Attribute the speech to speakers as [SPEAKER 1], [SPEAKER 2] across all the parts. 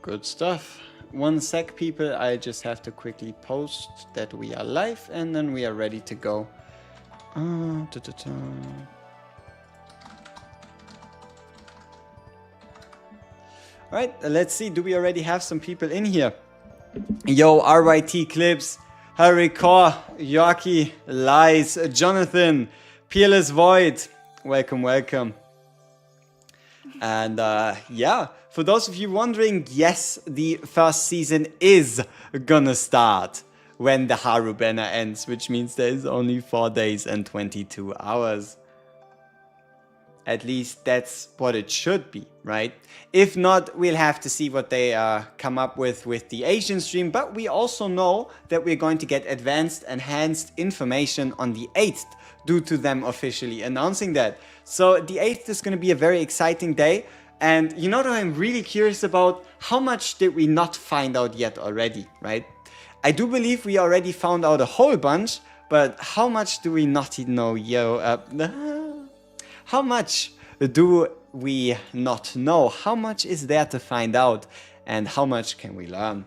[SPEAKER 1] Good stuff. 1 sec, people. I just have to quickly post that we are live and then we are ready to go. Alright, let's see. Do we already have some people in here? Yo, RYT Clips, Harry Core, Yorkie, Lies, Jonathan, Peerless Void. Welcome, welcome. And yeah, for those of you wondering, yes, the first season is gonna start when the Haru banner ends, which means there is only 4 days and 22 hours. At least that's what it should be, right? If not, we'll have to see what they come up with the Asian stream. But we also know that we're going to get advanced, enhanced information on the 8th due to them officially announcing that. So the 8th is going to be a very exciting day. And you know what I'm really curious about? How much did we not find out yet already, right? I do believe we already found out a whole bunch, but how much do we not know, yo? How much do we not know? How much is there to find out? And how much can we learn?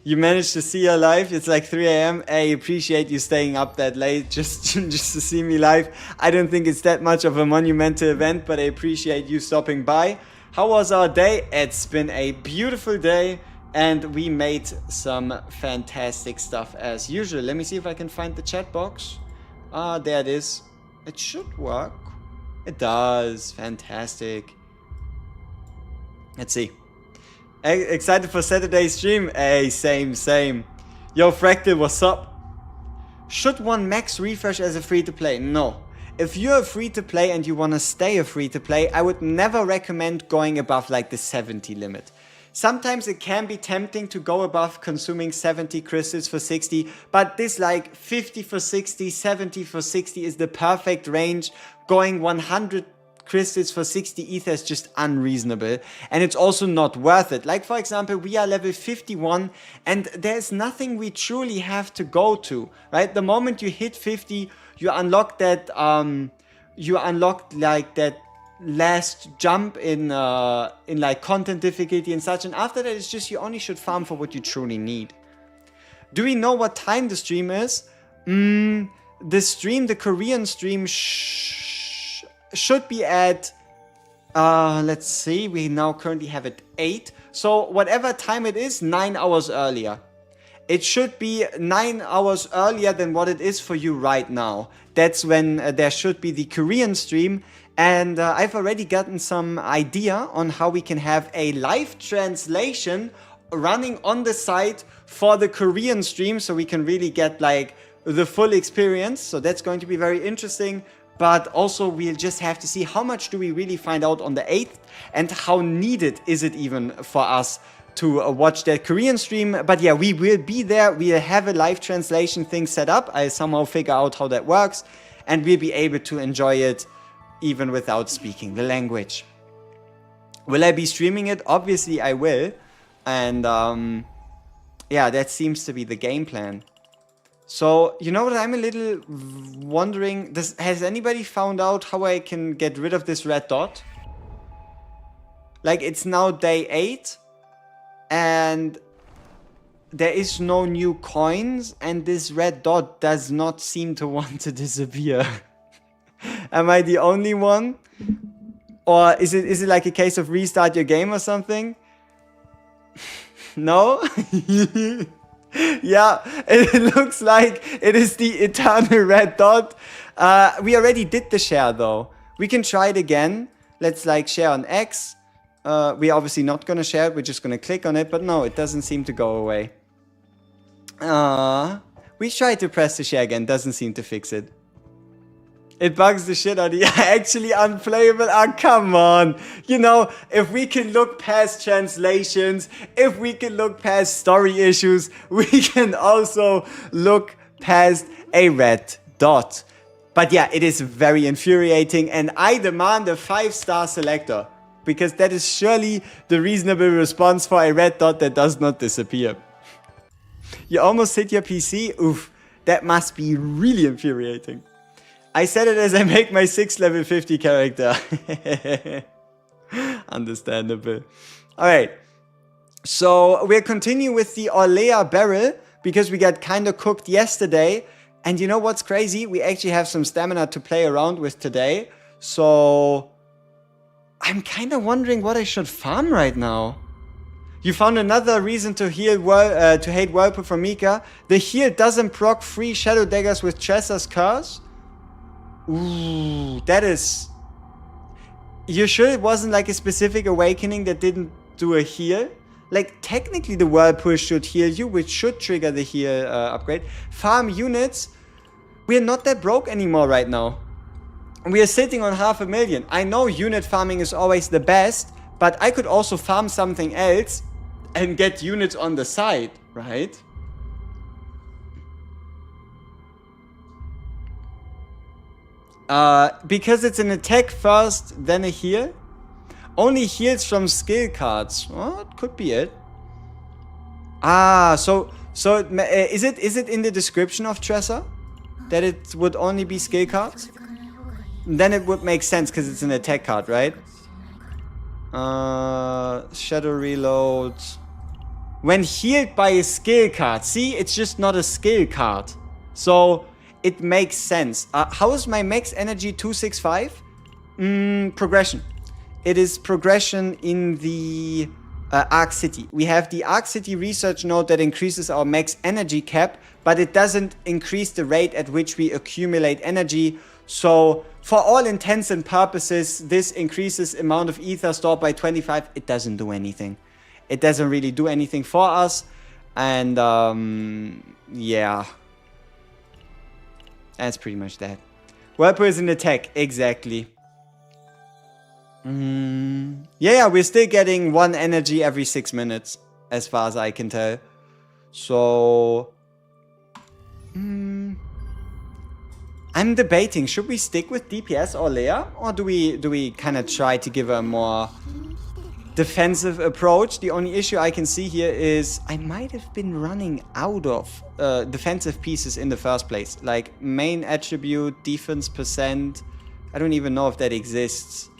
[SPEAKER 1] You managed to see her live. It's like 3 AM. I appreciate you staying up that late just to see me live. I don't think it's that much of a monumental event, but I appreciate you stopping by. How was our day? It's been a beautiful day and we made some fantastic stuff as usual. Let me see if I can find the chat box. Ah, there it is. It should work. It does. Fantastic. Let's see. Excited for Saturday's stream? Hey, same. Yo, Fractal, what's up? Should one max refresh as a free-to-play? No. If you're a free-to-play and you want to stay a free-to-play, I would never recommend going above like the 70 limit. Sometimes it can be tempting to go above consuming 70 crystals for 60, but this like 50 for 60, 70 for 60 is the perfect range. Going 100 crystals for 60 ether is just unreasonable, and it's also not worth it. Like for example, we are level 51 and there's nothing we truly have to go to, right? The moment you hit 50, you unlock that, like that last jump in like content difficulty and such, and after that it's just you only should farm for what you truly need. Do we know what time the stream is? The Korean stream should be at let's see, we now currently have it 8, so whatever time it is, 9 hours earlier. It should be 9 hours earlier than what it is for you right now. That's when there should be the Korean stream. And I've already gotten some idea on how we can have a live translation running on the site for the Korean stream, so we can really get like the full experience. So that's going to be very interesting. But also we'll just have to see how much do we really find out on the 8th and how needed is it even for us to watch that Korean stream. But yeah, we will be there. We'll have a live translation thing set up. I'll somehow figure out how that works and we'll be able to enjoy it even without speaking the language. Will I be streaming it? Obviously I will. And yeah, that seems to be the game plan. So, you know what I'm a little wondering? Has anybody found out how I can get rid of this red dot? Like, it's now day 8. And there is no new coins. And this red dot does not seem to want to disappear. Am I the only one? Or is it like a case of restart your game or something? No? Yeah, it looks like it is the eternal red dot. We already did the share though. We can try it again. Let's like share on X. We're obviously not gonna share it. We're just gonna click on it. But no, it doesn't seem to go away. We tried to press the share again. Doesn't seem to fix it. It bugs the shit out of you. Actually unplayable. Ah, come on. You know, if we can look past translations, if we can look past story issues, we can also look past a red dot. But yeah, it is very infuriating and I demand a 5-star selector. Because that is surely the reasonable response for a red dot that does not disappear. You almost hit your PC? Oof, that must be really infuriating. I said it as I make my 6th level 50 character. Understandable. All right. So we'll continue with the Orlea barrel because we got kind of cooked yesterday. And you know what's crazy? We actually have some stamina to play around with today. So I'm kind of wondering what I should farm right now. You found another reason to heal to hate Whirlpool from Mika. The heal doesn't proc free Shadow Daggers with Tressor's Curse. Ooh, that is... You sure it wasn't like a specific awakening that didn't do a heal? Like, technically the Whirlpool should heal you, which should trigger the heal upgrade. Farm units. We are not that broke anymore right now. We are sitting on 500,000. I know unit farming is always the best, but I could also farm something else and get units on the side, right? Because it's an attack first, then a heal. Only heals from skill cards. Well, it could be it. Ah, so is it in the description of Tresor that it would only be skill cards? Then it would make sense because it's an attack card, right? Shadow reload. When healed by a skill card. See, it's just not a skill card. So it makes sense. How is my max energy 265? Progression. It is progression in the Arc City. We have the Arc City research node that increases our max energy cap, but it doesn't increase the rate at which we accumulate energy. So for all intents and purposes, this increases amount of ether stored by 25. It doesn't do anything. It doesn't really do anything for us. And yeah. That's pretty much that. Whirlpool is an attack. Exactly. Yeah, we're still getting 1 energy every 6 minutes, as far as I can tell. So, I'm debating: should we stick with DPS Orlea, or do we kind of try to give a more defensive approach? The only issue I can see here is I might have been running out of defensive pieces in the first place, like main attribute, defense percent. I don't even know if that exists.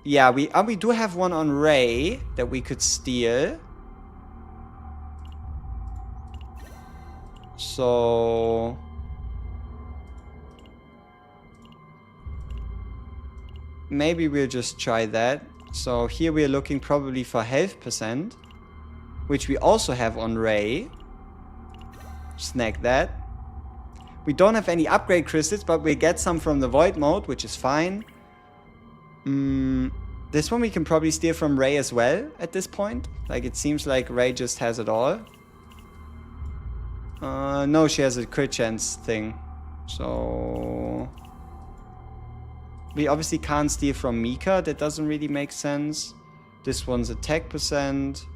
[SPEAKER 1] Yeah, we do have one on Ray that we could steal. So maybe we'll just try that. So here we're looking probably for health percent, which we also have on Ray. Snag that. We don't have any upgrade crystals, but we get some from the void mode, which is fine. This one we can probably steal from Ray as well at this point. Like, it seems like Ray just has it all. No, she has a crit chance thing. So we obviously can't steal from Mika. That doesn't really make sense. This one's attack percent.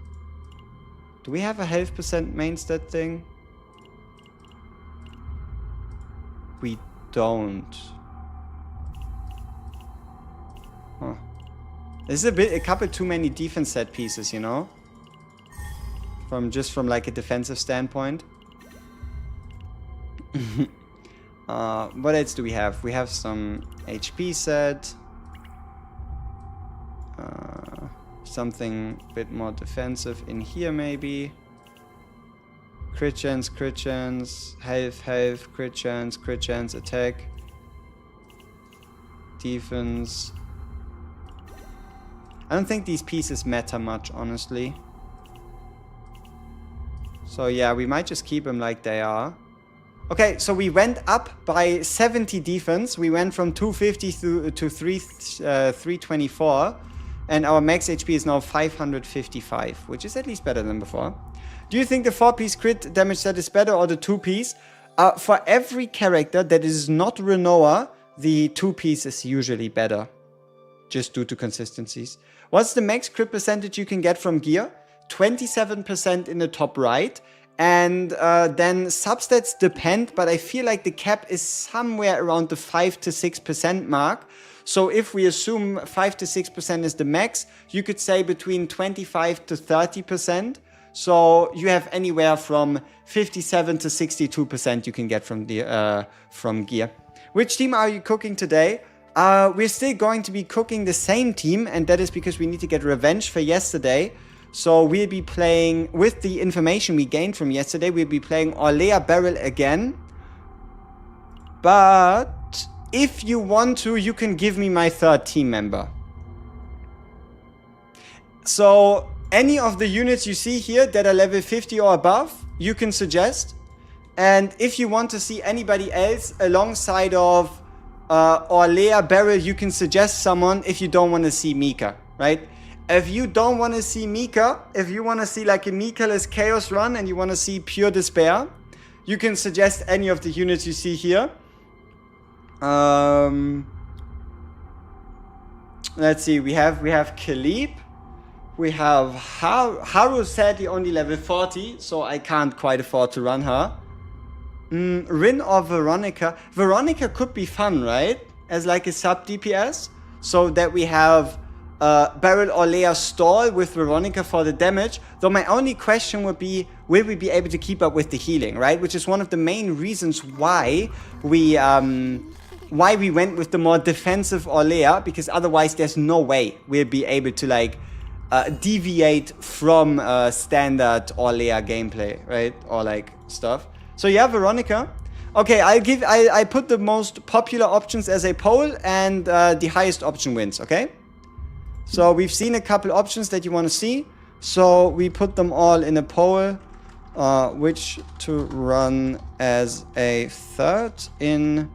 [SPEAKER 1] Do we have a health percent main stat thing? We don't. Huh. This is a couple too many defense set pieces, you know? From like a defensive standpoint. What else do we have? We have some HP set. Something a bit more defensive in here maybe. Crit chance, health, crit chance, attack. Defense. I don't think these pieces matter much, honestly. So yeah, we might just keep them like they are. Okay, so we went up by 70 defense. We went from 250 to 324. And our max HP is now 555, which is at least better than before. Do you think the 4-piece crit damage set is better or the 2-piece? For every character that is not Renoa, the 2-piece is usually better. Just due to consistencies. What's the max crit percentage you can get from gear? 27% in the top right. And then substats depend, but I feel like the cap is somewhere around the 5 to 6% mark. So if we assume 5 to 6% is the max, you could say between 25 to 30%. So you have anywhere from 57 to 62% you can get from the from gear. Which team are you cooking today? We're still going to be cooking the same team, and that is because we need to get revenge for yesterday. So we'll be playing, with the information we gained from yesterday, we'll be playing Orlea Beryl again. But if you want to, you can give me my third team member. So any of the units you see here that are level 50 or above, you can suggest. And if you want to see anybody else alongside of Orlea Beryl, you can suggest someone if you don't want to see Mika, right? If you don't want to see Mika, if you want to see like a Mika-less Chaos run and you want to see pure despair, you can suggest any of the units you see here. Let's see, we have Khalip. We have Haru, sadly only level 40, so I can't quite afford to run her. Rin or Veronica. Veronica could be fun, right? As like a sub DPS. So that we have Beryl Orlea stall with Veronica for the damage. Though my only question would be, will we be able to keep up with the healing, right? Which is one of the main reasons why we went with the more defensive Orlea, because otherwise there's no way we'll be able to like deviate from standard Orlea gameplay, right? Or like stuff. So yeah, Veronica. Okay, I put the most popular options as a poll, and the highest option wins, okay? So we've seen a couple options that you want to see. So we put them all in a poll. Which to run as a third in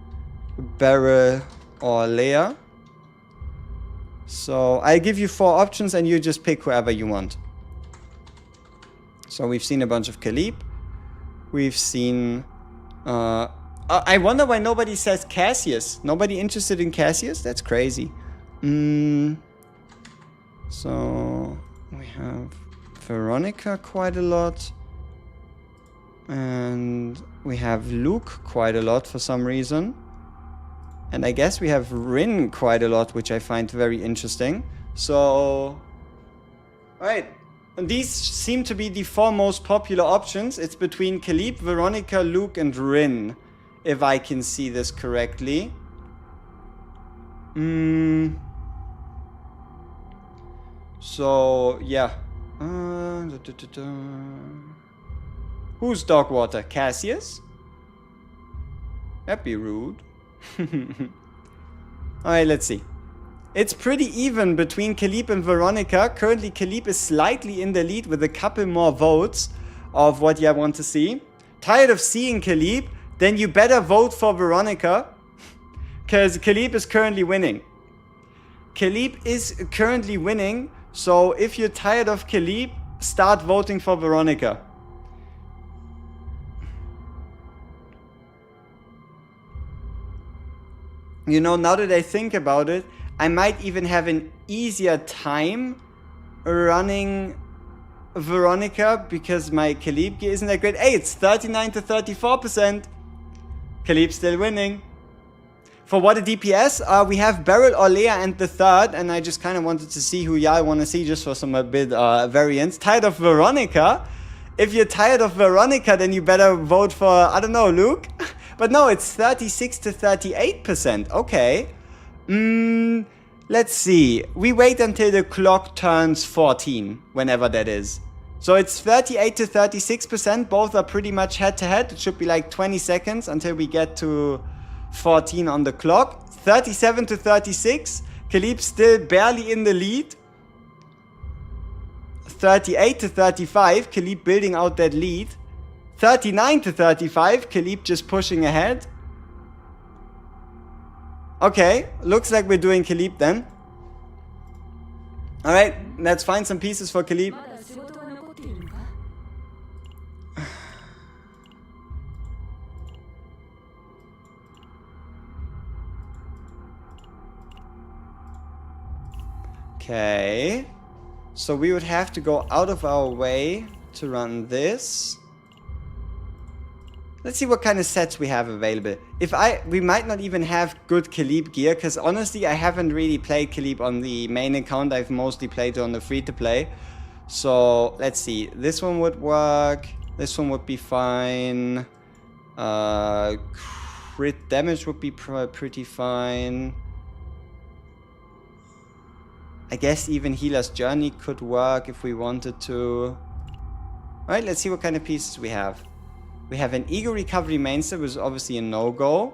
[SPEAKER 1] Beryl Orlea. So I give you 4 options and you just pick whoever you want. So we've seen a bunch of Khalip. We've seen... I wonder why nobody says Cassius. Nobody interested in Cassius? That's crazy. So we have Veronica quite a lot. And we have Luke quite a lot for some reason. And I guess we have Rin quite a lot, which I find very interesting. So... Alright. And these seem to be the 4 most popular options. It's between Khalip, Veronica, Luke, and Rin. If I can see this correctly. So, yeah. Who's Dogwater? Cassius? That'd be rude. Alright, let's see. It's pretty even between Khalip and Veronica. Currently, Khalip is slightly in the lead with a couple more votes of what you want to see. Tired of seeing Khalip? Then you better vote for Veronica. Because Khalip is currently winning. Khalip is currently winning. So if you're tired of Khalip, start voting for Veronica. You know, now that I think about it, I might even have an easier time running Veronica because my Khalip gear isn't that great. Hey, it's 39 to 34%. Khalip's still winning. For what a DPS, we have Beryl, Orlea, and the third, and I just kind of wanted to see who y'all want to see just for some bit variance. Tired of Veronica? If you're tired of Veronica, then you better vote for, I don't know, Luke? But no, it's 36 to 38%. Okay. Let's see. We wait until the clock turns 14, whenever that is. So it's 38 to 36%. Both are pretty much head-to-head. It should be like 20 seconds until we get to 14 on the clock. 37 to 36. Khalip still barely in the lead. 38 to 35. Khalip building out that lead. 39 to 35. Khalip just pushing ahead. Okay, looks like we're doing Khalip then. Alright, let's find some pieces for Khalip. Okay. So we would have to go out of our way to run this. Let's see what kind of sets we have available. We might not even have good Khalip gear, because honestly, I haven't really played Khalip on the main account. I've mostly played it on the free-to-play. So, let's see. This one would work. This one would be fine. Crit damage would be pretty fine. I guess even Healer's Journey could work if we wanted to. Alright, let's see what kind of pieces we have. We have an Ego Recovery Mainstay, which is obviously a no-go.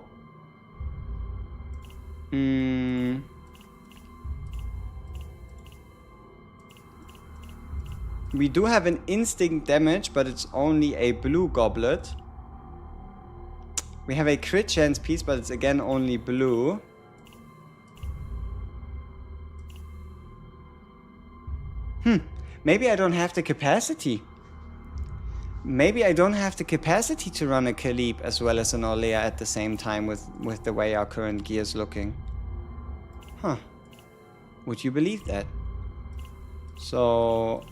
[SPEAKER 1] We do have an Instinct Damage, but it's only a blue goblet. We have a Crit Chance piece, but it's again only blue. Maybe I don't have the capacity. Maybe I don't have the capacity to run a Khalip as well as an Orlea at the same time with the way our current gear is looking. Huh. Would you believe that? So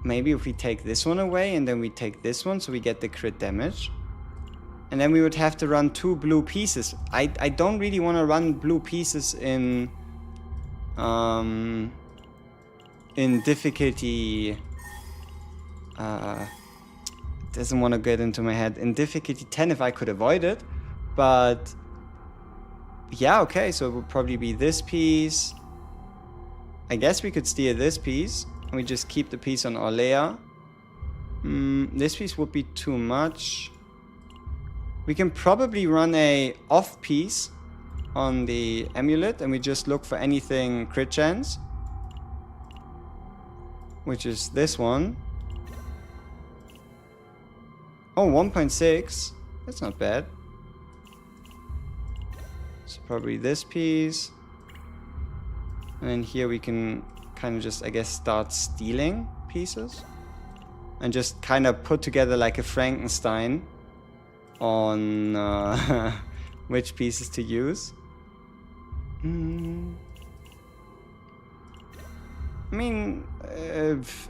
[SPEAKER 1] maybe if we take this one away and then we take this one so we get the crit damage. And then we would have to run 2 blue pieces. I don't really want to run blue pieces in difficulty. Doesn't want to get into my head. In difficulty 10 if I could avoid it. But yeah, okay, so it would probably be this piece. I guess we could steal this piece. And we just keep the piece on Orlea. This piece would be too much. We can probably run a off piece on the amulet and we just look for anything crit chance. Which is this one. Oh, 1.6. That's not bad. So probably this piece. And then here we can kind of just, I guess, start stealing pieces. And just kind of put together like a Frankenstein on which pieces to use. I mean,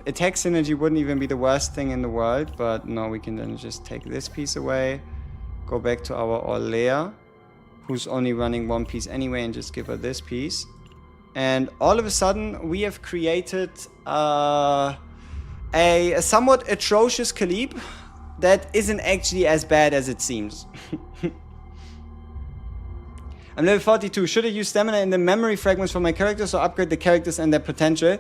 [SPEAKER 1] attack synergy wouldn't even be the worst thing in the world, but no, we can then just take this piece away, go back to our Orlea, who's only running 1 piece anyway, and just give her this piece. And all of a sudden, we have created a somewhat atrocious Khalip that isn't actually as bad as it seems. I'm level 42. Should I use stamina in the memory fragments for my characters or upgrade the characters and their potential?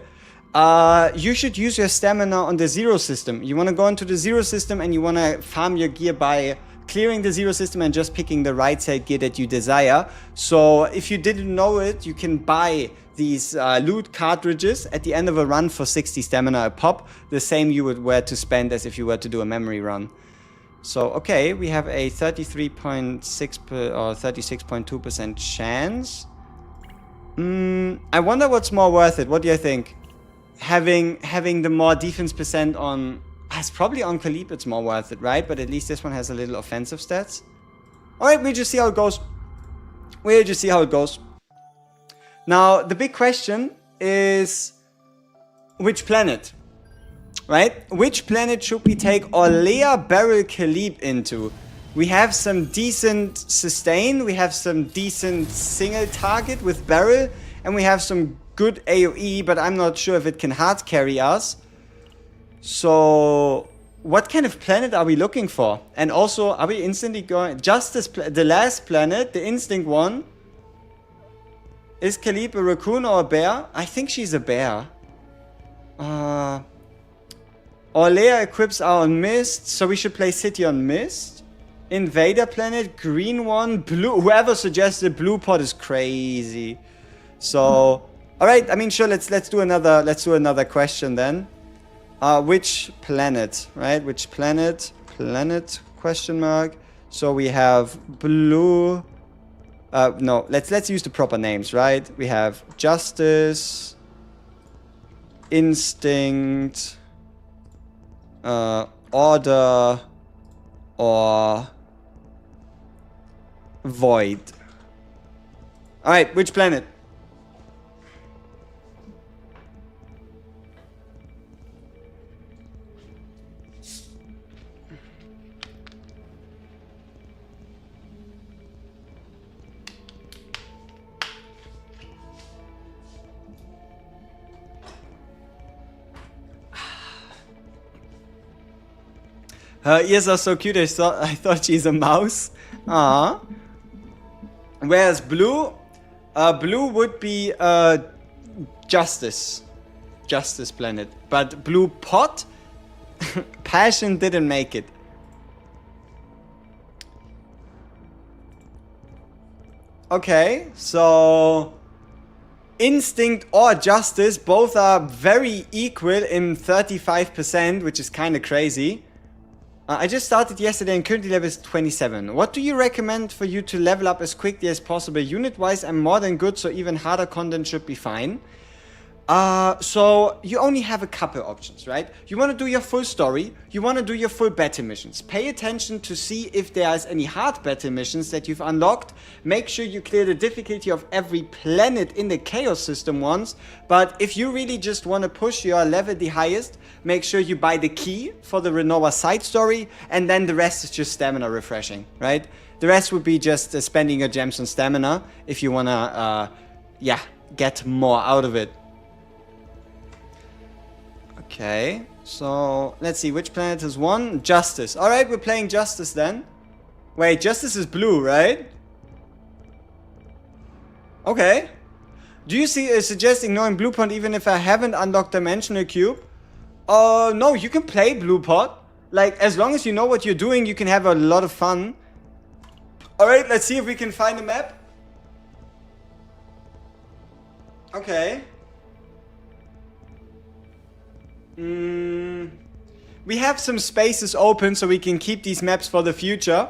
[SPEAKER 1] You should use your stamina on the zero system. You want to go into the zero system and you want to farm your gear by clearing the zero system and just picking the right side gear that you desire. So if you didn't know it, you can buy these loot cartridges at the end of a run for 60 stamina a pop. The same you would were to spend as if you were to do a memory run. So, okay, we have a 33.6 or 36.2% chance. I wonder what's more worth it. What do you think? Having the more defense percent on... It's probably on Khalip it's more worth it, right? But at least this one has a little offensive stats. Alright, we'll just see how it goes. We'll just see how it goes. Now, the big question is... which planet? Right? Which planet should we take Orlea Barrel Khalip into? We have some decent sustain, we have some decent single target with barrel, and we have some good AoE, but I'm not sure if it can hard carry us. So, what kind of planet are we looking for? And also, are we instantly going... Just this the last planet, the instinct one. Is Khalip a raccoon or a bear? I think she's a bear. Orlea equips are on Mist, so we should play City on Mist. Invader planet, green one, blue. Whoever suggested blue pot is crazy. So, all right. I mean, sure. Let's do another question then. Which planet? Right? Which planet? Planet? Question mark. So we have blue. No. Let's use the proper names. Right? We have Justice, Instinct. Order or Void. Alright, which planet? Her ears are so cute, I thought she's a mouse. Whereas blue? Blue would be Justice planet. But blue pot, passion didn't make it. Okay, so instinct or justice, both are very equal in 35%, which is kind of crazy. I just started yesterday and currently level is 27. What do you recommend for you to level up as quickly as possible? Unit-wise, I'm more than good, so even harder content should be fine. So you only have a couple options, right? You want to do your full story. You want to do your full battle missions. Pay attention to see if there's any hard battle missions that you've unlocked. Make sure you clear the difficulty of every planet in the chaos system once. But if you really just want to push your level the highest, make sure you buy the key for the Renoa side story. And then the rest is just stamina refreshing, right? The rest would be just spending your gems on stamina if you want to, get more out of it. Okay, so let's see, which planet has won? Justice. Alright, we're playing Justice then. Wait, Justice is blue, right? Okay. Do you see suggest ignoring blue pot even if I haven't unlocked Dimensional Cube? No, you can play blue pot. Like, as long as you know what you're doing, you can have a lot of fun. Alright, let's see if we can find a map. Okay. We have some spaces open so we can keep these maps for the future.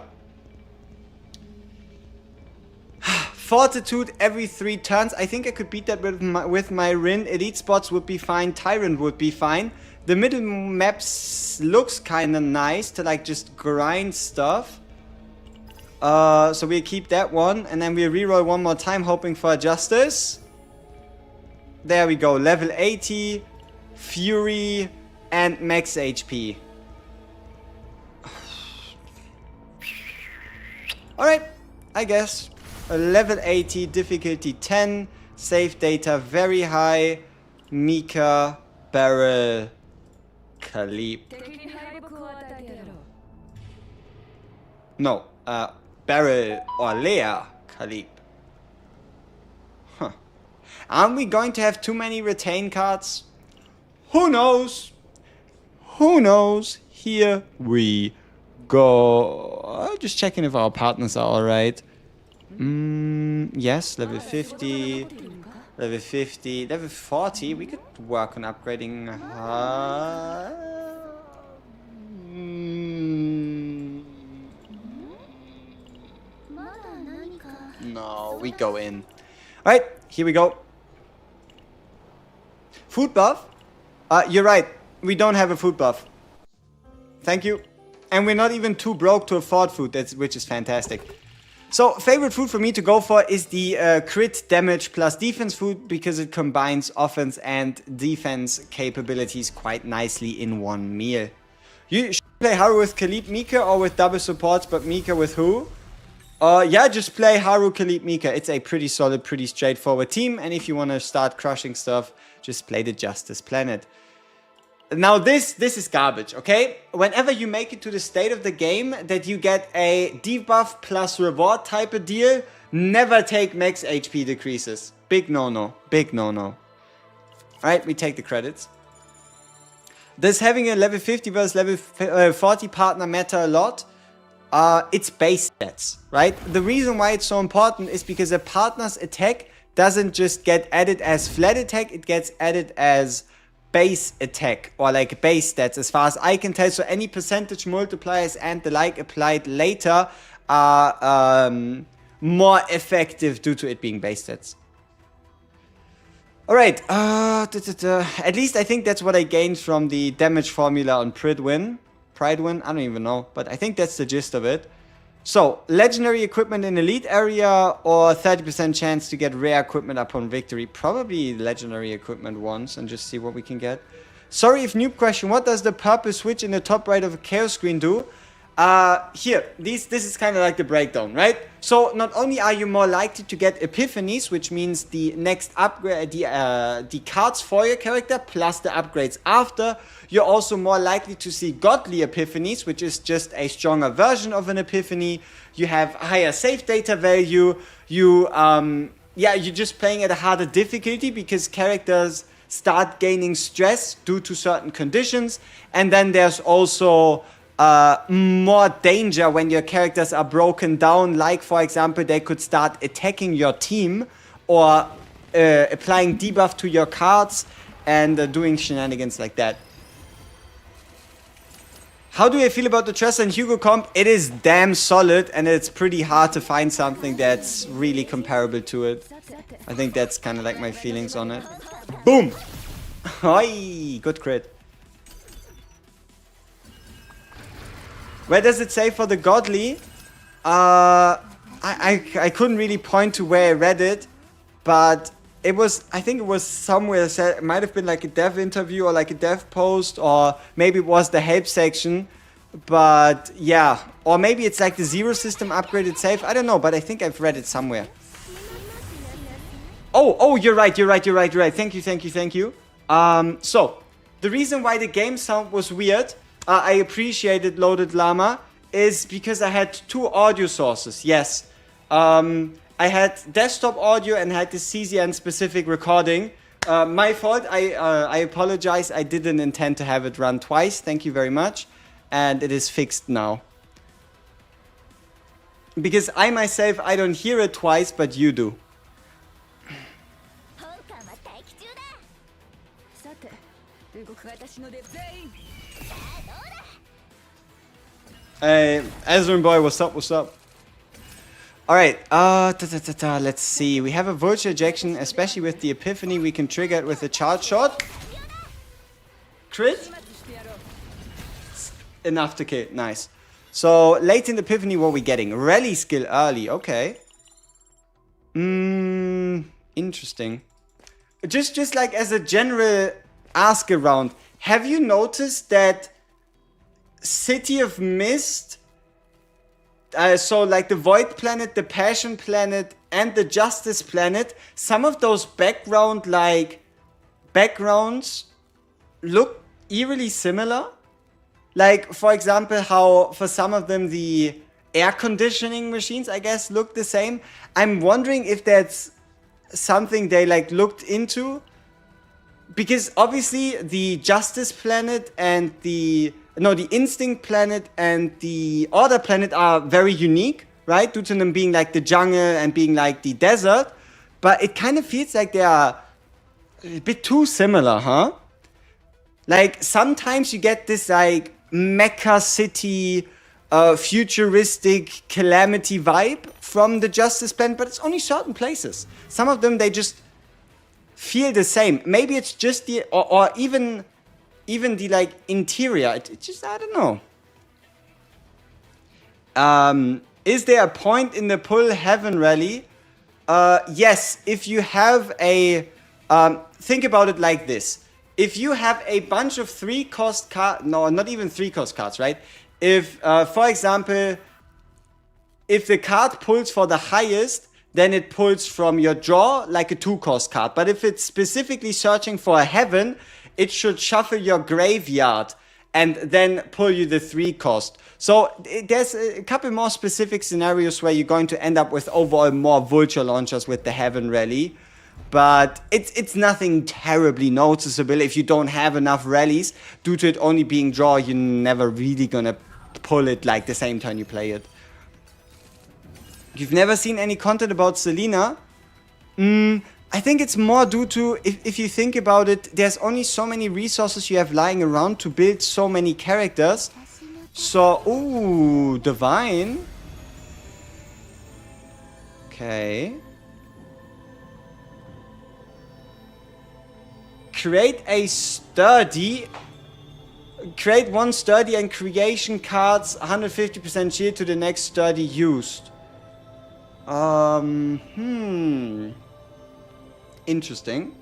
[SPEAKER 1] Fortitude every 3 turns. I think I could beat that with my Rin. Elite spots would be fine. Tyrant would be fine. The middle maps looks kind of nice to like just grind stuff. So we'll keep that one. And then we'll reroll one more time hoping for a Justice. There we go. Level 80. Fury and max HP. Alright, I guess. A level 80, difficulty 10, save data very high, Mika, Barrel, Khalip. No, Barrel, Orlea, Khalip. Huh. Aren't we going to have too many retain cards? Who knows? Who knows? Here we go. Just checking if our partners are alright. Yes, level 50. Level 50. Level 40. We could work on upgrading. No, we go in. Alright, here we go. Food buff? You're right. We don't have a food buff. Thank you. And we're not even too broke to afford food, which is fantastic. So, favorite food for me to go for is the crit damage plus defense food because it combines offense and defense capabilities quite nicely in one meal. You should play Haru with Khalip Mika or with double supports, but Mika with who? Yeah, just play Haru, Khalip, Mika. It's a pretty solid, pretty straightforward team. And if you want to start crushing stuff, just play the Justice Planet. Now this is garbage, okay? Whenever you make it to the state of the game that you get a debuff plus reward type of deal, never take max HP decreases. Big no-no. Big no-no. Alright, we take the credits. Does having a level 50 versus level 40 partner matter a lot? It's base stats, right? The reason why it's so important is because a partner's attack doesn't just get added as flat attack, it gets added as base attack or like base stats as far as I can tell. So any percentage multipliers and the like applied later are more effective due to it being base stats. Alright, at least I think that's what I gained from the damage formula on Pridwin. Pridewin? I don't even know, but I think that's the gist of it. So, legendary equipment in elite area or 30% chance to get rare equipment upon victory. Probably legendary equipment once and just see what we can get. Sorry if noob question, what does the purple switch in the top right of a chaos screen do? Here, this is kind of like the breakdown, right? So, not only are you more likely to get epiphanies, which means the next upgrade, the cards for your character plus the upgrades after, you're also more likely to see godly epiphanies, which is just a stronger version of an epiphany. You have higher save data value. You yeah, you're just playing at a harder difficulty because characters start gaining stress due to certain conditions. And then there's also more danger when your characters are broken down. Like, for example, they could start attacking your team or applying debuff to your cards and doing shenanigans like that. How do I feel about the Trust and Hugo comp? It is damn solid, and it's pretty hard to find something that's really comparable to it. I think that's kind of like my feelings on it. Boom! Oi, good crit. Where does it say for the Godly? I couldn't really point to where I read it, but it was, I think it was somewhere it might have been like a dev interview or like a dev post, or maybe it was the help section. But yeah, or maybe it's like the Zero System upgrade itself. I don't know, but I think I've read it somewhere. Oh, you're right. Thank you. So the reason why the game sound was weird, I appreciated Loaded Llama, is because I had two audio sources. Yes. I had desktop audio and had the CZN specific recording. My fault. I apologize. I didn't intend to have it run twice. Thank you very much. And it is fixed now. Because I myself, I don't hear it twice, but you do. Hey, Ezrin boy, what's up? Alright, let's see. We have a virtual ejection, especially with the Epiphany. We can trigger it with a charge shot. Crit? Enough to kill. Nice. So, late in the Epiphany, what are we getting? Rally skill early. Okay. Interesting. Just like as a general ask around, have you noticed that City of Mist, so like the Void Planet, the Passion Planet, and the Justice Planet, some of those backgrounds look eerily similar? Like, for example, how for some of them the air conditioning machines, I guess, look the same. I'm wondering if that's something they like looked into. Because obviously the Justice Planet and the Instinct Planet and the Order Planet are very unique, right? Due to them being like the jungle and being like the desert. But it kind of feels like they are a bit too similar, huh? Like, sometimes you get this like Mecha City, futuristic calamity vibe from the Justice Planet, but it's only certain places. Some of them, they just feel the same. Maybe it's just the, or even the like interior. It just, I don't know. Is there a point in the Pull Heaven rally? Yes, if you have a, think about it like this. If you have a bunch of 3-cost cards, no, not even 3-cost cards, right? If, for example, if the card pulls for the highest, then it pulls from your draw like a 2-cost card. But if it's specifically searching for a heaven, it should shuffle your graveyard and then pull you the 3-cost. So there's a couple more specific scenarios where you're going to end up with overall more vulture launchers with the heaven rally. But it's nothing terribly noticeable. If you don't have enough rallies, due to it only being draw, you're never really gonna pull it like the same turn you play it. You've never seen any content about Selena? I think it's more due to, if you think about it, there's only so many resources you have lying around to build so many characters. So, ooh, Divine. Okay. Create one sturdy and creation cards 150% shield to the next sturdy used. Interesting.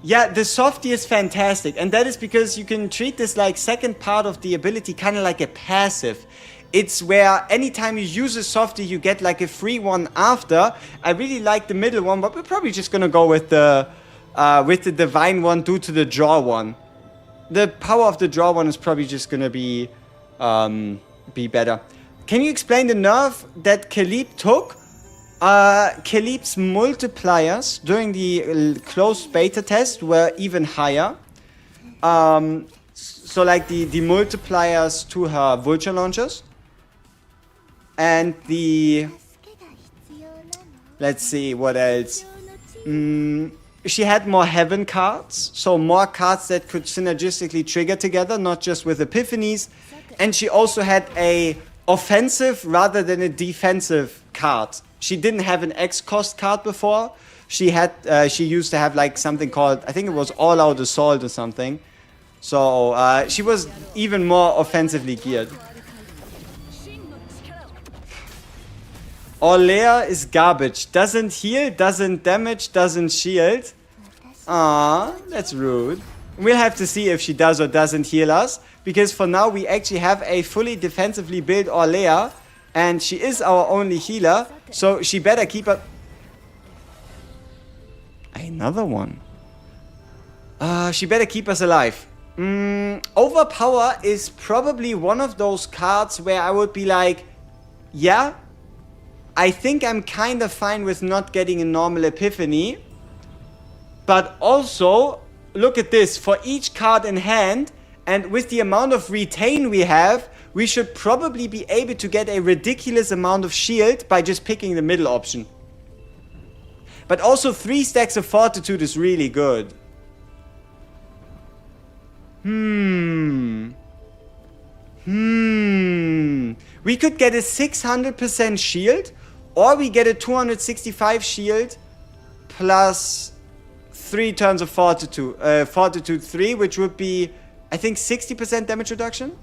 [SPEAKER 1] Yeah, the softy is fantastic, and that is because you can treat this like second part of the ability kind of like a passive. It's where anytime you use a softy, you get like a free one after. I really like the middle one, but we're probably just gonna go with the divine one due to the draw one. The power of the draw one is probably just gonna be better. Can you explain the nerf that Khalip took? Khalip's multipliers during the closed beta test were even higher. So like the multipliers to her vulture launchers. And the... Let's see, what else? She had more heaven cards, so more cards that could synergistically trigger together, not just with epiphanies. And she also had a offensive rather than a defensive card. She didn't have an X cost card before. She used to have like something called, I think it was All Out Assault or something. So she was even more offensively geared. Orlea is garbage. Doesn't heal, doesn't damage, doesn't shield. Ah, that's rude. We'll have to see if she does or doesn't heal us. Because for now we actually have a fully defensively built Orlea. And she is our only healer. So she better keep up. Another one. She better keep us alive. Overpower is probably one of those cards where I would be like, yeah, I think I'm kind of fine with not getting a normal epiphany. But also, look at this. For each card in hand, and with the amount of retain we have, we should probably be able to get a ridiculous amount of shield by just picking the middle option. But also 3 stacks of fortitude is really good. We could get a 600% shield, or we get a 265 shield plus 3 turns of fortitude. Fortitude 3, which would be, I think, 60% damage reduction?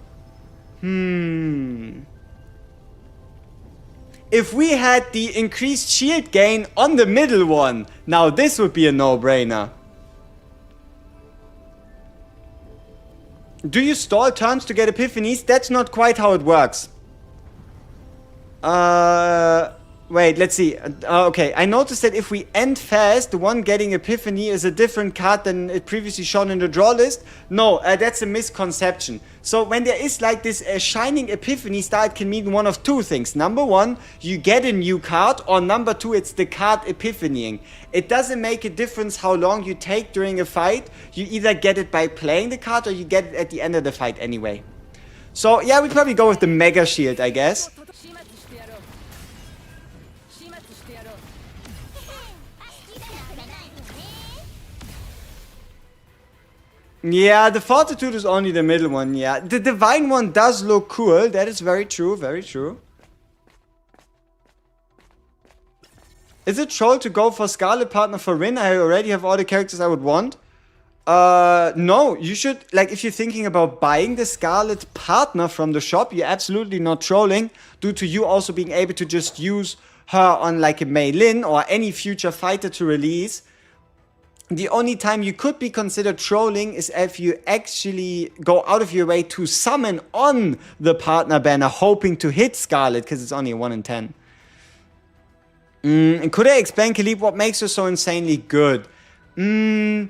[SPEAKER 1] If we had the increased shield gain on the middle one, now this would be a no-brainer. Do you stall turns to get epiphanies? That's not quite how it works. Wait, let's see. Okay, I noticed that if we end fast, the one getting epiphany is a different card than it previously shown in the draw list. No, that's a misconception. So when there is like this shining epiphany star, it can mean one of 2 things. Number 1, you get a new card, or number 2, it's the card epiphanying. It doesn't make a difference how long you take during a fight. You either get it by playing the card, or you get it at the end of the fight anyway. So yeah, we probably go with the mega shield, I guess. Yeah, the fortitude is only the middle one, yeah. The divine one does look cool. That is very true, very true. Is it troll to go for Scarlet Partner for Rin? I already have all the characters I would want. No, you should, like, if you're thinking about buying the Scarlet Partner from the shop, you're absolutely not trolling, due to you also being able to just use her on, like, a Mei Lin or any future fighter to release. The only time you could be considered trolling is if you actually go out of your way to summon on the partner banner, hoping to hit Scarlet, because it's only a 1 in 10. And could I explain, Khalip, what makes her so insanely good? I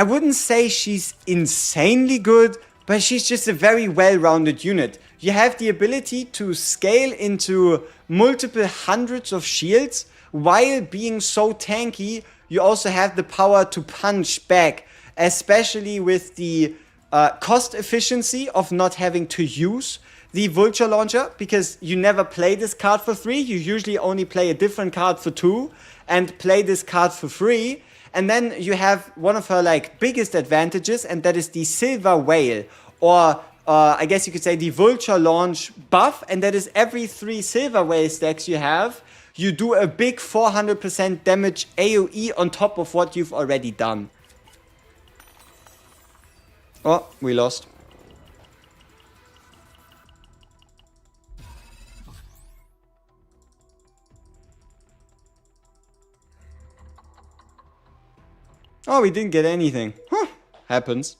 [SPEAKER 1] wouldn't say she's insanely good, but she's just a very well-rounded unit. You have the ability to scale into multiple hundreds of shields while being so tanky. You also have the power to punch back, especially with the cost efficiency of not having to use the Vulture Launcher, because you never play this card for 3. You usually only play a different card for 2 and play this card for free. And then you have one of her like biggest advantages, and that is the Silver Whale, or I guess you could say the Vulture Launch buff, and that is every 3 Silver Whale stacks you have, you do a big 400% damage AoE on top of what you've already done. Oh, we lost. Oh, we didn't get anything. Huh. Happens.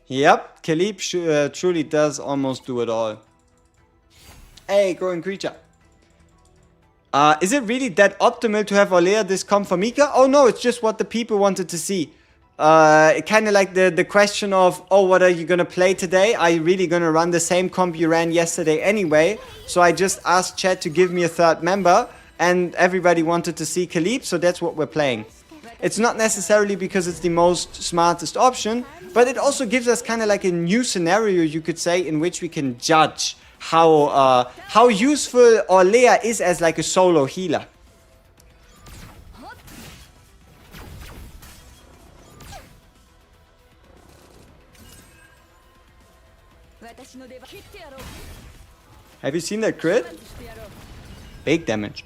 [SPEAKER 1] Yep, Khalip truly does almost do it all. Hey, growing creature. Is it really that optimal to have Orlea this comp for Mika? Oh no, it's just what the people wanted to see. kind of like the question of, oh, what are you gonna play today? Are you really gonna run the same comp you ran yesterday anyway? So I just asked chat to give me a third member, and everybody wanted to see Khalip, so that's what we're playing. It's not necessarily because it's the most smartest option, but it also gives us kind of like a new scenario, you could say, in which we can judge how useful Orlea is as like a solo healer. Have you seen that crit? Big damage.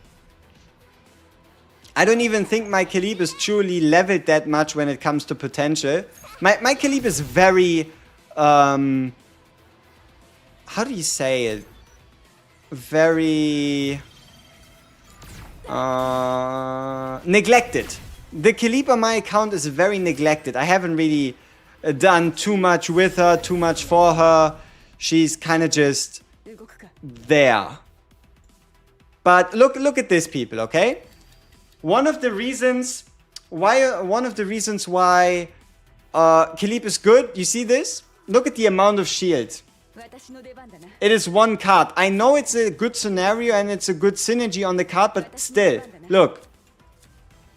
[SPEAKER 1] I don't even think my Khalip is truly leveled that much when it comes to potential. My Khalip is very, how do you say it? Very, neglected. The Khalip on my account is very neglected. I haven't really done too much with her, too much for her. She's kind of just there. But look at this, people, okay? One of the reasons why Khalip is good, you see this? Look at the amount of shield. It is one card. I know it's a good scenario and it's a good synergy on the card, but still, look.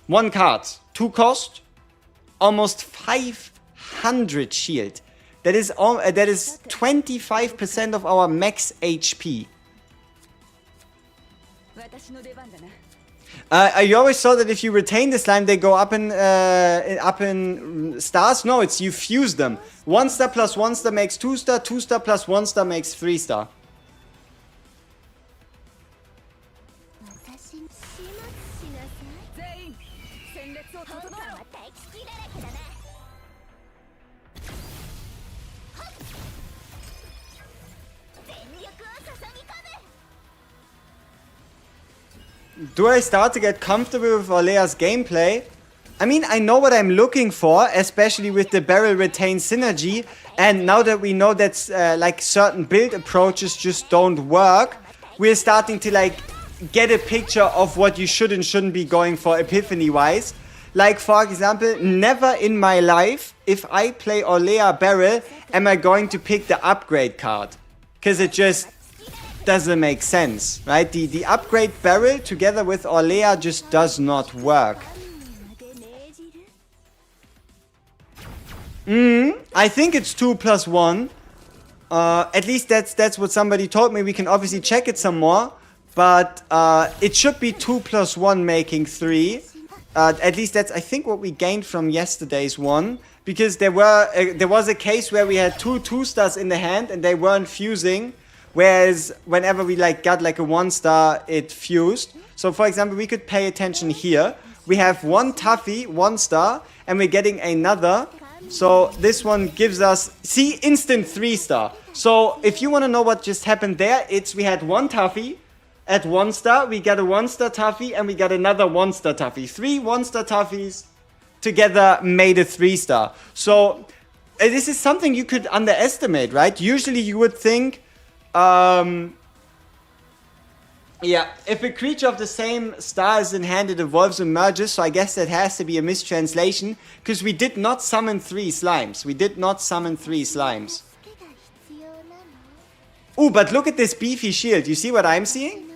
[SPEAKER 1] One card, 2 cost, almost 500 shield. That is 25% of our max HP. You always saw that if you retain the slime, they go up in stars. No, it's you fuse them. 1 star plus 1 star makes 2 star. 2 star plus 1 star makes 3 star. Do I start to get comfortable with Orlea's gameplay? I mean, I know what I'm looking for, especially with the barrel retain synergy. And now that we know that like certain build approaches just don't work, we're starting to like get a picture of what you should and shouldn't be going for Epiphany wise. Like for example, never in my life, if I play Orlea barrel, am I going to pick the upgrade card. Because it just doesn't make sense, right? The upgrade barrel together with Orlea just does not work. I think it's 2 plus 1. At least that's what somebody told me. We can obviously check it some more, but it should be 2 plus 1 making 3. At least that's I think what we gained from yesterday's one, because there was a case where we had 2 2-stars in the hand and they weren't fusing. Whereas whenever we like got like a 1-star, it fused. So for example, we could pay attention here. We have 1 Tuffy, 1 star, and we're getting another. So this one gives us, see, instant 3-star. So if you want to know what just happened there, it's we had 1 Tuffy at 1 star, we got a 1-star Tuffy, and we got another 1-star Tuffy. 3 1-star Tuffies together made a 3-star. So this is something you could underestimate, right? Usually you would think, yeah, if a creature of the same star is in hand, it evolves and merges, so I guess that has to be a mistranslation, because we did not summon 3 slimes. We did not summon 3 slimes. Ooh, but look at this beefy shield. You see what I'm seeing?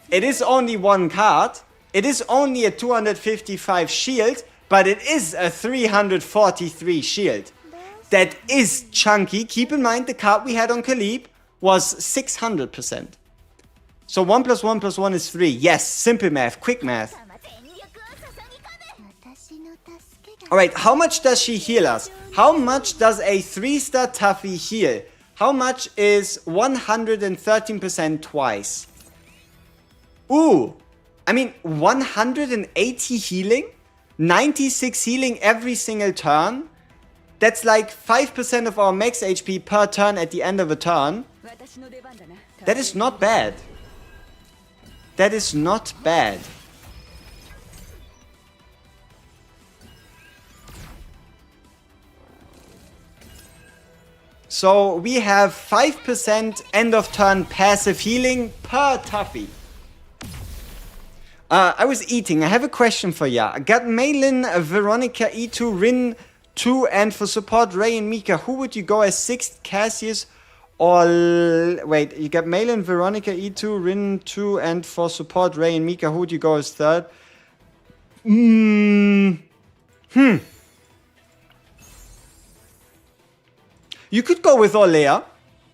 [SPEAKER 1] It is only 1 card. It is only a 255 shield, but it is a 343 shield. That is chunky. Keep in mind the card we had on Khalip was 600%. So 1 plus 1 plus 1 is 3. Yes, simple math, quick math. Alright, how much does she heal us? How much does a 3-star Tuffy heal? How much is 113% twice? Ooh, I mean 180 healing? 96 healing every single turn? That's like 5% of our max HP per turn at the end of a turn. That is not bad. That is not bad. So we have 5% end of turn passive healing per Tuffy. I was eating. I have a question for ya. I got Malin, Veronica, E2, Rin 2, and for support Ray and Mika. Who would you go as 6th, Cassius or... Wait, you got Malin, Veronica, E2, Rin 2, and for support Ray and Mika. Who would you go as 3rd? You could go with Orlea.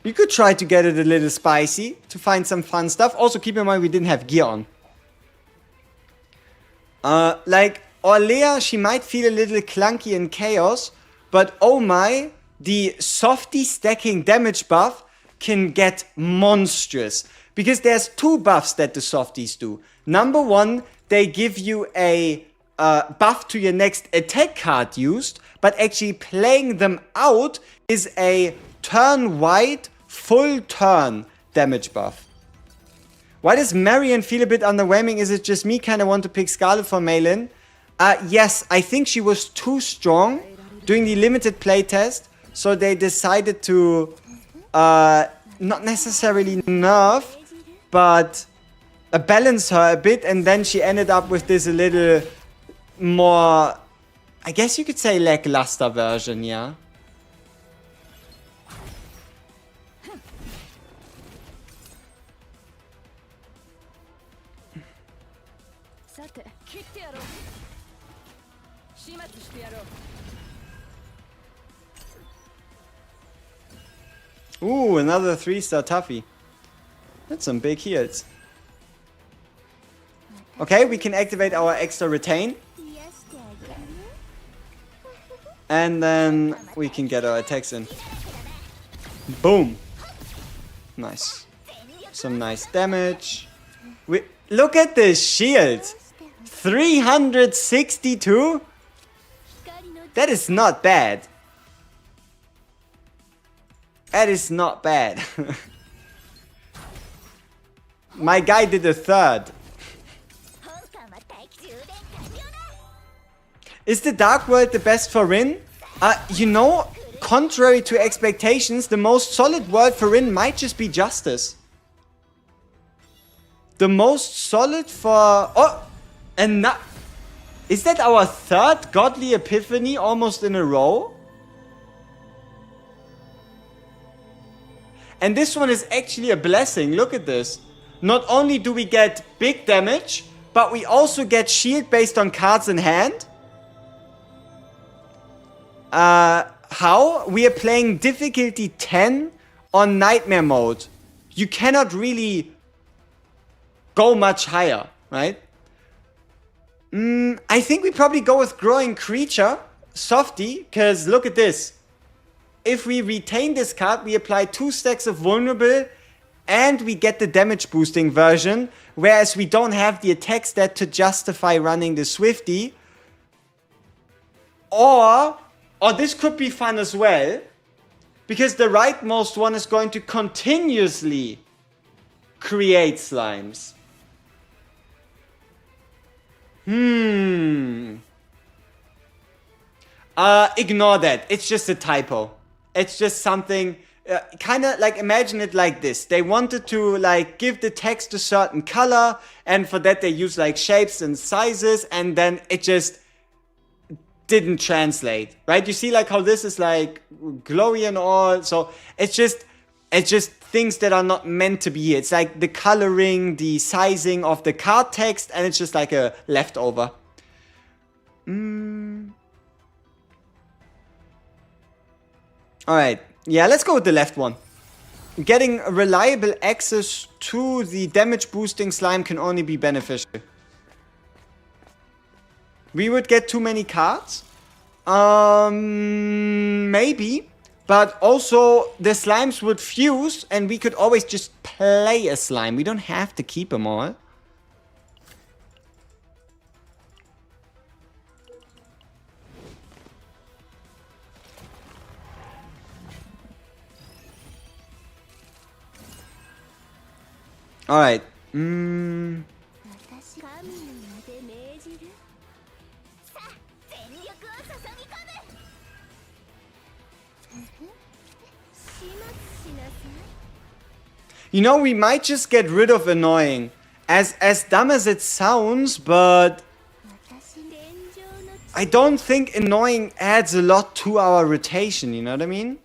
[SPEAKER 1] You could try to get it a little spicy to find some fun stuff. Also, keep in mind we didn't have gear on. Like, Orlea, she might feel a little clunky in chaos, but oh my, the softy stacking damage buff can get monstrous. Because there's 2 buffs that the softies do. Number 1, they give you a buff to your next attack card used, but actually playing them out is a turn-wide, full turn damage buff. Why does Marion feel a bit underwhelming? Is it just me kind of want to pick Scarlet for Malin? Yes, I think she was too strong during the limited playtest, so they decided to not necessarily nerf, but balance her a bit, and then she ended up with this a little more, I guess you could say, lackluster version, yeah? Ooh, another 3-star Tuffy. That's some big heals. Okay, we can activate our extra retain. And then we can get our attacks in. Boom. Nice. Some nice damage. Look at this shield. 362? That is not bad. That is not bad. My guy did a 3rd. Is the Dark World the best for Rin? You know, contrary to expectations, the most solid world for Rin might just be Justice. The most solid for... Oh! And not... Is that our 3rd Godly Epiphany almost in a row? And this one is actually a blessing. Look at this. Not only do we get big damage, but we also get shield based on cards in hand. How? We are playing difficulty 10 on Nightmare mode. You cannot really go much higher, right? I think we probably go with Growing Creature, Softy, because look at this. If we retain this card, we apply 2 stacks of Vulnerable and we get the damage boosting version, whereas we don't have the attack stat to justify running the Swifty. Or this could be fun as well, because the rightmost one is going to continuously create slimes. Ignore that. It's just a typo. It's just something, kind of like, imagine it like this. They wanted to like give the text a certain color, and for that they use like shapes and sizes, and then it just didn't translate, right? You see like how this is like glowy and all, so it's just things that are not meant to be here. It's like the coloring, the sizing of the card text, and it's just like a leftover. Alright, yeah, let's go with the left one. Getting reliable access to the damage boosting slime can only be beneficial. We would get too many cards. Maybe. But also, the slimes would fuse, and we could always just play a slime. We don't have to keep them all. Alright. You know, we might just get rid of annoying. As dumb as it sounds, but I don't think annoying adds a lot to our rotation, you know what I mean?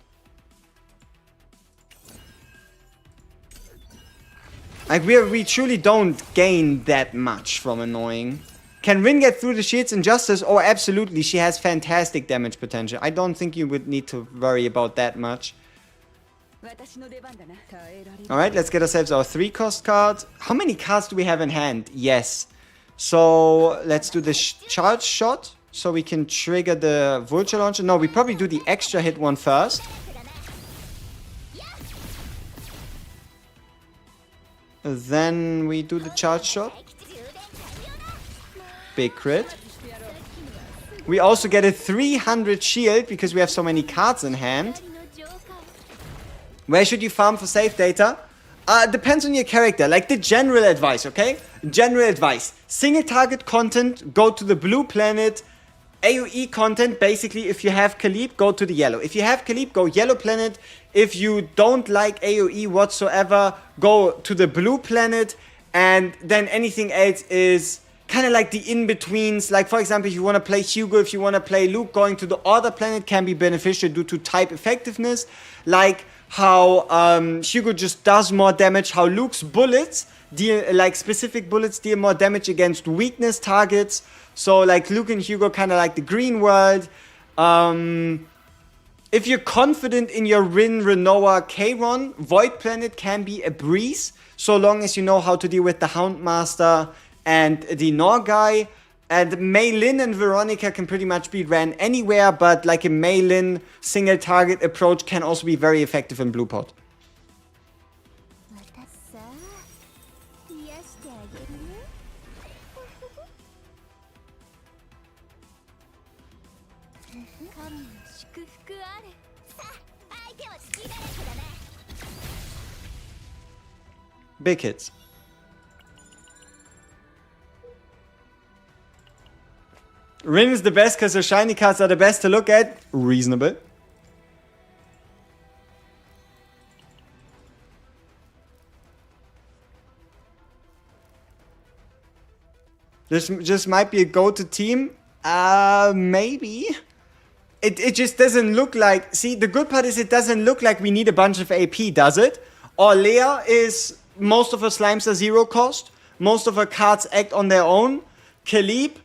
[SPEAKER 1] Like, we truly don't gain that much from annoying. Can Rin get through the shields in Justice? Oh, absolutely. She has fantastic damage potential. I don't think you would need to worry about that much. Alright, let's get ourselves our 3-cost card. How many cards do we have in hand? Yes. So, let's do the charge shot. So we can trigger the Vulture Launcher. No, we probably do the extra hit one first. Then we do the charge shot. Big crit. We also get a 300 shield because we have so many cards in hand. Where should you farm for save data? Depends on your character. Like the general advice, okay? General advice. Single target content, go to the blue planet. AoE content, basically, if you have Khalip, go to the yellow. If you have Khalip, go yellow planet. If you don't like AoE whatsoever, go to the blue planet. And then anything else is kind of like the in-betweens. Like, for example, if you want to play Hugo, if you want to play Luke, going to the other planet can be beneficial due to type effectiveness. Like how Hugo just does more damage, how Luke's bullets deal, like specific bullets deal more damage against weakness targets. So like Luke and Hugo kind of like the green world. If you're confident in your Rin, Renoa, Kayron, Void Planet can be a breeze. So long as you know how to deal with the Houndmaster and the Norgai. And Mei Lin and Veronica can pretty much be ran anywhere. But like a Mei Lin single target approach can also be very effective in Blue Pot. Big hits. Rin is the best because her shiny cards are the best to look at. Reasonable. This just might be a go-to team. Maybe. It just doesn't look like... See, the good part is it doesn't look like we need a bunch of AP, does it? Orlea is... Most of her slimes are 0 cost. Most of her cards act on their own. Khalip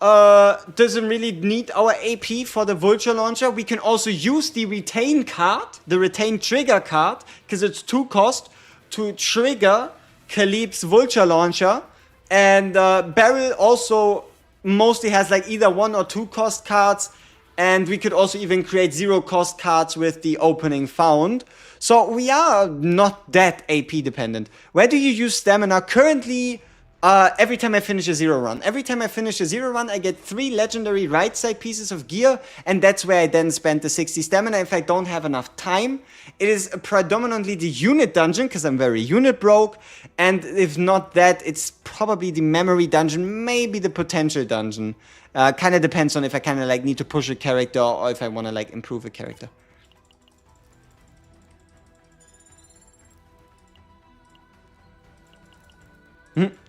[SPEAKER 1] doesn't really need our AP for the Vulture Launcher. We can also use the Retain card, the Retain Trigger card, because it's 2 cost, to trigger Khalip's Vulture Launcher. And Beryl also mostly has like either 1 or 2 cost cards. And we could also even create 0 cost cards with the opening found. So we are not that AP dependent. Where do you use stamina? Currently, every time I finish a 0 run. Every time I finish a 0 run, I get 3 legendary right side pieces of gear. And that's where I then spend the 60 stamina if I don't have enough time. It is predominantly the unit dungeon, because I'm very unit broke. And if not that, it's probably the memory dungeon, maybe the potential dungeon. Kind of depends on if I kind of like need to push a character or if I want to like improve a character.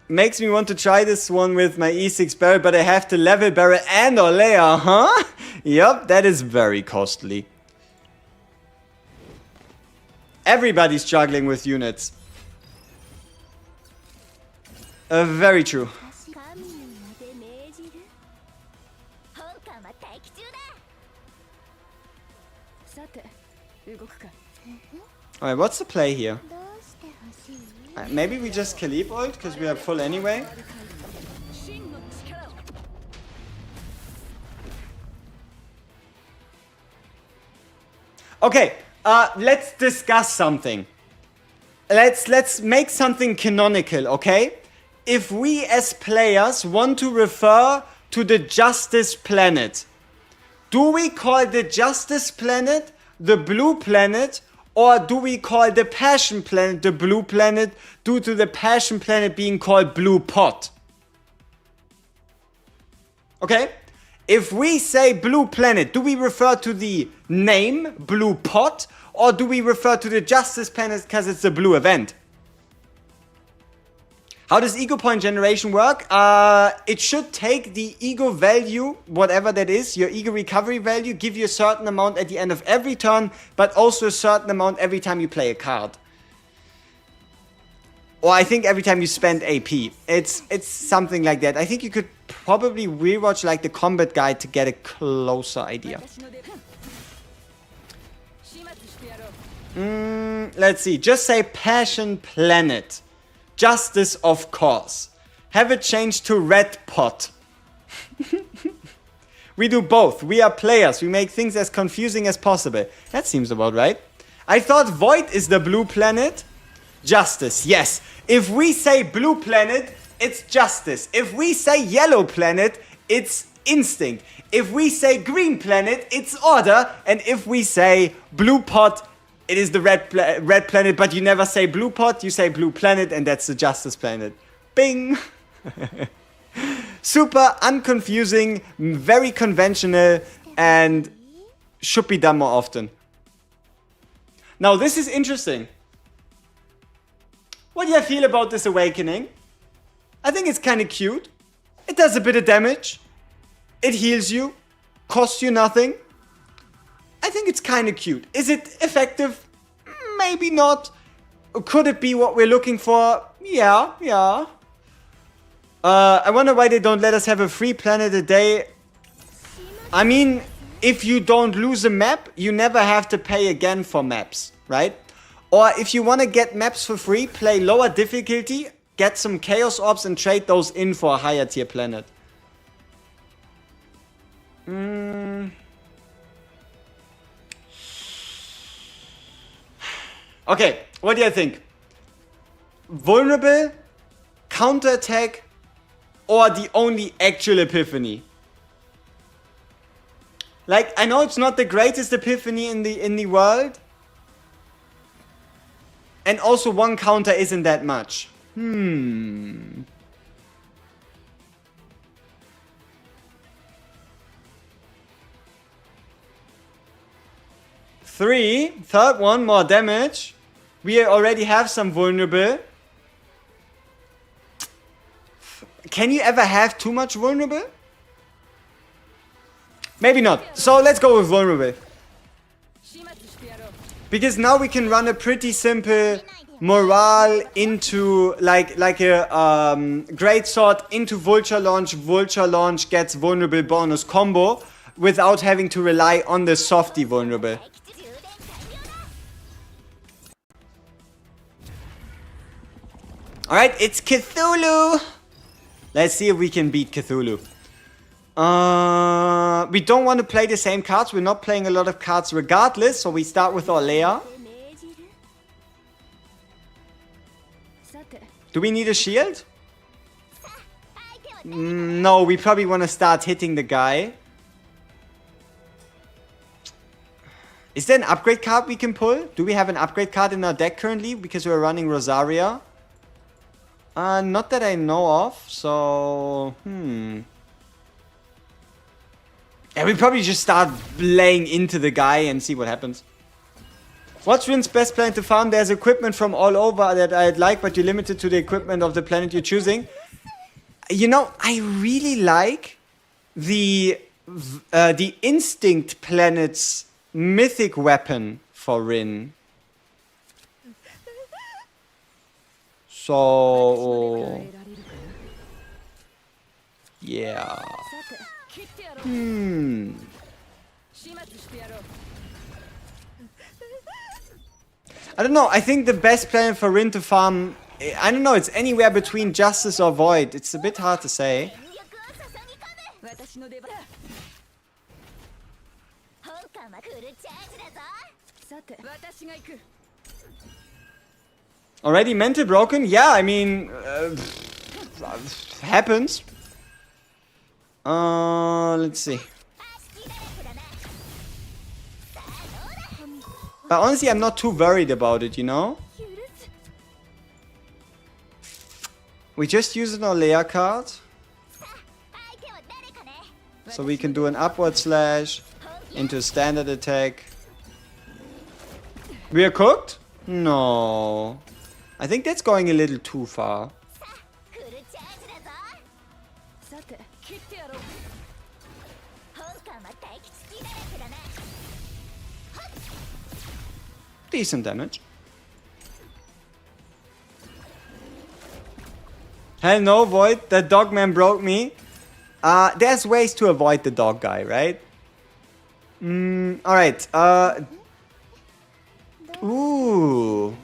[SPEAKER 1] Makes me want to try this one with my E6 barrel, but I have to level barrel and Orlea, huh? Yup, that is very costly. Everybody's struggling with units. Very true. Alright, what's the play here? Maybe we just Khalip ult, because we are full anyway. Okay, let's discuss something. Let's make something canonical, okay? If we as players want to refer to the Justice Planet, do we call the Justice Planet the Blue Planet, or do we call the Passion Planet the Blue Planet due to the Passion Planet being called Blue Pot? Okay? If we say Blue Planet, do we refer to the name Blue Pot, or do we refer to the Justice Planet because it's a blue event? How does ego point generation work? It should take the ego value, whatever that is, your ego recovery value, give you a certain amount at the end of every turn, but also a certain amount every time you play a card. Or I think every time you spend AP. It's something like that. I think you could probably rewatch like the combat guide to get a closer idea. Let's see. Just say Passion Planet. Justice, of course. Have it changed to Red Pot. We do both. We are players. We make things as confusing as possible. That seems about right. I thought Void is the blue planet. Justice, yes. If we say blue planet, it's justice. If we say yellow planet, it's instinct. If we say green planet, it's order. And if we say blue pot, it is the red planet, but you never say blue pot, you say blue planet, and that's the justice planet. Bing! Super unconfusing, very conventional, and should be done more often. Now, this is interesting. What do you feel about this awakening? I think it's kind of cute. It does a bit of damage. It heals you. Costs you nothing. I think it's kind of cute. Is it effective? Maybe not. Could it be what we're looking for? Yeah. I wonder why they don't let us have a free planet a day. I mean, if you don't lose a map, you never have to pay again for maps, right? Or if you want to get maps for free, play lower difficulty, get some Chaos Orbs and trade those in for a higher tier planet. Okay, what do you think? Vulnerable, counterattack, or the only actual Epiphany? Like, I know it's not the greatest Epiphany in the world. And also one counter isn't that much. 3, third one, more damage. We already have some vulnerable. Can you ever have too much vulnerable? Maybe not. So let's go with vulnerable. Because now we can run a pretty simple morale into like a great sword into vulture launch gets vulnerable bonus combo without having to rely on the softy vulnerable. Alright, it's Cthulhu! Let's see if we can beat Cthulhu. We don't want to play the same cards. We're not playing a lot of cards regardless, so we start with Orlea. Do we need a shield? No, we probably want to start hitting the guy. Is there an upgrade card we can pull? Do we have an upgrade card in our deck currently? Because we're running Rosaria. Not that I know of, so... Yeah, we probably just start laying into the guy and see what happens. What's Rin's best plan to farm? There's equipment from all over that I'd like, but you're limited to the equipment of the planet you're choosing. You know, I really like the Instinct planet's mythic weapon for Rin. So... yeah. I don't know, I think the best planet for Rin to farm... I don't know, it's anywhere between Justice or Void. It's a bit hard to say. Already mental broken? Yeah, I mean... happens. Let's see. But honestly, I'm not too worried about it, you know? We just use an Orlea card. So we can do an upward slash into a standard attack. We are cooked? No. I think that's going a little too far. Decent damage. Hell no, Void. The dogman broke me. There's ways to avoid the dog guy, right? Alright. Ooh.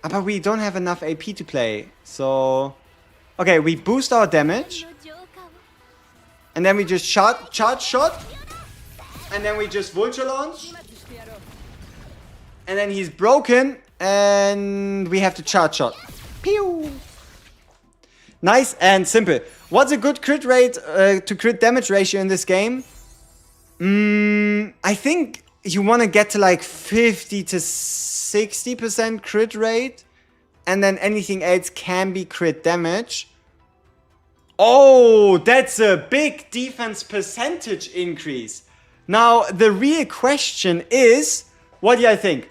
[SPEAKER 1] But we don't have enough AP to play. So... Okay, we boost our damage. And then we just charge shot. And then we just vulture launch. And then he's broken. And we have to charge shot. Pew! Nice and simple. What's a good crit rate to crit damage ratio in this game? I think you want to get to like 50 to 60% crit rate. And then anything else can be crit damage. Oh, that's a big defense percentage increase. Now, the real question is, what do you think?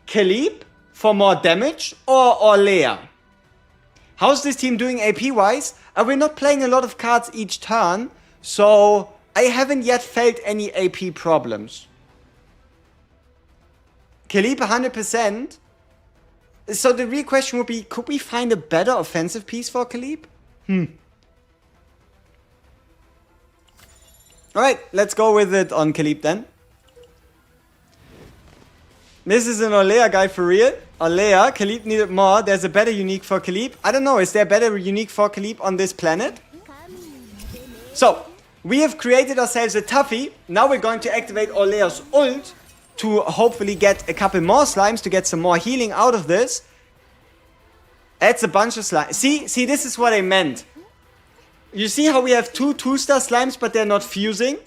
[SPEAKER 1] Khalip for more damage or Orlea? How's this team doing AP-wise? We're not playing a lot of cards each turn, so I haven't yet felt any AP problems. Khalip 100%. So the real question would be, could we find a better offensive piece for Khalip? Alright, let's go with it on Khalip then. This is an Orlea guy for real. Orlea, Khalip needed more. There's a better unique for Khalip. I don't know, is there a better unique for Khalip on this planet? So, we have created ourselves a Tuffy. Now we're going to activate Orlea's ult to hopefully get a couple more slimes to get some more healing out of this. That's a bunch of slimes. See, this is what I meant. You see how we have two 2-star slimes, but they're not fusing?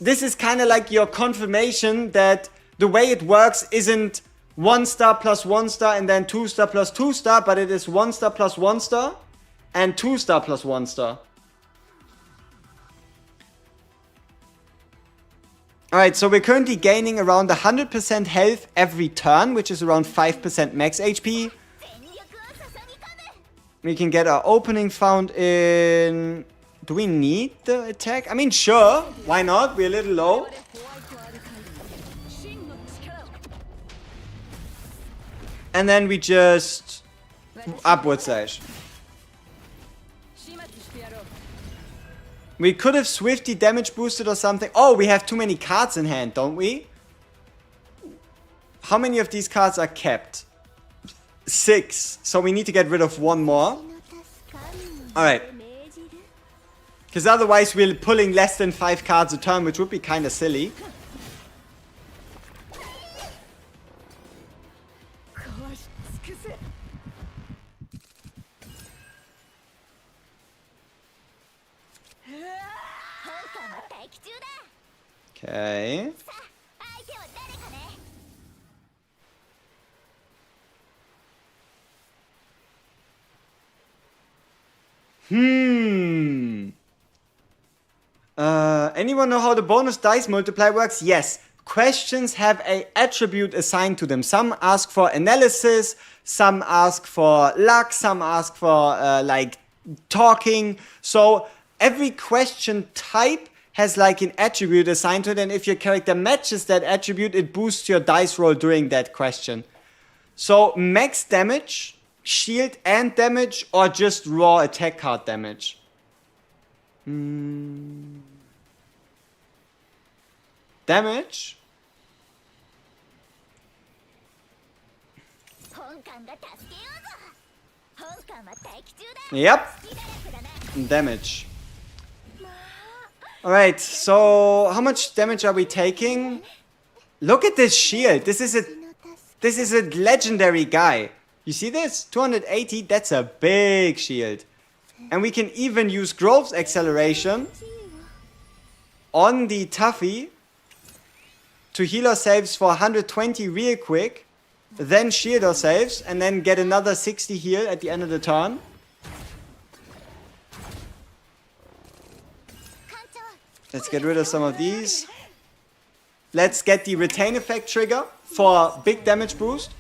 [SPEAKER 1] This is kind of like your confirmation that the way it works isn't 1 star plus 1 star and then 2 star plus 2 star, but it is 1 star plus 1 star and 2 star plus 1 star. Alright, so we're currently gaining around 100% health every turn, which is around 5% max HP. We can get our opening found in... Do we need the attack? I mean, sure. Why not? We're a little low. And then we just... Upward slash. We could have swiftly damage boosted or something. Oh, we have too many cards in hand, don't we? How many of these cards are kept? 6. So we need to get rid of 1 more. Alright. Because otherwise we're pulling less than 5 cards a turn, which would be kind of silly. Okay. Anyone know how the bonus dice multiply works? Yes. Questions have an attribute assigned to them. Some ask for analysis, some ask for luck, some ask for like talking. So every question type has like an attribute assigned to it, and if your character matches that attribute, it boosts your dice roll during that question. So max damage, shield and damage, or just raw attack card damage? Damage? Yep. Damage. Alright, so how much damage are we taking? Look at this shield. This is a legendary guy. You see this? 280, that's a big shield. And we can even use Grove's acceleration on the Tuffy to heal ourselves for 120 real quick, then shield ourselves, and then get another 60 heal at the end of the turn. Let's get rid of some of these. Let's get the retain effect trigger for big damage boost.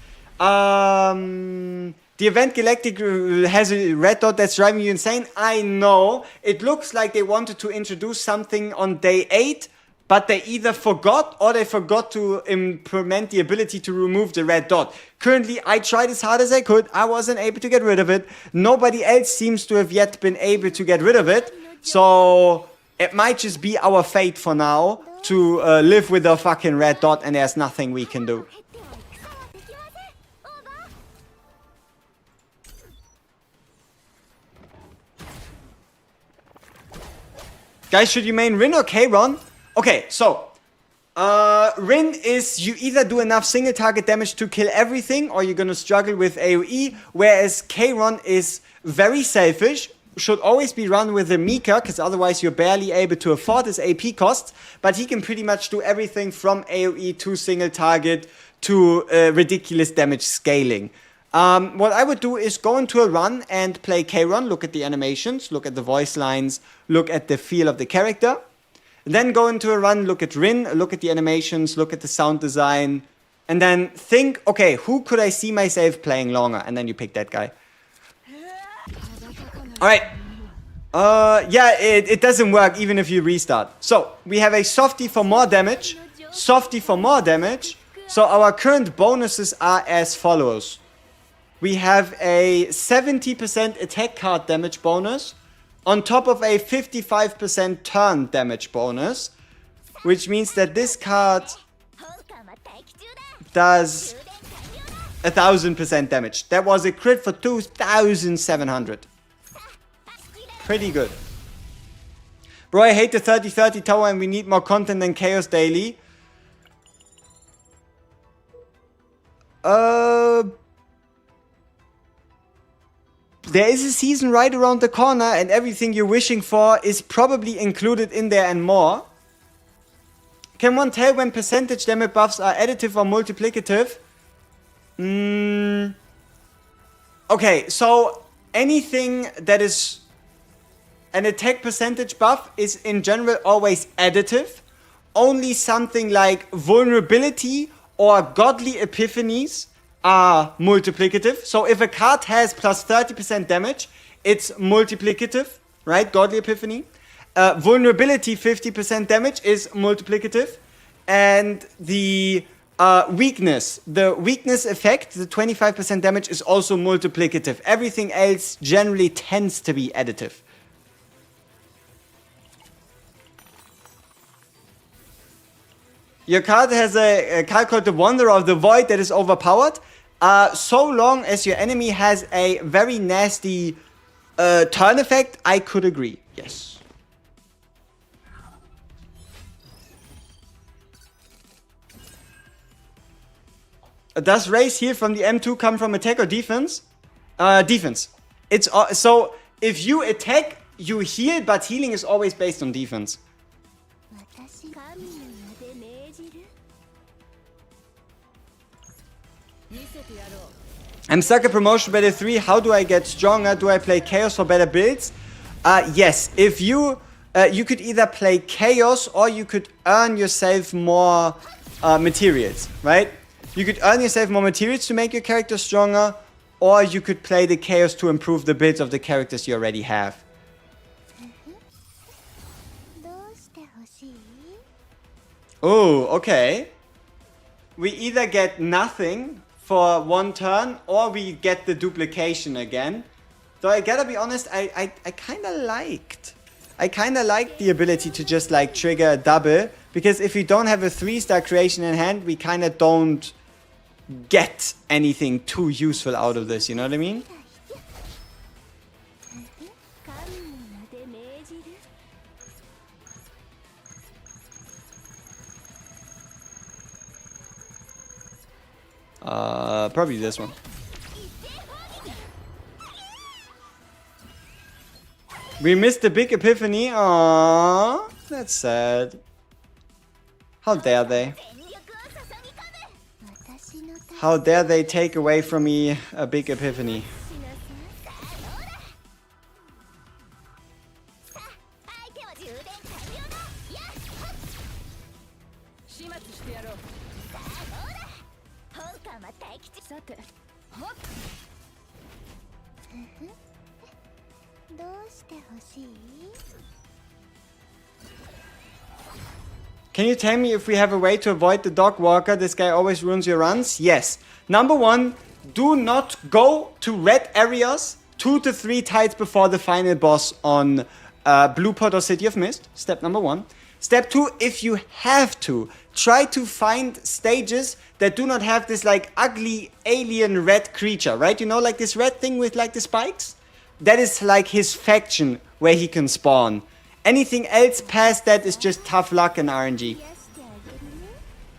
[SPEAKER 1] The Event Galactic has a red dot that's driving you insane. I know. It looks like they wanted to introduce something on day 8, but they either forgot or they forgot to implement the ability to remove the red dot. Currently, I tried as hard as I could. I wasn't able to get rid of it. Nobody else seems to have yet been able to get rid of it. So it might just be our fate for now to live with the fucking red dot, and there's nothing we can do. Guys, should you main Rin or Kayron? Okay, so Rin is you either do enough single target damage to kill everything, or you're gonna struggle with AoE, whereas Kayron is very selfish, should always be run with a Mika, because otherwise you're barely able to afford his AP costs, but he can pretty much do everything from AoE to single target to ridiculous damage scaling. What I would do is go into a run and play Kayron, look at the animations, look at the voice lines, look at the feel of the character. Then go into a run, look at Rin, look at the animations, look at the sound design, and then think, okay, who could I see myself playing longer? And then you pick that guy. Alright. Yeah, it doesn't work even if you restart. So, we have a softie for more damage, softie for more damage. So our current bonuses are as follows. We have a 70% attack card damage bonus on top of a 55% turn damage bonus, which means that this card does 1000% damage. That was a crit for 2700. Pretty good. Bro, I hate the 30-30 tower and we need more content than Chaos Daily. There is a season right around the corner and everything you're wishing for is probably included in there and more. Can one tell when percentage damage buffs are additive or multiplicative? Okay, so anything that is an attack percentage buff is in general always additive. Only something like vulnerability or godly epiphanies are multiplicative. So if a card has plus 30% damage, it's multiplicative, right? Godly Epiphany. Vulnerability 50% damage is multiplicative. And the weakness effect, the 25% damage is also multiplicative. Everything else generally tends to be additive. Your card has a card called the Wanderer of the Void that is overpowered. So long as your enemy has a very nasty turn effect, I could agree. Yes. Does raise heal from the M2 come from attack or defense? Defense. It's so if you attack, you heal, but healing is always based on defense. I'm stuck at promotion battle 3. How do I get stronger? Do I play Chaos for better builds? Yes. If you could either play Chaos or you could earn yourself more materials, right? You could earn yourself more materials to make your character stronger, or you could play the Chaos to improve the builds of the characters you already have. Oh, okay. We either get nothing for one turn, or we get the duplication again. Though I gotta be honest, I kinda liked the ability to just like trigger a double, because if we don't have a 3-star creation in hand, we kinda don't get anything too useful out of this, you know what I mean? Probably this one. We missed the big epiphany. Aww, that's sad. How dare they? How dare they take away from me a big epiphany? Can you tell me if we have a way to avoid the dog walker? This guy always ruins your runs. Yes. Number one, do not go to red areas 2 to 3 tiles before the final boss on Blue Pot or City of Mist. Step number 1. Step 2, if you have to, try to find stages that do not have this like ugly alien red creature, right? You know, like this red thing with like the spikes? That is like his faction where he can spawn. Anything else past that is just tough luck and RNG.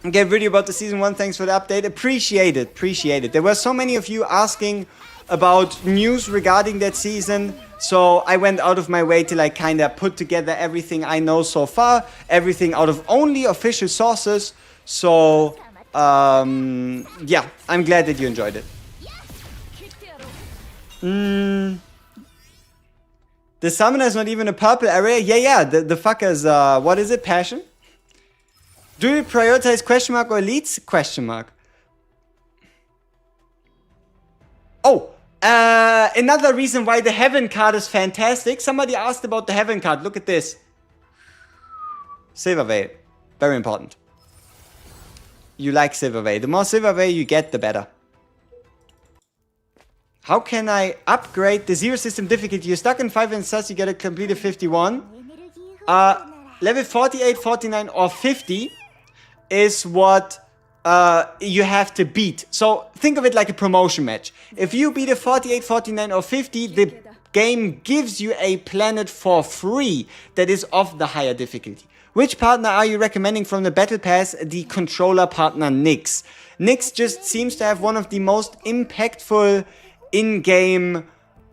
[SPEAKER 1] Okay, video about the season 1. Thanks for the update. Appreciate it. Appreciate it. There were so many of you asking about news regarding that season. So I went out of my way to like kind of put together everything I know so far. Everything out of only official sources. So, yeah, I'm glad that you enjoyed it. The summoner is not even a purple area. Yeah, the fuckers, what is it? Passion? Do you prioritize question mark or elites? Question mark. Oh, another reason why the Heaven card is fantastic. Somebody asked about the Heaven card. Look at this. Silver Veil. Very important. You like Silver Veil. The more Silver Veil you get, the better. How can I upgrade the zero system difficulty? You're stuck in 5 and sus, you get a completed 51. Level 48, 49 or 50 is what you have to beat. So think of it like a promotion match. If you beat a 48, 49 or 50, the game gives you a planet for free that is of the higher difficulty. Which partner are you recommending from the Battle Pass? The controller partner Nyx. Nyx just seems to have one of the most impactful in-game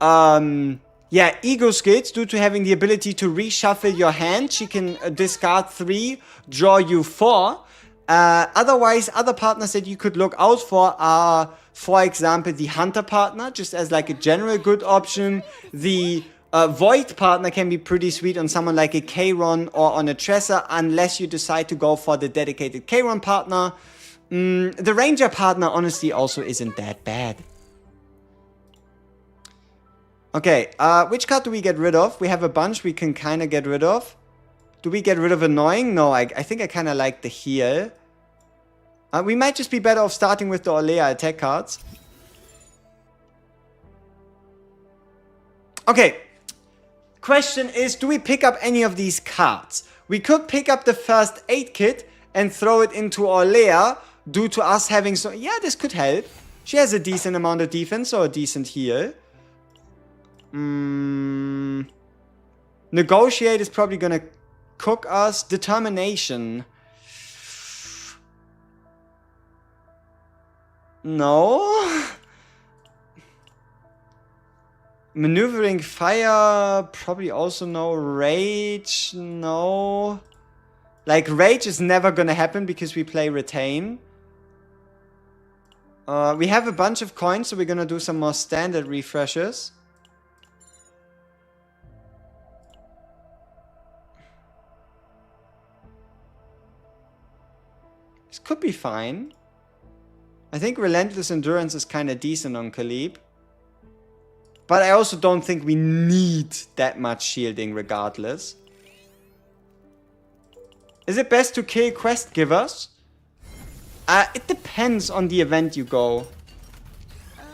[SPEAKER 1] ego skills due to having the ability to reshuffle your hand. She can discard 3, draw you 4. Otherwise, other partners that you could look out for are, for example, the Hunter partner, just as like a general good option. The Void partner can be pretty sweet on someone like a Kayron or on a Tresser, unless you decide to go for the dedicated Kayron partner. The Ranger partner honestly also isn't that bad. Okay, which card do we get rid of? We have a bunch we can kind of get rid of. Do we get rid of Annoying? No, I think I kind of like the heal. We might just be better off starting with the Orlea attack cards. Okay. Question is, do we pick up any of these cards? We could pick up the first aid kit and throw it into Orlea due to us having so... Yeah, this could help. She has a decent amount of defense or a decent heal. Negotiate is probably gonna cook us. Determination. No. Maneuvering fire, probably also no. Rage, no. Like, rage is never gonna happen because we play retain. We have a bunch of coins, so we're gonna do some more standard refreshes. This could be fine. I think Relentless Endurance is kind of decent on Khalip. But I also don't think we need that much shielding regardless. Is it best to kill quest givers? It depends on the event you go.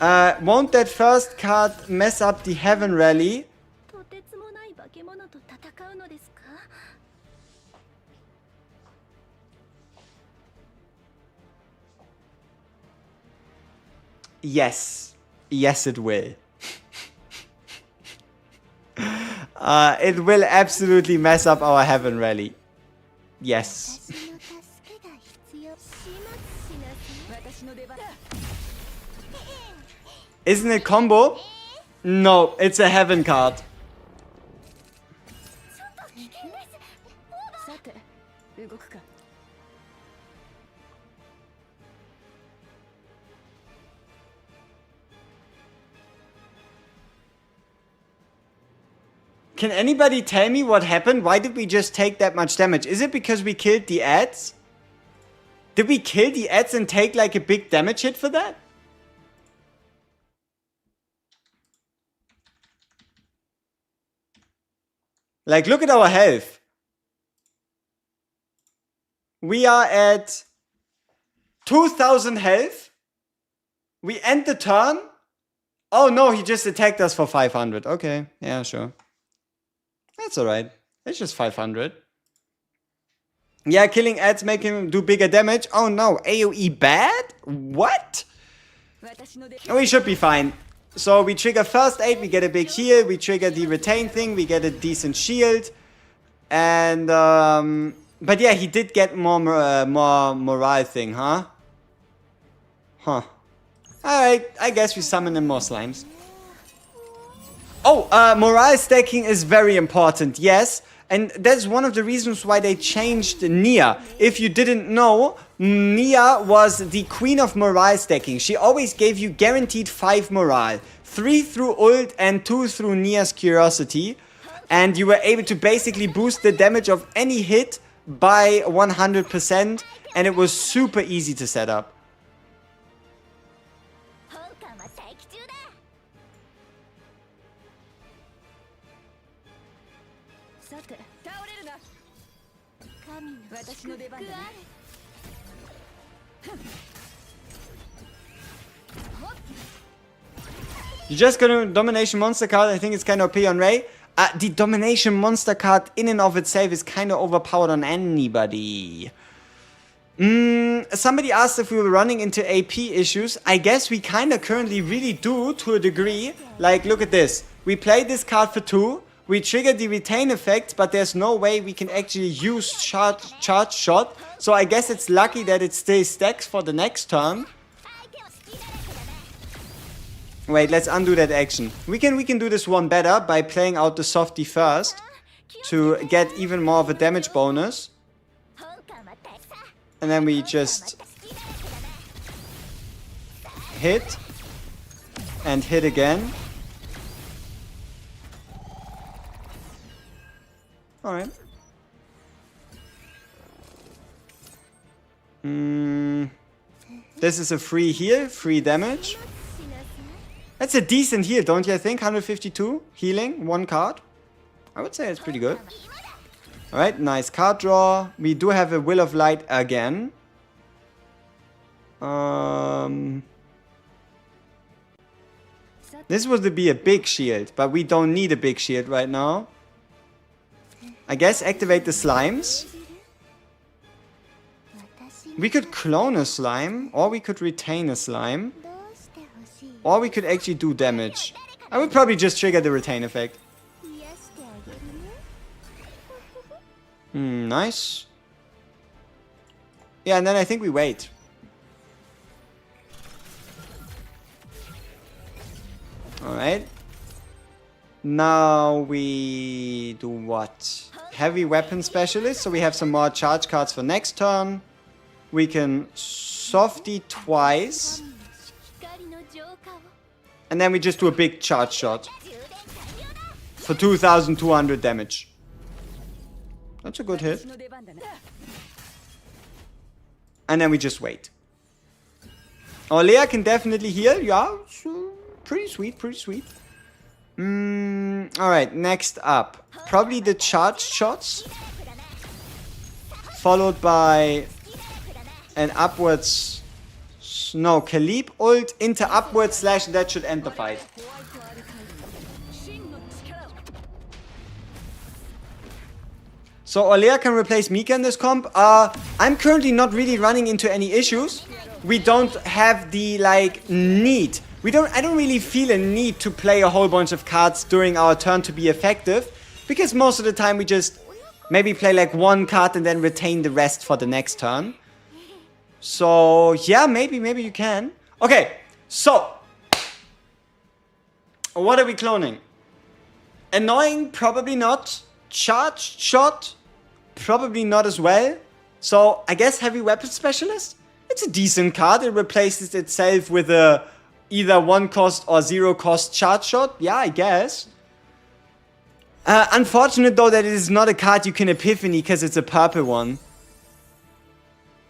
[SPEAKER 1] Won't that first card mess up the Heaven Rally? Yes. Yes, it will. It will absolutely mess up our Heaven Rally. Yes. Isn't it combo? No, it's a Heaven card. Can anybody tell me what happened? Why did we just take that much damage? Is it because we killed the ads? Did we kill the ads and take like a big damage hit for that? Like, look at our health. We are at 2000 health. We end the turn. Oh no, he just attacked us for 500. Okay, yeah, sure. That's alright. It's just 500. Yeah, killing ads make him do bigger damage. Oh no, AoE bad? What? We should be fine. So we trigger first aid, we get a big heal. We trigger the retain thing, we get a decent shield. And, but yeah, he did get more morale thing, huh? Huh. Alright, I guess we summon in more slimes. Oh, morale stacking is very important, yes. And that's one of the reasons why they changed Nia. If you didn't know, Nia was the queen of morale stacking. She always gave you guaranteed 5 morale. 3 through ult and 2 through Nia's curiosity. And you were able to basically boost the damage of any hit by 100%. And it was super easy to set up. You just got a Domination Monster card. I think it's kind of OP on Ray. The Domination Monster card in and of itself is kind of overpowered on anybody. Somebody asked if we were running into AP issues. I guess we kind of currently really do to a degree. Like, look at this. We played this card for 2. We triggered the retain effect, but there's no way we can actually use charge shot. So I guess it's lucky that it still stacks for the next turn. Wait, let's undo that action. We can do this one better by playing out the softie first to get even more of a damage bonus. And then we just hit and hit again. Alright. This is a free heal, free damage. That's a decent heal, don't you think? 152 healing, 1 card. I would say it's pretty good. Alright, nice card draw. We do have a Will of Light again. This would be a big shield, but we don't need a big shield right now. I guess activate the slimes. We could clone a slime, or we could retain a slime. Or we could actually do damage. I would probably just trigger the retain effect. Nice. Yeah, and then I think we wait. Alright. Now we do what? Heavy weapon specialist, so we have some more charge cards for next turn. We can softie twice. And then we just do a big charge shot. For 2200 damage. That's a good hit. And then we just wait. Orlea can definitely heal. Yeah, pretty sweet, pretty sweet. Alright, next up. Probably the charge shots. Followed by an upwards... No, Khalip ult into upwards slash, that should end the fight. So Orlea can replace Mika in this comp. I'm currently not really running into any issues. We don't have the, like, need. I don't really feel a need to play a whole bunch of cards during our turn to be effective. Because most of the time we just maybe play like 1 card and then retain the rest for the next turn. So, yeah, maybe you can. Okay, so. What are we cloning? Annoying, probably not. Charged shot, probably not as well. So, I guess Heavy Weapon Specialist? It's a decent card. It replaces itself with a either 1 cost or 0 cost charge shot. Yeah, I guess. Unfortunate though that it is not a card you can Epiphany because it's a purple one.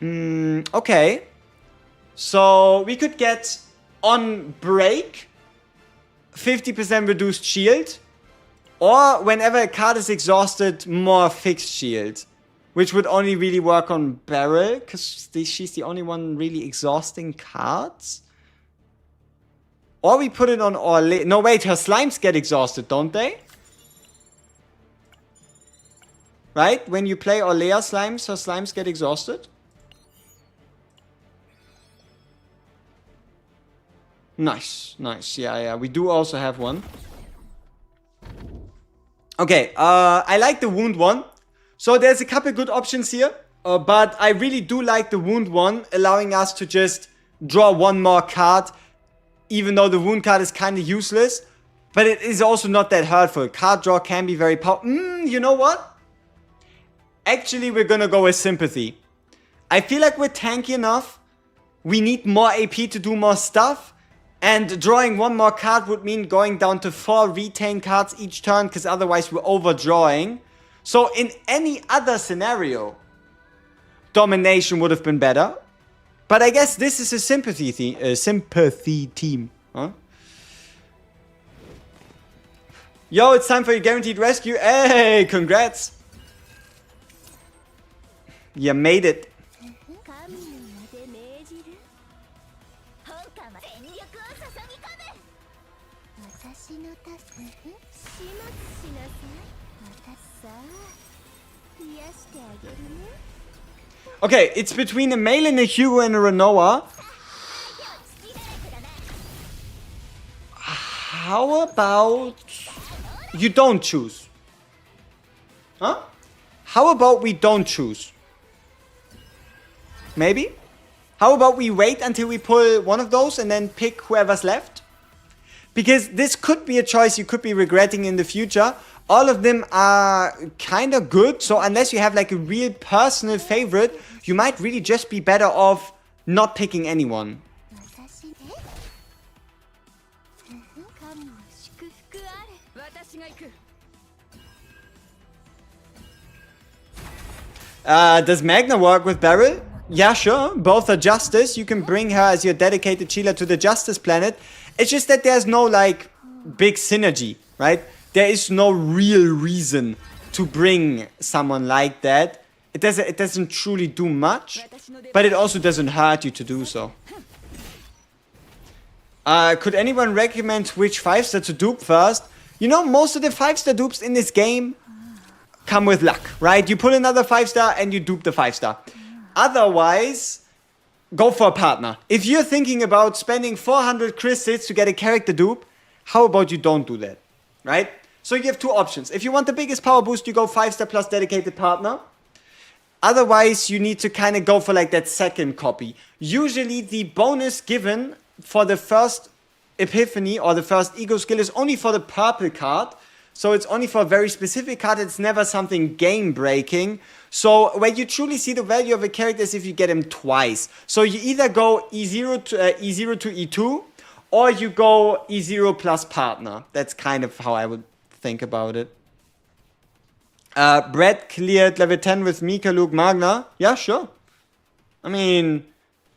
[SPEAKER 1] Okay. So we could get on break 50% reduced shield. Or whenever a card is exhausted, more fixed shield. Which would only really work on Beryl, because she's the only one really exhausting cards. Or we put it on Orlea. No, wait, her slimes get exhausted, don't they? Right? When you play Orlea slimes, her slimes get exhausted. Nice, nice. Yeah, we do also have one. Okay, I like the wound one. So there's a couple good options here. But I really do like the wound one, allowing us to just draw one more card. Even though the wound card is kind of useless. But it is also not that hurtful. Card draw can be very powerful. You know what? Actually, we're gonna go with sympathy. I feel like we're tanky enough. We need more AP to do more stuff. And drawing one more card would mean going down to 4 retain cards each turn, because otherwise we're overdrawing. So in any other scenario, domination would have been better. But I guess this is a sympathy team. Huh? Yo, it's time for your guaranteed rescue. Hey, congrats. You made it. Okay, it's between a Malin, a Hugo, and a Renoa. How about you don't choose? Huh? How about we don't choose? Maybe? How about we wait until we pull one of those and then pick whoever's left? Because this could be a choice you could be regretting in the future. All of them are kind of good, so unless you have like a real personal favorite, you might really just be better off not picking anyone. Does Magna work with Beryl? Yeah, sure. Both are Justice. You can bring her as your dedicated Sheila to the Justice planet. It's just that there's no, like, big synergy, right? There is no real reason to bring someone like that. It doesn't truly do much, but it also doesn't hurt you to do so. Could anyone recommend which 5-star to dupe first? You know, most of the 5-star dupes in this game come with luck, right? You pull another 5-star and you dupe the 5-star. Otherwise, go for a partner. If you're thinking about spending 400 crystals to get a character dupe, how about you don't do that, right? So you have two options. If you want the biggest power boost, you go 5-star plus dedicated partner. Otherwise, you need to kind of go for like that second copy. Usually the bonus given for the first Epiphany or the first ego skill is only for the purple card. So it's only for a very specific card. It's never something game breaking. So where you truly see the value of a character is if you get him twice. So you either go E0 to E2 or you go E0 plus partner. That's kind of how I would think about it. Brett cleared level 10 with Mika, Luke, Magna. Yeah, sure. I mean,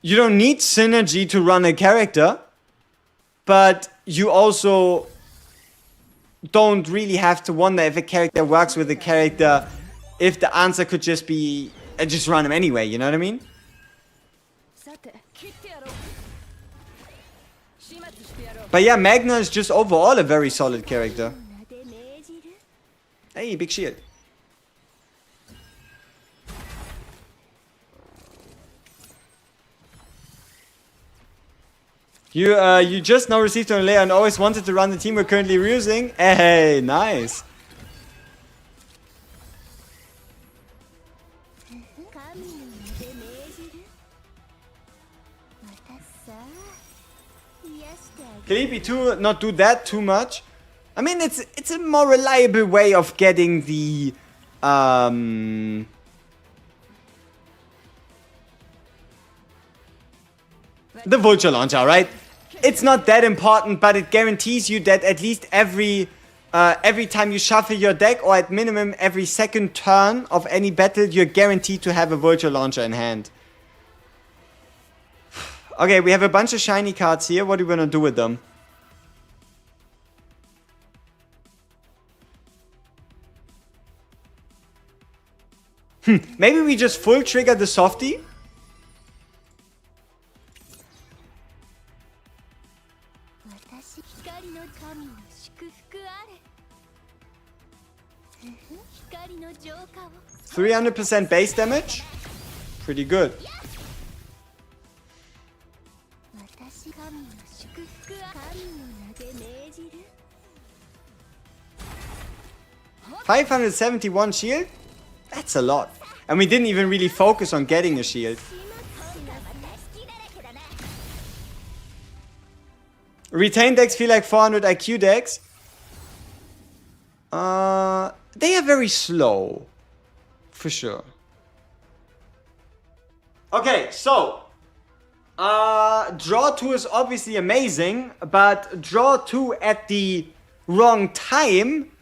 [SPEAKER 1] you don't need synergy to run a character, but you also don't really have to wonder if a character works with a character if the answer could just be just run him anyway, you know what I mean? But yeah, Magna is just overall a very solid character. Hey, big shield. You just now received an Orlea and always wanted to run the team we're currently using. Hey, nice. Khalip too, not do that too much. I mean, it's a more reliable way of getting the vulture launcher, right? It's not that important, but it guarantees you that at least every time you shuffle your deck, or at minimum every second turn of any battle, you're guaranteed to have a vulture launcher in hand. Okay, we have a bunch of shiny cards here. What are we gonna do with them? Maybe we just full trigger the softie. %300 base damage. Pretty good. $571 shield? That's a lot. And we didn't even really focus on getting a shield. Retain decks feel like 400 IQ decks. They are very slow. For sure. Okay, so draw 2 is obviously amazing, but draw 2 at the wrong time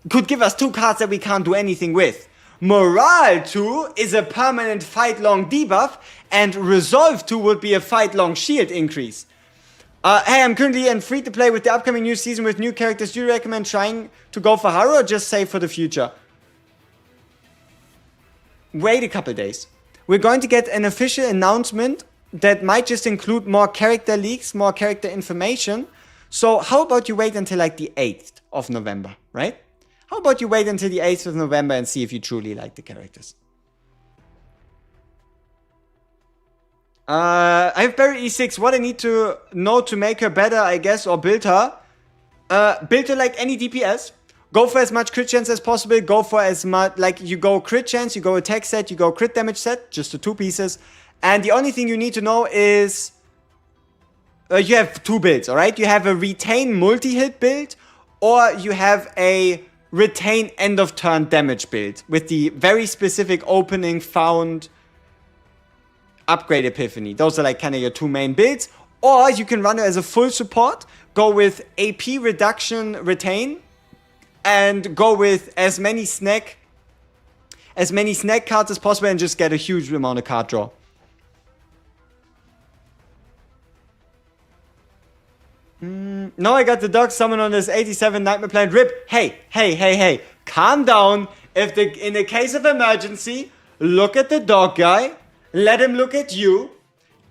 [SPEAKER 1] could give us 2 cards that we can't do anything with. Morale 2 is a permanent fight long debuff, and Resolve 2 would be a fight long shield increase. Hey, I'm currently in free to play with the upcoming new season with new characters. Do you recommend trying to go for Haru or just save for the future? Wait a couple days. We're going to get an official announcement that might just include more character leaks, more character information. So how about you wait until like the 8th of November, right? How about you wait until the 8th of November and see if you truly like the characters. I have Barry E6. What I need to know to make her better, I guess, or build her. Build her like any DPS. Go for as much crit chance as possible. Go for as much, like you go crit chance, you go attack set, you go crit damage set, just the 2 pieces. And the only thing you need to know is you have 2 builds, alright? You have a retain multi-hit build, or you have a retain end of turn damage build with the very specific opening found upgrade Epiphany. Those are like kind of your 2 main builds. Or you can run it as a full support, go with AP reduction retain, and go with as many snack cards as possible and just get a huge amount of card draw. No, I got the dog summon on this 87 Nightmare Plant. Rip. Hey. Calm down. In the case of emergency, look at the dog guy. Let him look at you.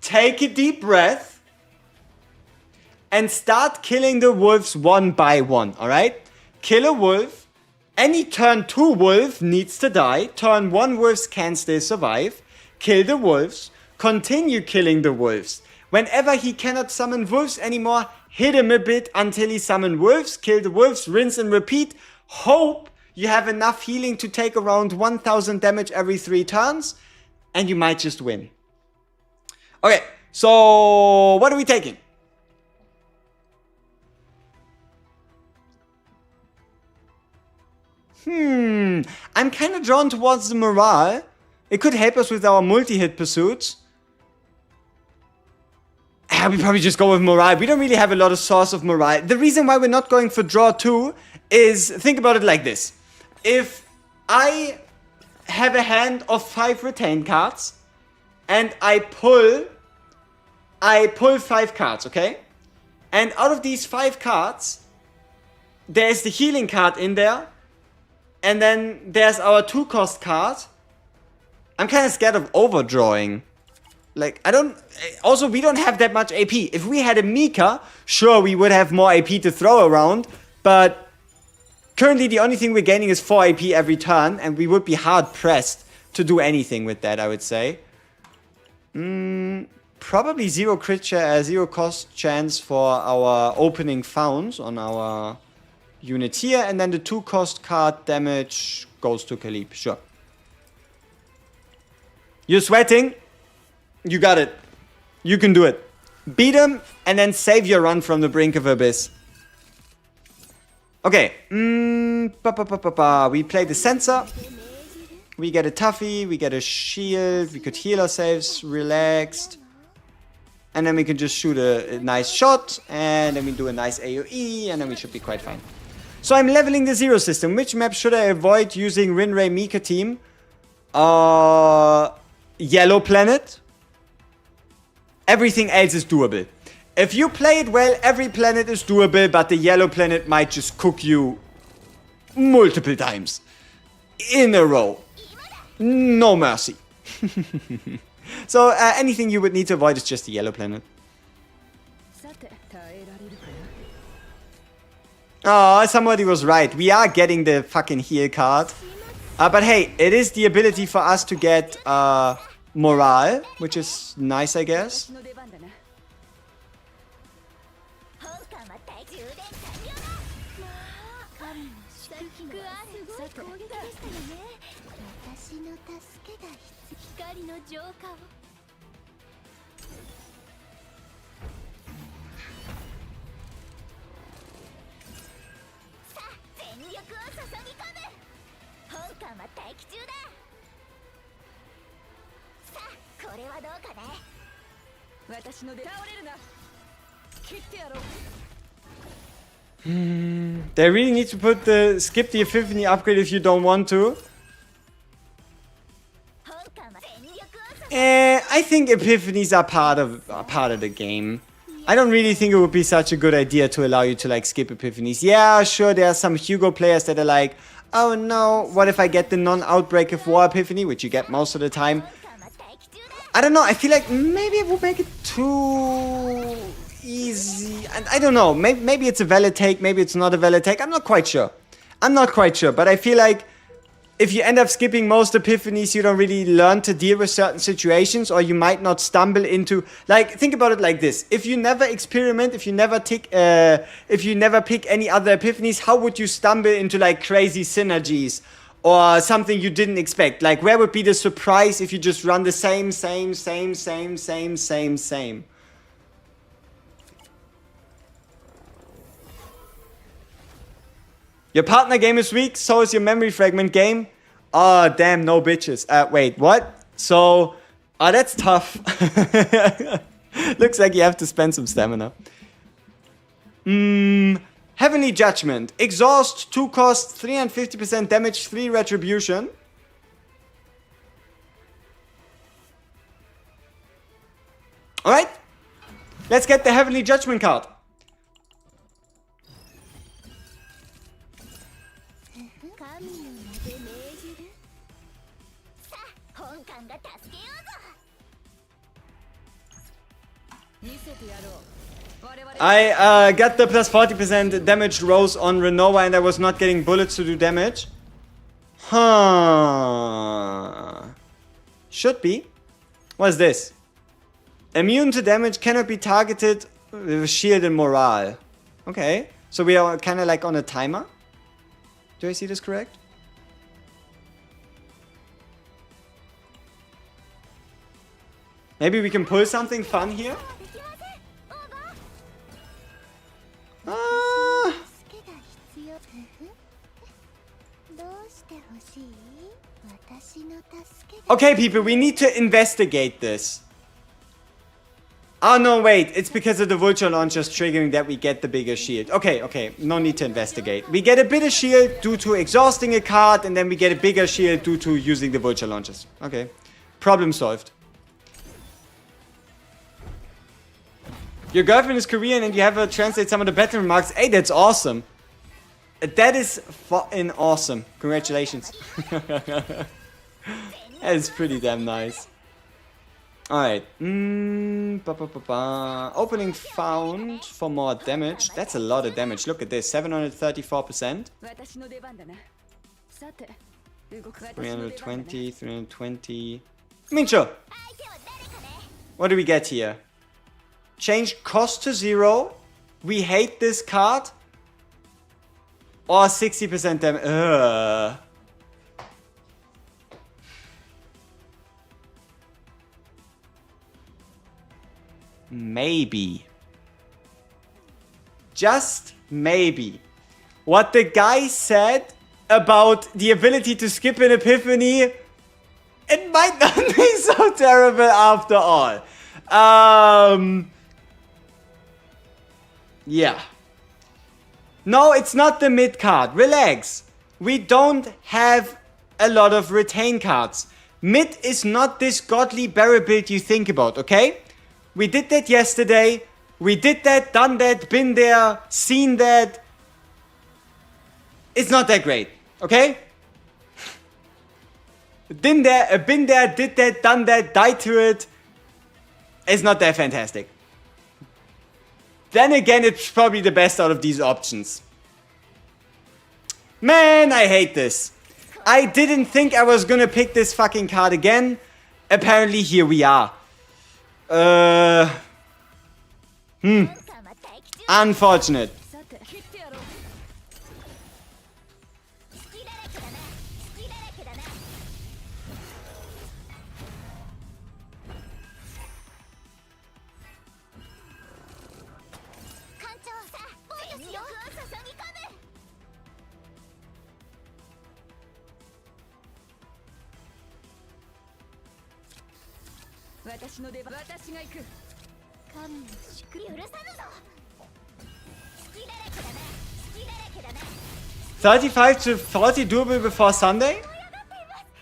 [SPEAKER 1] Take a deep breath. And start killing the wolves one by one, alright? Kill a wolf. Any turn 2 wolf needs to die. Turn 1 wolves can still survive. Kill the wolves. Continue killing the wolves. Whenever he cannot summon wolves anymore, hit him a bit until he summons wolves. Kill the wolves, rinse and repeat. Hope you have enough healing to take around 1000 damage every 3 turns. And you might just win. Okay, so what are we taking? I'm kind of drawn towards the morale. It could help us with our multi-hit pursuits. We probably just go with morale. We don't really have a lot of source of morale. The reason why we're not going for draw 2 is, think about it like this. If I have a hand of 5 retain cards and I pull 5 cards, okay? And out of these 5 cards, there's the healing card in there. And then there's our 2-cost card. I'm kind of scared of overdrawing. Like, also, we don't have that much AP. If we had a Mika, sure, we would have more AP to throw around. But currently, the only thing we're gaining is 4 AP every turn. And we would be hard-pressed to do anything with that, I would say. Probably 0 cost chance for our opening founds on our unit here. And then the 2-cost card damage goes to Khalip, sure. You're sweating? You got it. You can do it. Beat him and then save your run from the brink of abyss. Okay. We play the sensor. We get a Tuffy. We get a shield. We could heal ourselves. Relaxed. And then we can just shoot a nice shot. And then we do a nice AoE. And then we should be quite fine. So I'm leveling the zero system. Which map should I avoid using Rinray Mika team? Yellow planet. Everything else is doable. If you play it well, every planet is doable, but the yellow planet might just cook you multiple times in a row. No mercy. So anything you would need to avoid is just the yellow planet. Oh, somebody was right. We are getting the fucking heal card. But hey, it is the ability for us to get morale, which is nice, I guess. They really need to put the skip the Epiphany upgrade if you don't want to. I think Epiphanies are part of the game. I don't really think it would be such a good idea to allow you to like skip Epiphanies. Yeah, sure, there are some Hugo players that are like, oh no, what if I get the non-outbreak of war Epiphany, which you get most of the time. I don't know, I feel like maybe it would make it too easy. I don't know, maybe it's a valid take, maybe it's not a valid take. I'm not quite sure, but I feel like if you end up skipping most Epiphanies, you don't really learn to deal with certain situations, or you might not stumble into, like, think about it like this. If you never experiment, if you never pick any other Epiphanies, how would you stumble into, like, crazy synergies or something you didn't expect? Like, where would be the surprise if you just run the same? Your partner game is weak, so is your memory fragment game. Oh, damn, no bitches. Wait, what? So, that's tough. Looks like you have to spend some stamina. Heavenly Judgment. Exhaust, 2 cost, 350% damage, 3 retribution. Alright. Let's get the Heavenly Judgment card. I got the plus 40% damage rose on Renova and I was not getting bullets to do damage. Huh. Should be. What is this? Immune to damage, cannot be targeted with shield and morale. Okay. So we are kind of like on a timer. Do I see this correct? Maybe we can pull something fun here? Okay, people, we need to investigate this. Oh, no, wait. It's because of the vulture launchers triggering that we get the bigger shield. Okay. No need to investigate. We get a bigger shield due to exhausting a card, and then we get a bigger shield due to using the vulture launchers. Okay. Problem solved. Your girlfriend is Korean and you have her translate some of the battle remarks. Hey, that's awesome. That is fucking awesome. Congratulations. That is pretty damn nice. Alright. Opening found for more damage. That's a lot of damage. Look at this. 734%. 320, 320. I mean, sure. What do we get here? Change cost to 0. We hate this card. Or 60% damage. Maybe. Just maybe. What the guy said about the ability to skip an Epiphany, it might not be so terrible after all. Yeah. No, it's not the mid card. Relax. We don't have a lot of retain cards. Mid is not this godly barrel build you think about, okay? We did that yesterday. We did that, done that, been there, seen that. It's not that great, okay? Been there, did that, done that, died to it. It's not that fantastic. Then again, it's probably the best out of these options. Man, I hate this. I didn't think I was gonna pick this fucking card again. Apparently, here we are. Unfortunate. $35 to $40 doable before Sunday?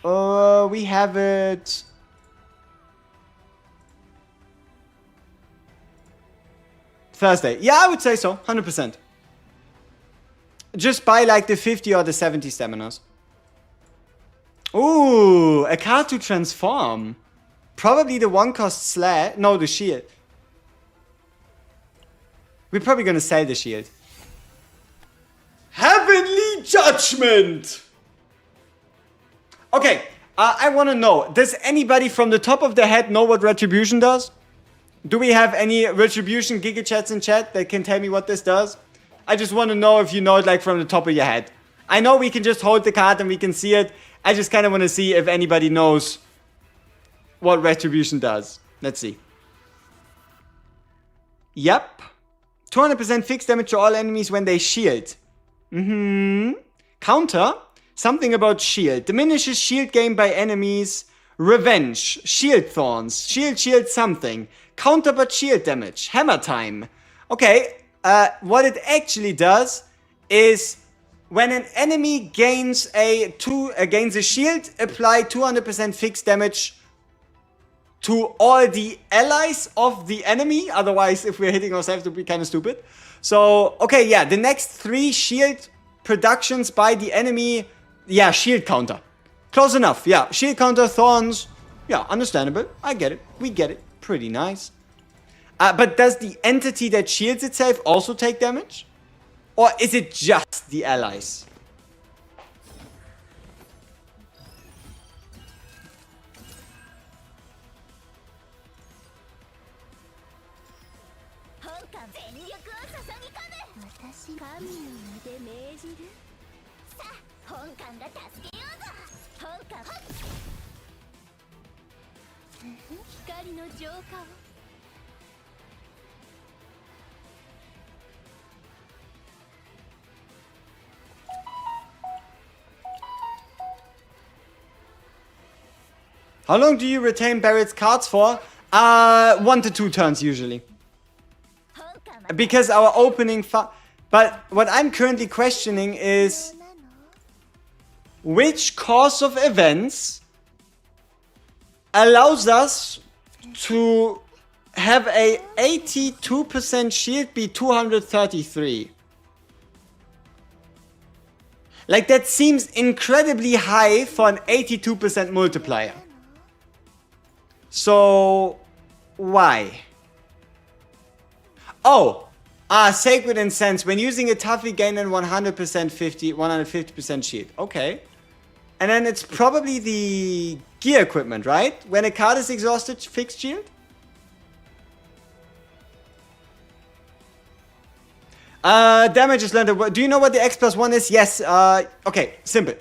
[SPEAKER 1] We have it. Thursday. Yeah, I would say so. 100%. Just buy like the 50 or the 70 staminas. Ooh, a card to transform. Probably the one cost slash. No, the shield. We're probably gonna sell the shield. Heavenly Judgment! Okay, I wanna know. Does anybody from the top of their head know what Retribution does? Do we have any Retribution Giga Chats in chat that can tell me what this does? I just wanna know if you know it like from the top of your head. I know we can just hold the card and we can see it. I just kinda wanna see if anybody knows what Retribution does. Let's see. Yep. 200% fixed damage to all enemies when they shield. Counter. Something about shield. Diminishes shield gain by enemies. Revenge. Shield thorns. Shield something. Counter but shield damage. Hammer time. Okay. What it actually does is when an enemy gains a shield, apply 200% fixed damage to all the allies of the enemy. Otherwise, if we're hitting ourselves, it would be kind of stupid. So, okay, yeah, the next 3 shield productions by the enemy, yeah, shield counter. Close enough, yeah. Shield counter, thorns, yeah, understandable. I get it. We get it. Pretty nice. But does the entity that shields itself also take damage? Or is it just the allies? How long do you retain Barrett's cards for? 1 to 2 turns usually. Because our opening but what I'm currently questioning is which course of events allows us to have a 82% shield be 233. Like that seems incredibly high for an 82% multiplier. So why? Oh, Sacred Incense. When using a toughy gain in 150% shield. Okay. And then it's probably the gear equipment, right? When a card is exhausted, fixed shield? Damage is learned. Do you know what the X+1 is? Yes. Okay, simple.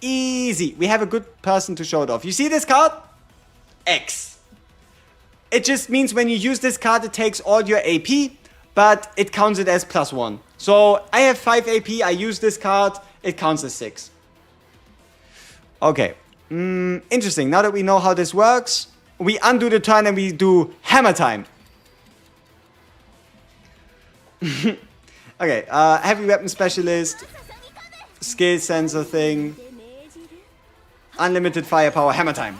[SPEAKER 1] Easy. We have a good person to show it off. You see this card? X. It just means when you use this card, it takes all your AP, but it counts it as +1. So I have 5 AP, I use this card, it counts as 6. Okay. Interesting. Now that we know how this works, we undo the turn and we do hammer time. Okay, heavy weapon specialist, skill sensor thing, unlimited firepower, hammer time.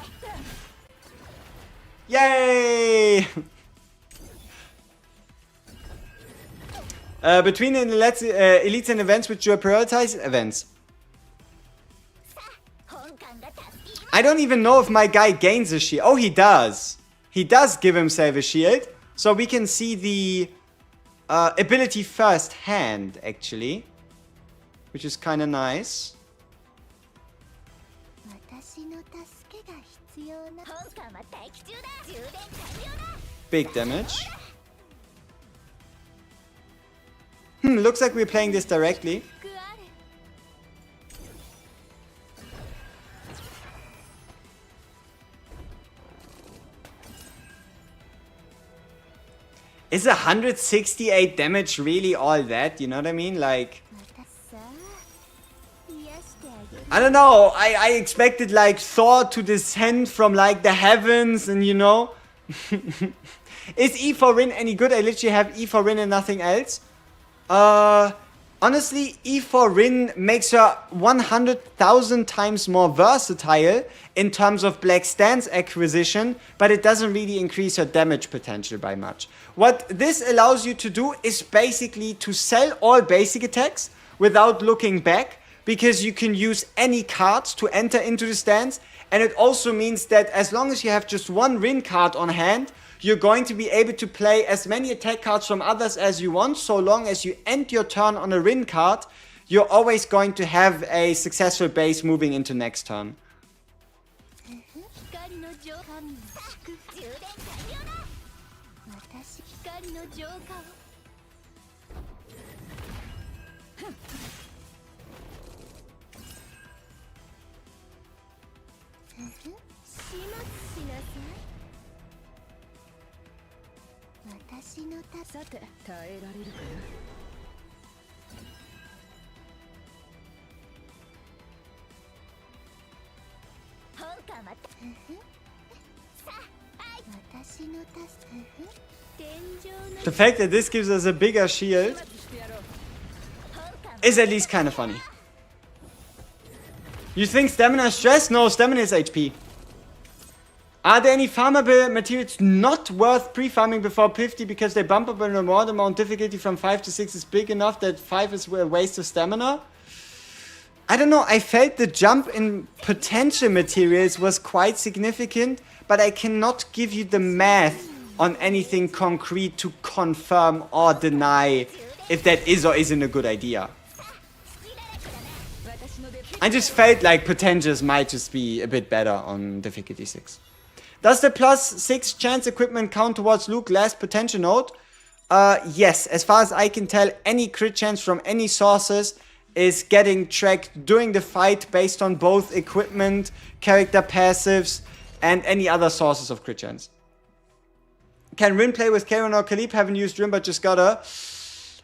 [SPEAKER 1] Yay! Between elites and events, which you prioritize events. I don't even know if my guy gains a shield. Oh, he does. He does give himself a shield. So we can see the ability first hand, actually. Which is kind of nice. Big damage. Looks like we're playing this directly. Is 168 damage really all that? You know what I mean? Like, I don't know. I expected like Thor to descend from like the heavens and you know. Is E for Rin any good? I literally have E for Rin and nothing else. Honestly, E for Rin makes her 100,000 times more versatile in terms of black stance acquisition, but it doesn't really increase her damage potential by much. What this allows you to do is basically to sell all basic attacks without looking back, because you can use any cards to enter into the stance, and it also means that as long as you have just one Rin card on hand, you're going to be able to play as many attack cards from others as you want. So long as you end your turn on a Rin card, you're always going to have a successful base moving into next turn. The fact that this gives us a bigger shield is at least kind of funny. You think stamina is stress? No, stamina is HP. Are there any farmable materials not worth pre-farming before 50 because they bump up in reward amount difficulty from 5 to 6 is big enough that 5 is a waste of stamina? I don't know, I felt the jump in potential materials was quite significant, but I cannot give you the math on anything concrete to confirm or deny if that is or isn't a good idea. I just felt like potentials might just be a bit better on difficulty 6. Does the +6 chance equipment count towards Luke's last potential node? Yes, as far as I can tell, any crit chance from any sources is getting tracked during the fight based on both equipment, character passives, and any other sources of crit chance. Can Rin play with Karon or Khalip? Haven't used Rin, but just gotta...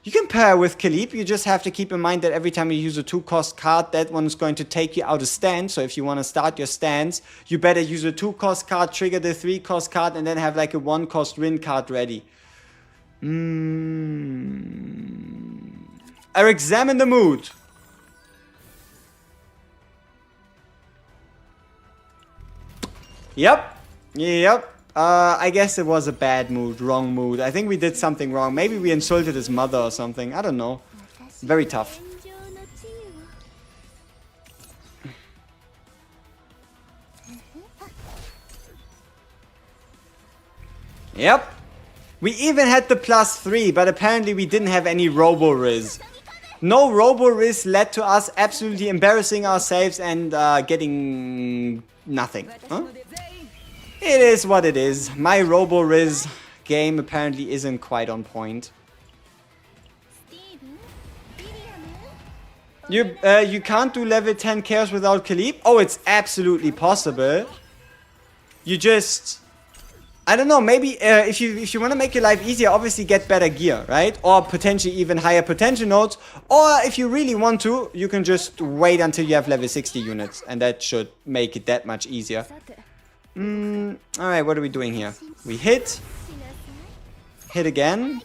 [SPEAKER 1] You can pair with Khalip. You just have to keep in mind that every time you use a 2-cost card, that one is going to take you out of stance. So if you want to start your stance, you better use a 2-cost card, trigger the 3-cost card, and then have like a 1-cost Rin card ready. Or examine the mood. Yep. I guess it was a bad mood, wrong mood. I think we did something wrong. Maybe we insulted his mother or something. I don't know. Very tough. Yep. We even had the +3, but apparently we didn't have any Robo-Riz. No Robo-Riz led to us absolutely embarrassing ourselves and getting nothing. Huh? It is what it is. My Robo-Riz game apparently isn't quite on point. You can't do level 10 chaos without Khalip? Oh, it's absolutely possible. You just... I don't know, maybe if you want to make your life easier, obviously get better gear, right? Or potentially even higher potential nodes. Or if you really want to, you can just wait until you have level 60 units. And that should make it that much easier. Alright, what are we doing here? We hit. Hit again.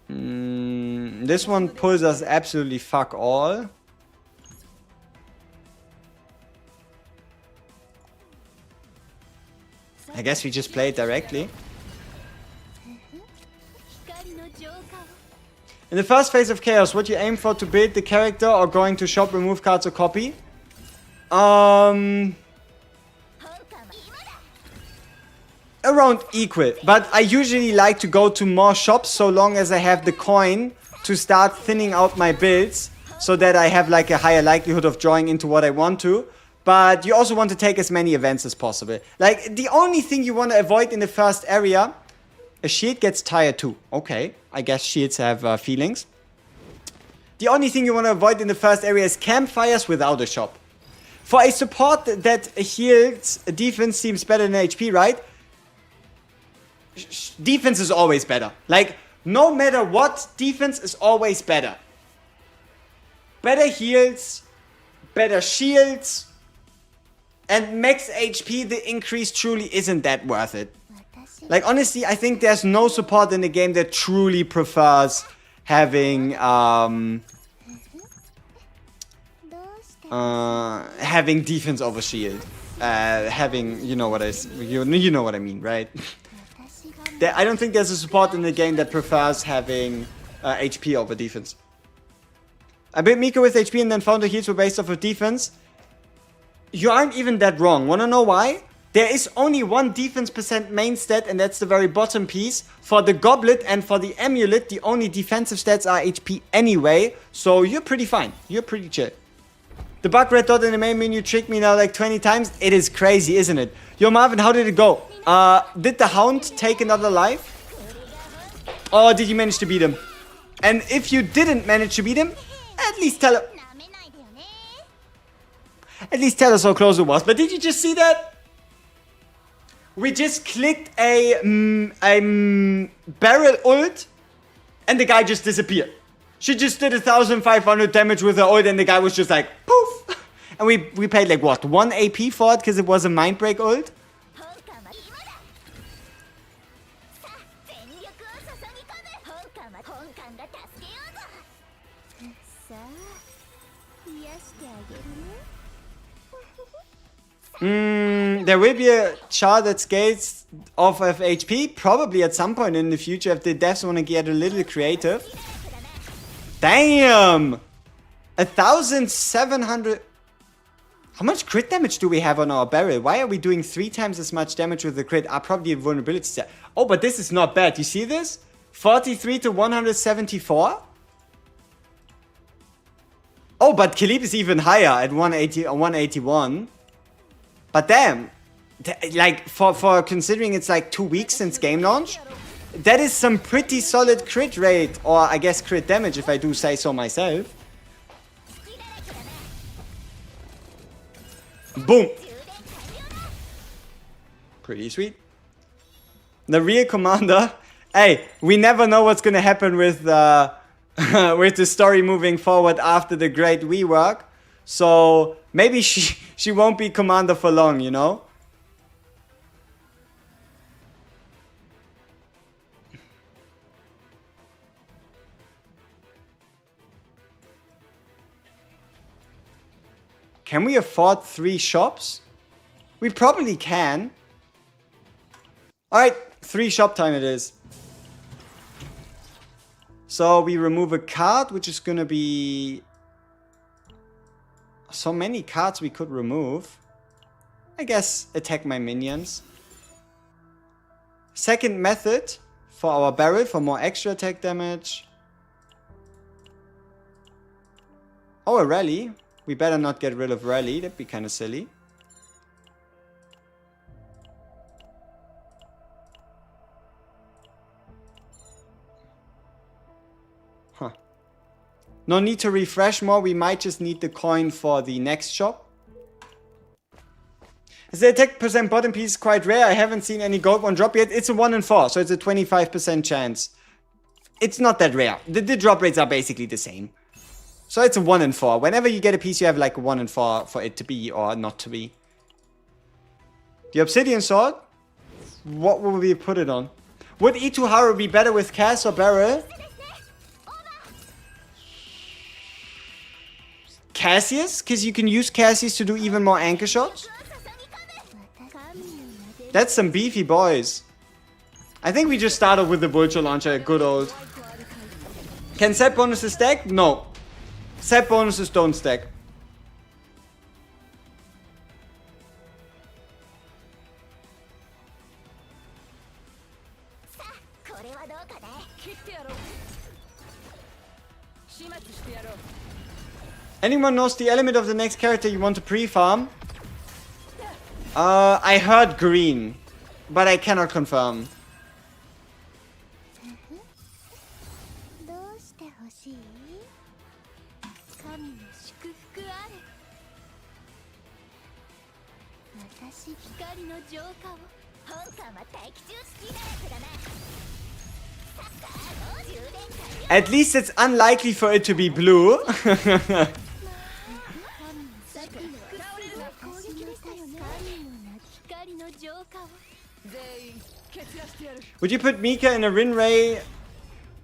[SPEAKER 1] This one pulls us absolutely fuck all. I guess we just play it directly. In the first phase of Chaos, what you aim for to build the character or going to shop, remove cards or copy? Around equal. But I usually like to go to more shops so long as I have the coin to start thinning out my builds so that I have like a higher likelihood of drawing into what I want to. But you also want to take as many events as possible. Like, the only thing you want to avoid in the first area... A shield gets tired too. Okay, I guess shields have feelings. The only thing you want to avoid in the first area is campfires without a shop. For a support that heals, defense seems better than HP, right? Defense is always better. Like, no matter what, defense is always better. Better heals, better shields, and max HP, the increase truly isn't that worth it. Like, honestly, I think there's no support in the game that truly prefers having, having defense over shield. Having, you know what I mean, right? I don't think there's a support in the game that prefers having HP over defense. I built Mika with HP and then found the heals were based off of defense. You aren't even that wrong. Wanna know why? There is only one defense percent main stat, and that's the very bottom piece. For the goblet and for the amulet, the only defensive stats are HP anyway, so you're pretty fine. You're pretty chill. The bug red dot in the main menu tricked me now like 20 times. It is crazy, isn't it? Yo, Marvin, how did it go? Did the Hound take another life? Or did you manage to beat him? And if you didn't manage to beat him, at least tell us how close it was. But did you just see that? We just clicked a barrel ult, and the guy just disappeared. She just did 1,500 damage with her ult, and the guy was just like, poof! And we paid like, what, 1 AP for it, because it was a mind break ult? There will be a chart that scales off of HP, probably at some point in the future if the devs want to get a little creative. Damn! 1,700... How much crit damage do we have on our barrel? Why are we doing 3 times as much damage with the crit? Probably a vulnerability set. Oh, but this is not bad. You see this? 43 to 174? Oh, but Khalip is even higher at 180 or 181. But damn, like for considering it's like 2 weeks since game launch, that is some pretty solid crit rate, or I guess crit damage if I do say so myself. Boom. Pretty sweet. The real commander. Hey, we never know what's gonna happen with with the story moving forward after the great rework. So maybe she won't be commander for long, you know? Can we afford 3 shops? We probably can. Alright, 3 shop time it is. So we remove a card, which is gonna be... So many cards we could remove. I guess attack my minions. Second method for our barrel for more extra attack damage. Oh, a rally. We better not get rid of rally. That'd be kind of silly. Huh. No need to refresh more. We might just need the coin for the next shop. Is the attack percent bottom piece quite rare? I haven't seen any gold one drop yet. It's a 1 in 4, so it's a 25% chance. It's not that rare. The drop rates are basically the same. So it's a 1 in 4. Whenever you get a piece, you have like a 1 in 4 for it to be or not to be. The obsidian sword? What will we put it on? Would E2 Haru be better with Cass or Barrel? Cassius? Because you can use Cassius to do even more anchor shots? That's some beefy boys. I think we just started with the Vulture Launcher, good old. Can set bonuses stack? No. Set bonuses don't stack. Anyone knows the element of the next character you want to pre-farm? I heard green, but I cannot confirm. At least it's unlikely for it to be blue. Would you put Mika in a Rinray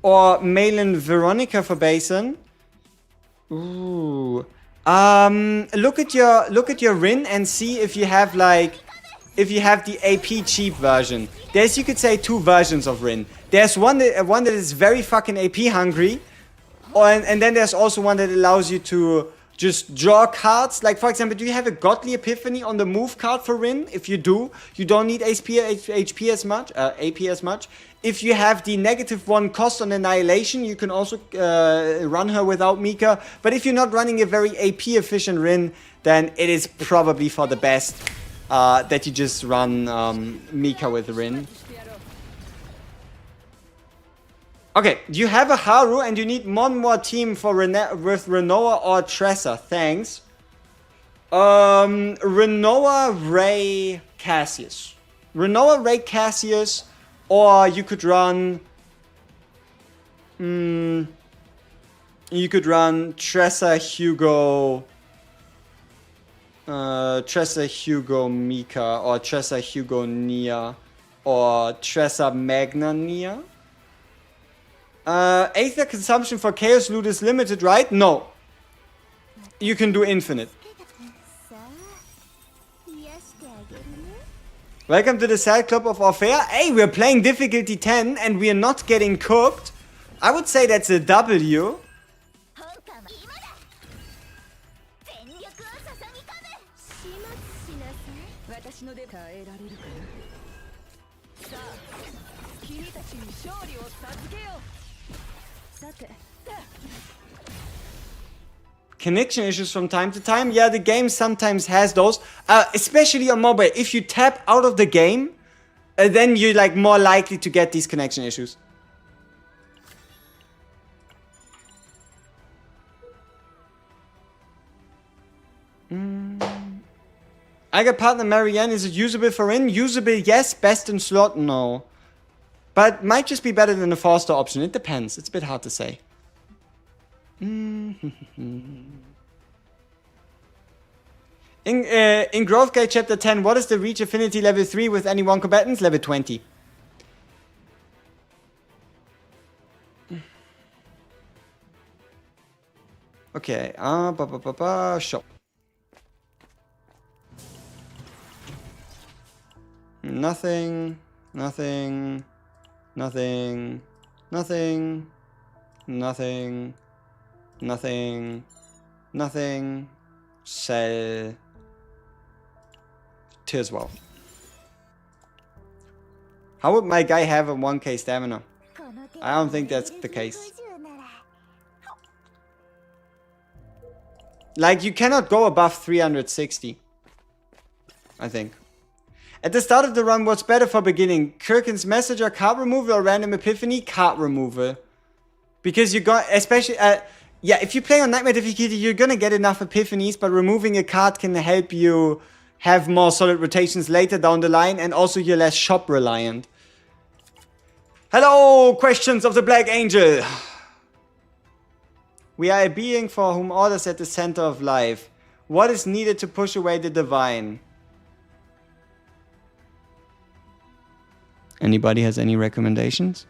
[SPEAKER 1] or Malin Veronica for Basin? Ooh. Look at your Rin and see if you have the AP cheap version. There's, you could say, two versions of Rin. There's one that is very fucking AP hungry, and then there's also one that allows you to just draw cards. Like, for example, do you have a Godly Epiphany on the move card for Rin? If you do, you don't need HP as much, AP as much. If you have the -1 cost on Annihilation, you can also run her without Mika. But if you're not running a very AP efficient Rin, then it is probably for the best that you just run Mika with Rin. Okay, you have a Haru and you need one more team for with Renoa or Tressa. Thanks. Renoa, Ray, Cassius. Renoa, Ray, Cassius, or you could run... you could run Tressa, Hugo... Tressa, Hugo, Mika, or Tressa, Hugo, Nia, or Tressa, Magna, Nia. Aether consumption for Chaos Loot is limited, right? No. You can do infinite. Welcome to the sad club of Orlea. Hey, we're playing difficulty 10 and we're not getting cooked. I would say that's a W. Connection issues from time to time. Yeah, the game sometimes has those. Especially on mobile. If you tap out of the game, then you're like more likely to get these connection issues. I got partner Marianne. Is it usable for in? Usable, yes. Best in slot, no. But might just be better than the 4-star option. It depends. It's a bit hard to say. In Growth Guide Chapter 10, what is the reach affinity level 3 with any one combatants? Level 20. Okay, show. Nothing, nothing, nothing, nothing, nothing, nothing, nothing, sell, Tirswell. How would my guy have a 1k stamina? I don't think that's the case. Like, you cannot go above 360. I think. At the start of the run, what's better for beginning? Kirkin's Messenger, card removal, or Random Epiphany? Card removal. Because you got, especially, yeah, if you play on Nightmare difficulty, you're gonna get enough Epiphanies, but removing a card can help you have more solid rotations later down the line, and also you're less shop reliant. Hello, questions of the Black Angel. We are a being for whom order is at the center of life. What is needed to push away the divine? Anybody has any recommendations?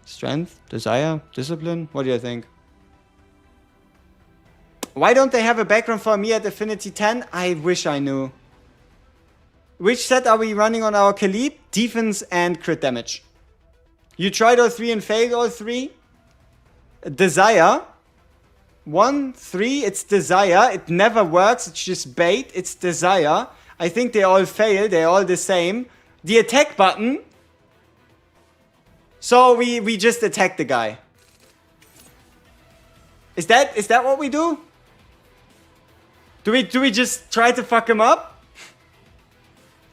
[SPEAKER 1] Strength? Desire? Discipline? What do you think? Why don't they have a background for me at Affinity 10? I wish I knew. Which set are we running on our Khalip? Defense and crit damage. You tried all 3 and failed all 3. Desire. 1, 3, it's desire. It never works, it's just bait. It's desire. I think they all fail, they're all the same. The attack button. So we just attack the guy. Is that what we do? Do we just try to fuck him up?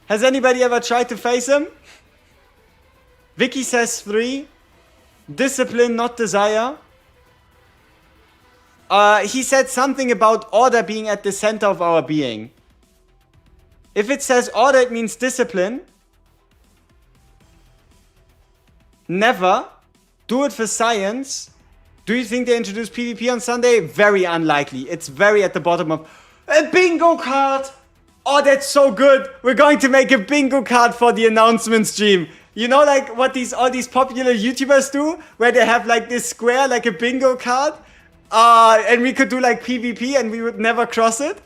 [SPEAKER 1] Has anybody ever tried to face him? Vicky says 3. Discipline, not desire. He said something about order being at the center of our being. If it says order, it means discipline. Never. Do it for science. Do you think they introduce PvP on Sunday? Very unlikely. It's very at the bottom of... A bingo card! Oh, that's so good! We're going to make a bingo card for the announcement stream. You know, like what all these popular YouTubers do? Where they have like this square, like a bingo card? And we could do like PvP and we would never cross it.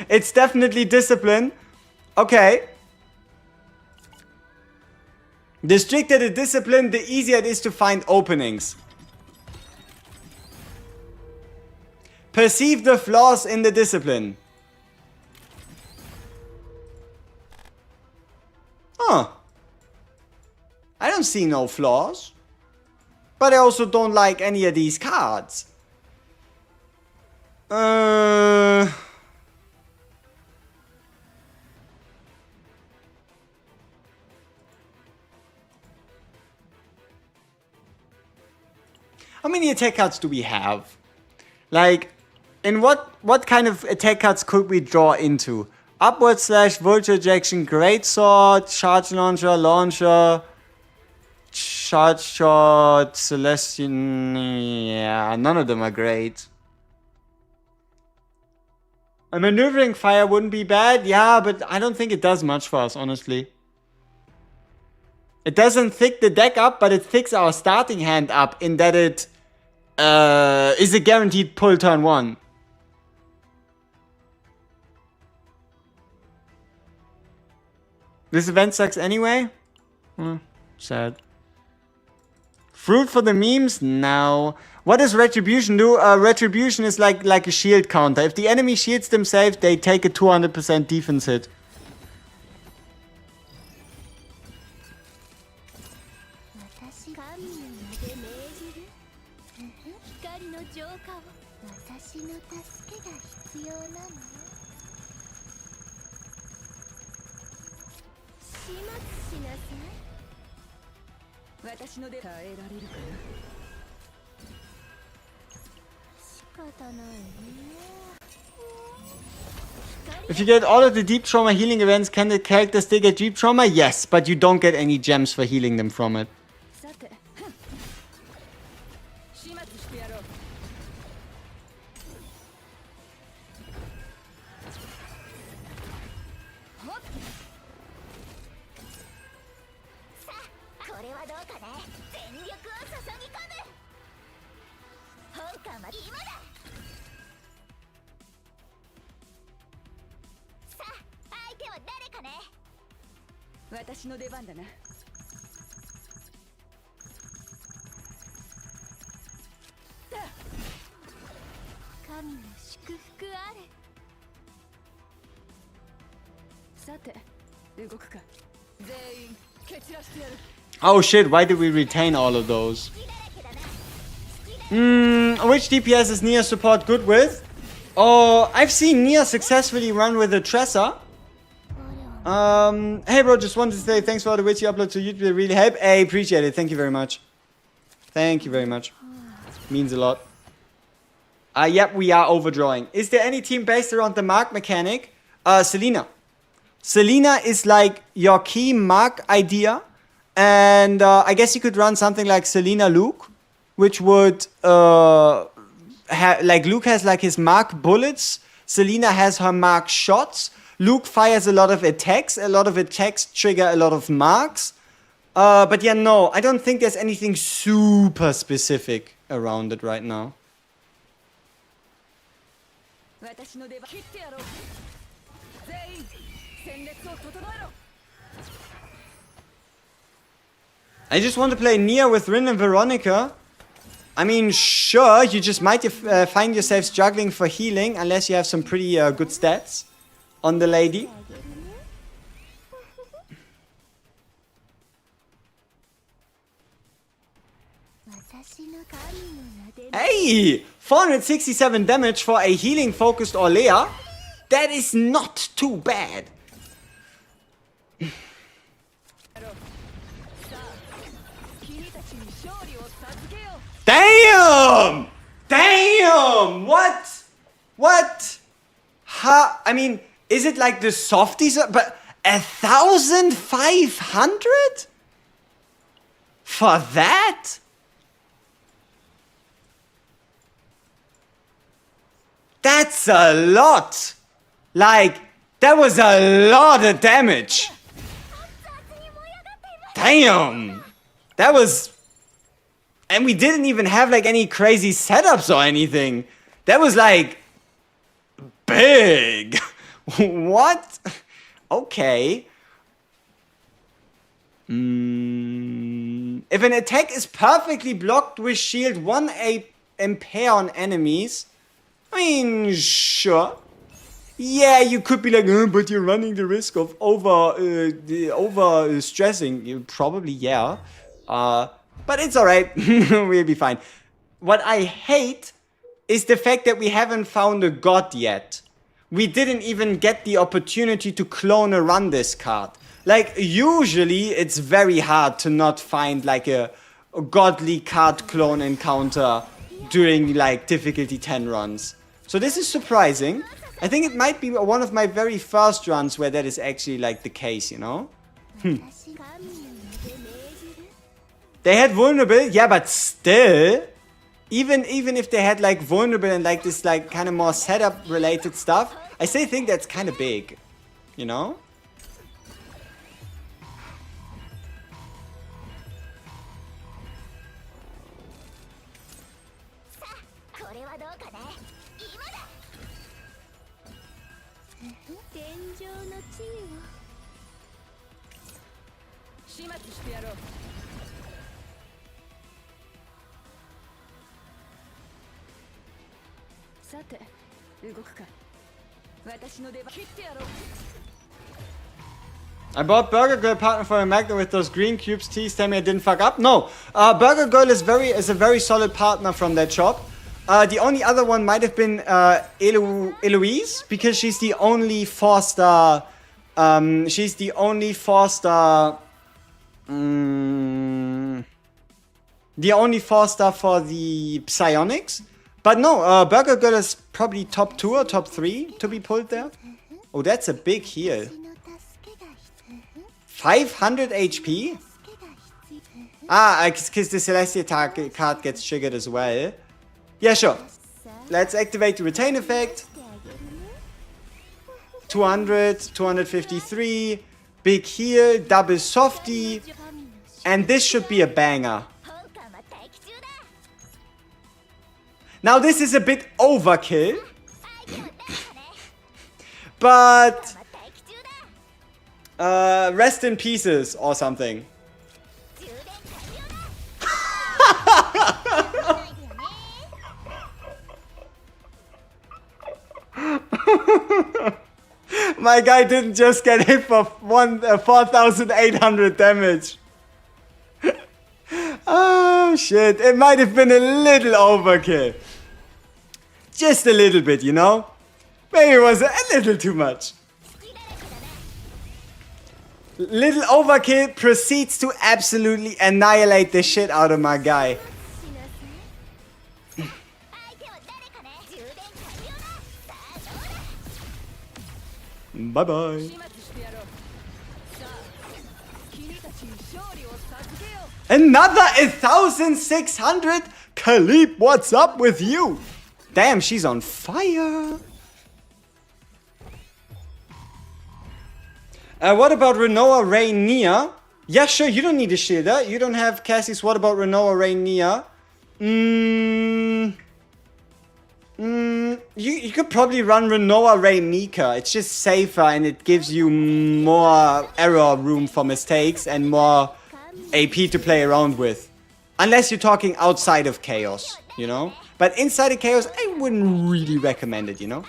[SPEAKER 1] It's definitely discipline. Okay. The stricter the discipline, the easier it is to find openings. Perceive the flaws in the discipline. Huh. I don't see no flaws. But I also don't like any of these cards. I How many attack cards do we have? Like, in what kind of attack cards could we draw into? Upward slash, vulture ejection, greatsword, charge launcher, charge shot, celestian. Yeah, none of them are great. A maneuvering fire wouldn't be bad, yeah, but I don't think it does much for us, honestly. It doesn't thick the deck up, but it thicks our starting hand up in that it is a guaranteed pull turn 1. This event sucks anyway? Sad. Fruit for the memes? No. What does Retribution do? Retribution is like a shield counter. If the enemy shields themselves, they take a 200% defense hit. If you get all of the deep trauma healing events, can the character still get deep trauma? Yes, but you don't get any gems for healing them from it. Oh shit, why did we retain all of those? Which DPS is Nia support good with? Oh, I've seen Nia successfully run with a Tressa. Hey bro, just wanted to say thanks for all the wits you upload to YouTube, they really help. Hey, appreciate it, thank you very much. Thank you very much. Means a lot. Yep, we are overdrawing. Is there any team based around the mark mechanic? Selena. Selena is like your key mark idea. And I guess you could run something like Selena Luke, which would like Luke has like his mark bullets. Selena has her mark shots. Luke fires a lot of attacks. A lot of attacks trigger a lot of marks. But yeah, no, I don't think there's anything super specific around it right now. I just want to play Nia with Rin and Veronica. I mean, sure, you just might find yourself struggling for healing unless you have some pretty good stats on the lady. Hey! 467 damage for a healing-focused Orlea. That is not too bad. Damn! Damn! What? What? Ha! I mean, is it like the softies? But 1,500? For that? That's a lot! Like, that was a lot of damage! Damn! That was... And we didn't even have like any crazy setups or anything. That was like... big! What? Okay. If an attack is perfectly blocked with shield 1 impair on enemies... I mean, sure. Yeah, you could be like, but you're running the risk of over stressing. Probably, yeah. But it's alright. We'll be fine. What I hate is the fact that we haven't found a god yet. We didn't even get the opportunity to clone or run this card. Like, usually it's very hard to not find like a godly card clone encounter during like difficulty 10 runs. So this is surprising. I think it might be one of my very first runs where that is actually like the case, you know? They had vulnerable, yeah, but still, even if they had like vulnerable and like this like kind of more setup related stuff, I still think that's kind of big, you know? I bought Burger Girl partner for a magnet with those green cubes. Please tell me I didn't fuck up. No, Burger Girl is a very solid partner from that shop. The only other one might have been Eloise, because she's the only 4-star. She's the only 4-star. The only 4-star for the Psionics. But no, Burger Girl is probably top 2 or top 3 to be pulled there. Oh, that's a big heal. 500 HP? Ah, because the Celestial card gets triggered as well. Yeah, sure. Let's activate the retain effect. 200, 253. Big heal, double softy. And this should be a banger. Now this is a bit overkill. But rest in pieces or something. My guy didn't just get hit for 4,800 damage. Oh shit, it might have been a little overkill. Just a little bit, you know? Maybe it was a little too much. Little overkill proceeds to absolutely annihilate the shit out of my guy. Bye bye. Another 1,600? Khalip, what's up with you? Damn, she's on fire. What about Renoa Rainia? Yeah, sure, you don't need a shielder. You don't have Cassie's. What about Renoa Rainia? You could probably run Renoa Rainika. It's just safer and it gives you more error room for mistakes and more AP to play around with. Unless you're talking outside of Chaos, you know? But inside of Chaos, I wouldn't really recommend it, you know?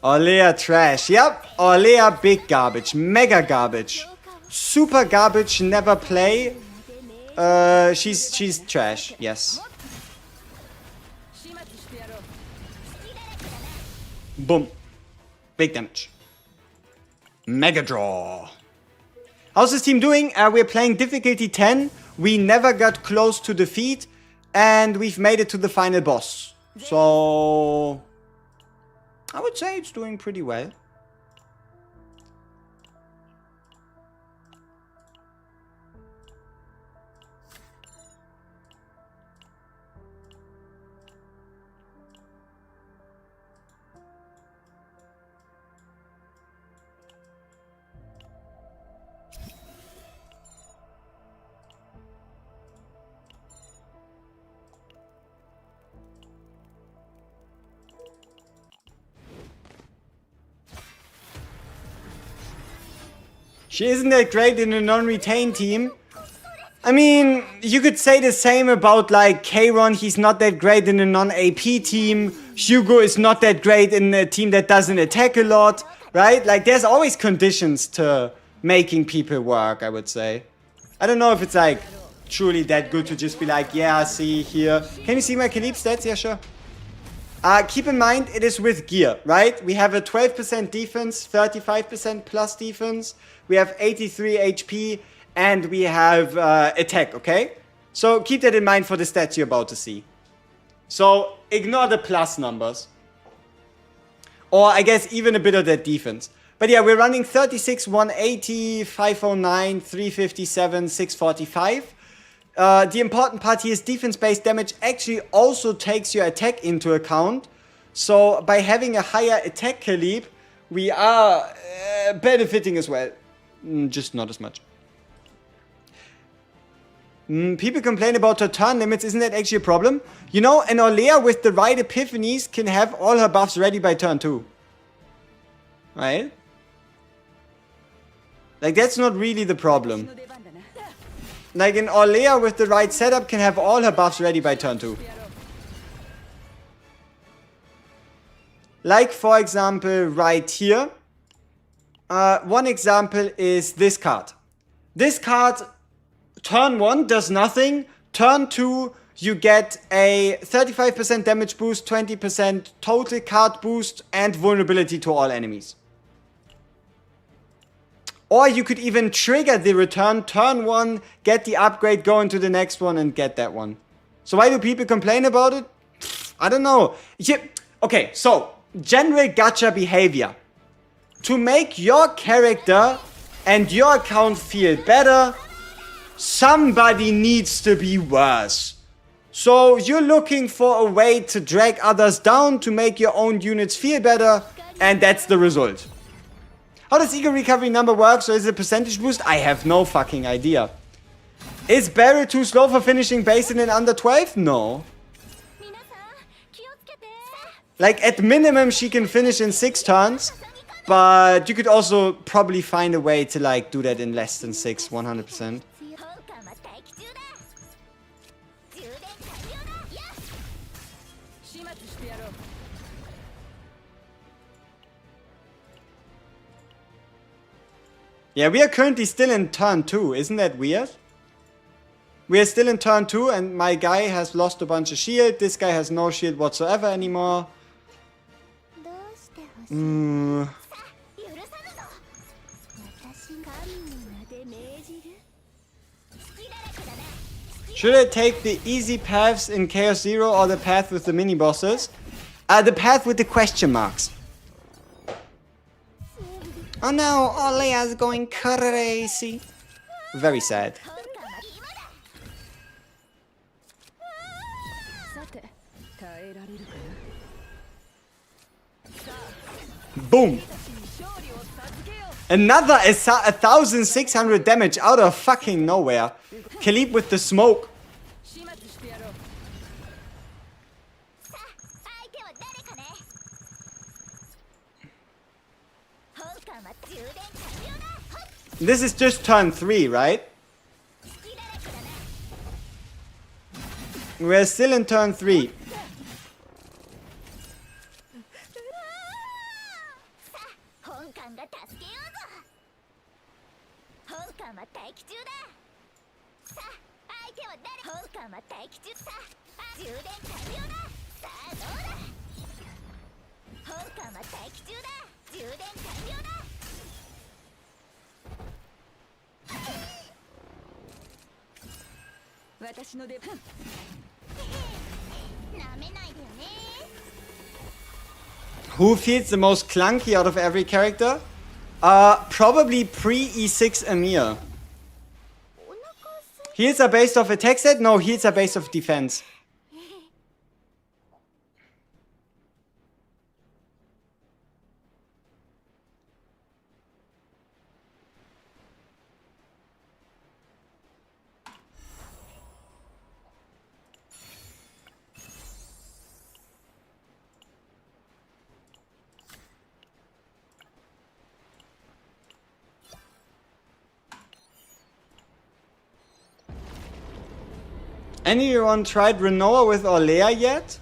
[SPEAKER 1] Orlea trash. Yep, Orlea big garbage. Mega garbage. Super garbage, never play. She's trash, yes. Boom. Big damage. Mega draw. How's this team doing? We're playing difficulty 10. We never got close to defeat. And we've made it to the final boss. So I would say it's doing pretty well. She isn't that great in a non-retain team. I mean, you could say the same about like Kayron. He's not that great in a non-AP team. Hugo is not that great in a team that doesn't attack a lot, right? Like there's always conditions to making people work, I would say. I don't know if it's like truly that good to just be like, yeah, see here. Can you see my Khalip stats? Yeah, sure. Keep in mind, it is with gear, right? We have a 12% defense, 35% plus defense. We have 83 HP, and we have attack, okay? So keep that in mind for the stats you're about to see. So ignore the plus numbers. Or I guess even a bit of that defense. But yeah, we're running 36, 180, 509, 357, 645. The important part here is defense-based damage actually also takes your attack into account. So by having a higher attack Khalip, we are benefiting as well. Just not as much. People complain about her turn limits. Isn't that actually a problem? You know, an Orlea with the right Epiphanies can have all her buffs ready by turn 2. Right? Like, that's not really the problem. Like, an Orlea with the right setup can have all her buffs ready by turn 2. Like, for example, right here. One example is this card. This card, turn 1 does nothing. Turn 2, you get a 35% damage boost, 20% total card boost, and vulnerability to all enemies. Or you could even trigger the return, turn 1, get the upgrade, go into the next one, and get that one. So why do people complain about it? I don't know. Yeah. Okay, so, general gacha behavior. To make your character and your account feel better, somebody needs to be worse. So you're looking for a way to drag others down to make your own units feel better, and that's the result. How does Eagle Recovery number work? So is it a percentage boost? I have no fucking idea. Is Barrel too slow for finishing base in under 12? No. Like at minimum she can finish in 6 turns. But you could also probably find a way to like do that in less than 6, 100%. Yeah, we are currently still in turn 2. Isn't that weird? We are still in turn 2 and my guy has lost a bunch of shield. This guy has no shield whatsoever anymore. Should I take the easy paths in Chaos Zero or the path with the mini bosses? The path with the question marks. Oh no, Orlea's going crazy. Very sad. Boom. Another 1,600 damage out of fucking nowhere. Khalip with the smoke. This is just turn 3, right? We're still in turn 3. Who feels the most clunky out of every character? Probably pre-E6 Amir. Heals are based off attack set? No, heals are based off defense. Anyone tried Renoa with Orlea yet?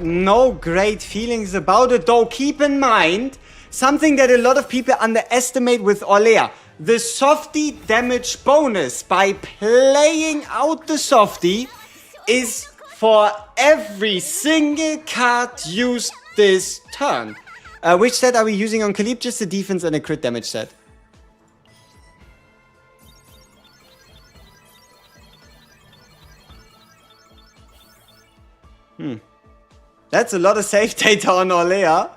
[SPEAKER 1] No great feelings about it, though keep in mind something that a lot of people underestimate with Orlea. The softie damage bonus by playing out the softie is for every single card used this turn. Which set are we using on Khalip? Just a defense and a crit damage set. That's a lot of save data on Orlea.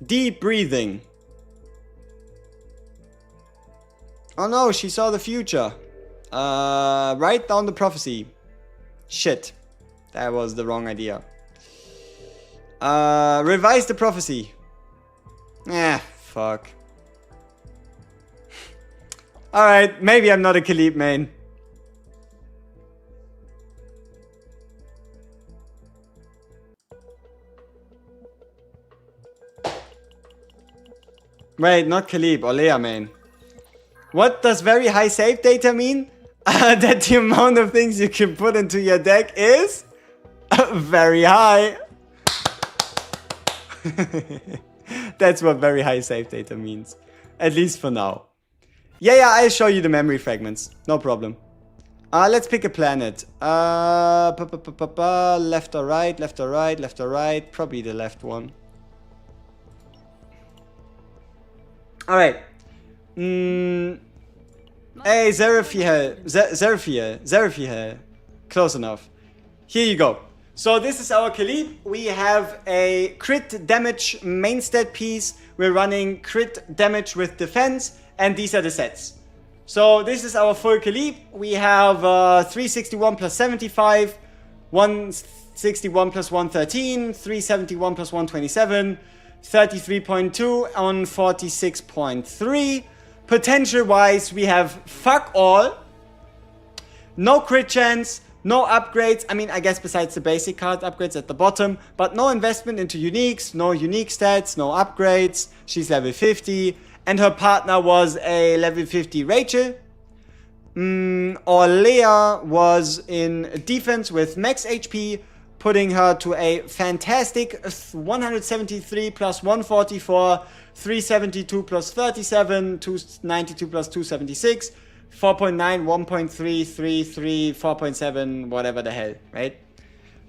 [SPEAKER 1] Deep breathing. Oh no, she saw the future. Write down the prophecy. Shit. That was the wrong idea. Revise the prophecy. Fuck. Alright, maybe I'm not a Khalip main. Wait, not Khalip, Orlea main. What does very high save data mean? That the amount of things you can put into your deck is very high. That's what very high save data means. At least for now. Yeah, I'll show you the memory fragments. No problem. Let's pick a planet. Left or right, left or right, left or right. Probably the left one. Alright. Hey, Zeraphiel. Close enough. Here you go. So this is our Khalip. We have a crit damage main stat piece. We're running crit damage with defense. And these are the sets. So this is our full Khalip. We have 361 plus 75, 161 plus 113, 371 plus 127, 33.2 on 46.3. Potential wise, we have fuck all. No crit chance, no upgrades. I mean, I guess besides the basic card upgrades at the bottom. But no investment into uniques, no unique stats, no upgrades. She's level 50. And her partner was a level 50 Rachel. Orlea was in defense with max HP, putting her to a fantastic 173 plus 144, 372 plus 37, 292 plus 276, 4.9, 1.3, 3, 4.7, whatever the hell, right?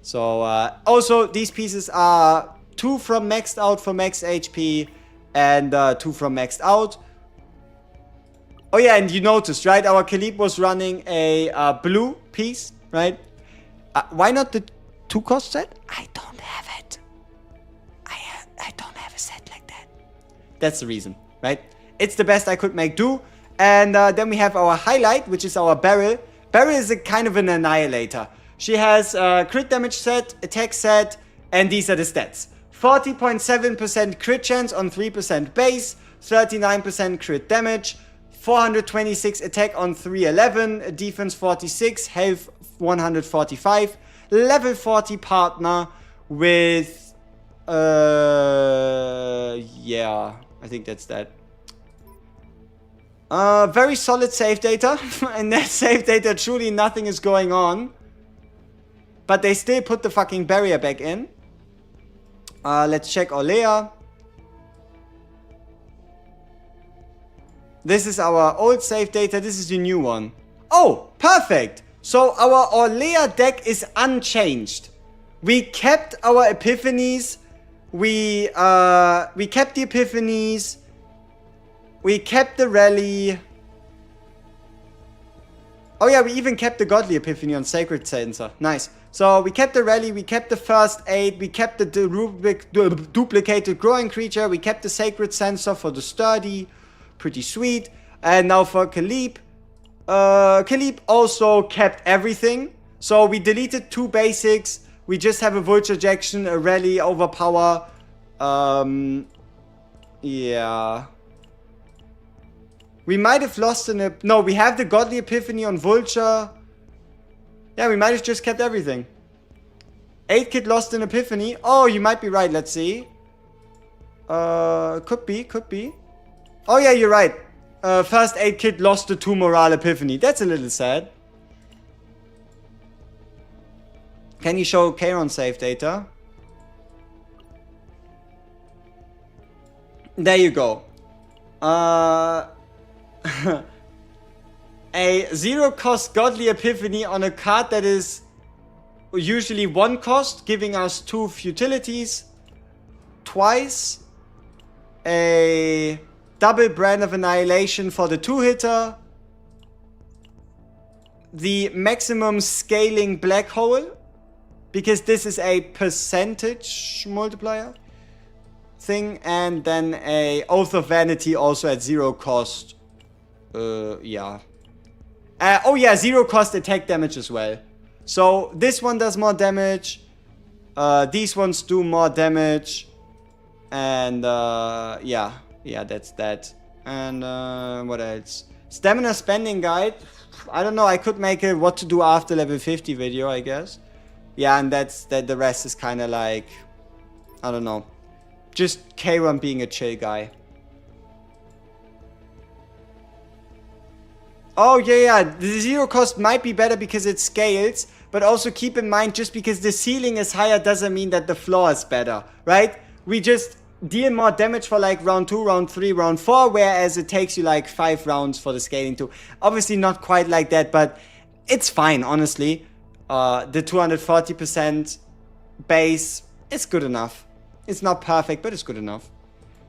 [SPEAKER 1] So, also, these pieces are 2 from maxed out for max HP, and 2 from maxed out. Oh yeah, and you noticed, right? Our Khalip was running a blue piece, right? Why not the 2-cost set? I don't have it. I don't have a set like that. That's the reason, right? It's the best I could make do. And then we have our highlight, which is our Beryl. Beryl is a kind of an annihilator. She has crit damage set, attack set, and these are the stats. 40.7% crit chance on 3% base, 39% crit damage, 426 attack on 311, defense 46, health 145, level 40 partner with, yeah, I think that's that. Very solid save data. And that save data, truly nothing is going on. But they still put the fucking barrier back in. Let's check Orlea. This is our old save data. This is the new one. Oh, perfect. So our Orlea deck is unchanged. We kept our Epiphanies. We kept the Epiphanies. We kept the rally. Oh yeah, we even kept the Godly Epiphany on Sacred Sensor. Nice. So we kept the rally, we kept the first aid, we kept the duplicated growing creature, we kept the Sacred Sensor for the sturdy. Pretty sweet. And now for Khalip. Khalip also kept everything. So we deleted 2 basics. We just have a Vulture Ejection, a rally, overpower. Yeah. We might have lost no, we have the Godly Epiphany on Vulture. Yeah, we might have just kept everything. 8 kid lost an Epiphany. Oh, you might be right. Let's see. Could be. Oh yeah, you're right. First 8 kid lost the 2 morale Epiphany. That's a little sad. Can you show Charon save data? There you go. A 0 cost Godly Epiphany on a card that is usually 1 cost, giving us 2 futilities. Twice. A double Brand of Annihilation for the 2-hitter. The maximum scaling black hole, because this is a percentage multiplier thing. And then a Oath of Vanity also at 0 cost. Yeah. Oh yeah, 0 cost attack damage as well. So this one does more damage. These ones do more damage. And yeah, that's that. And what else? Stamina spending guide. I don't know, I could make a what to do after level 50 video, I guess. Yeah, and that's that. The rest is kind of like, I don't know, just K1 being a chill guy. Oh, yeah, the 0 cost might be better because it scales, but also keep in mind, just because the ceiling is higher doesn't mean that the floor is better, right? We just deal more damage for like round 2, round 3, round 4, whereas it takes you like 5 rounds for the scaling too. Obviously not quite like that, but it's fine, honestly. The 240% base is good enough. It's not perfect, but it's good enough.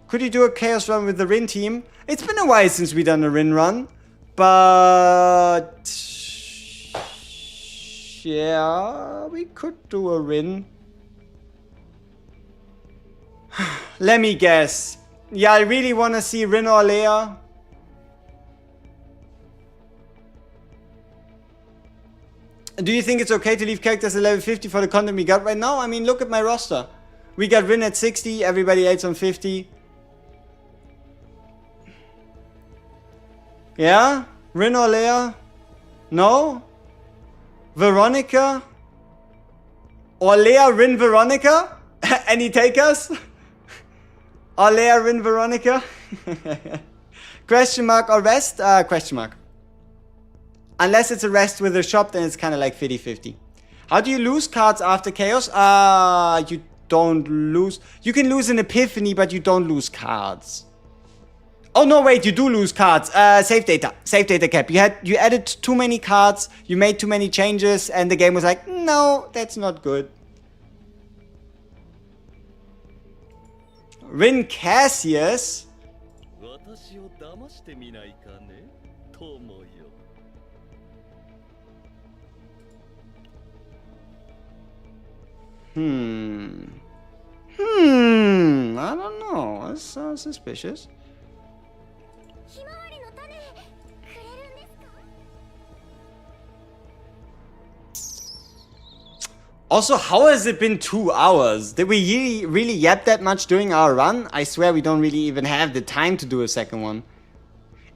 [SPEAKER 1] Could you do a Chaos run with the Rin team? It's been a while since we done a Rin run. But yeah, we could do a Rin. Let me guess. Yeah, I really want to see Rin or Orlea. Do you think it's okay to leave characters at level 50 for the content we got right now? I mean, look at my roster. We got Rin at 60, everybody else on 50. Yeah? Rin or Orlea? No? Veronica? Orlea, Rin, Veronica? Any takers? Orlea, Rin, Veronica? Question mark or rest? Question mark. Unless it's a rest with a shop, then it's kind of like 50-50. How do you lose cards after Chaos? You don't lose. You can lose an Epiphany, but you don't lose cards. Oh no, wait, you do lose cards. Save data. Save data cap. You added too many cards, you made too many changes, and the game was like, no, that's not good. Rin Cassius? I don't know. That sounds suspicious. Also, how has it been 2 hours? Did we really yap that much during our run? I swear we don't really even have the time to do a second one.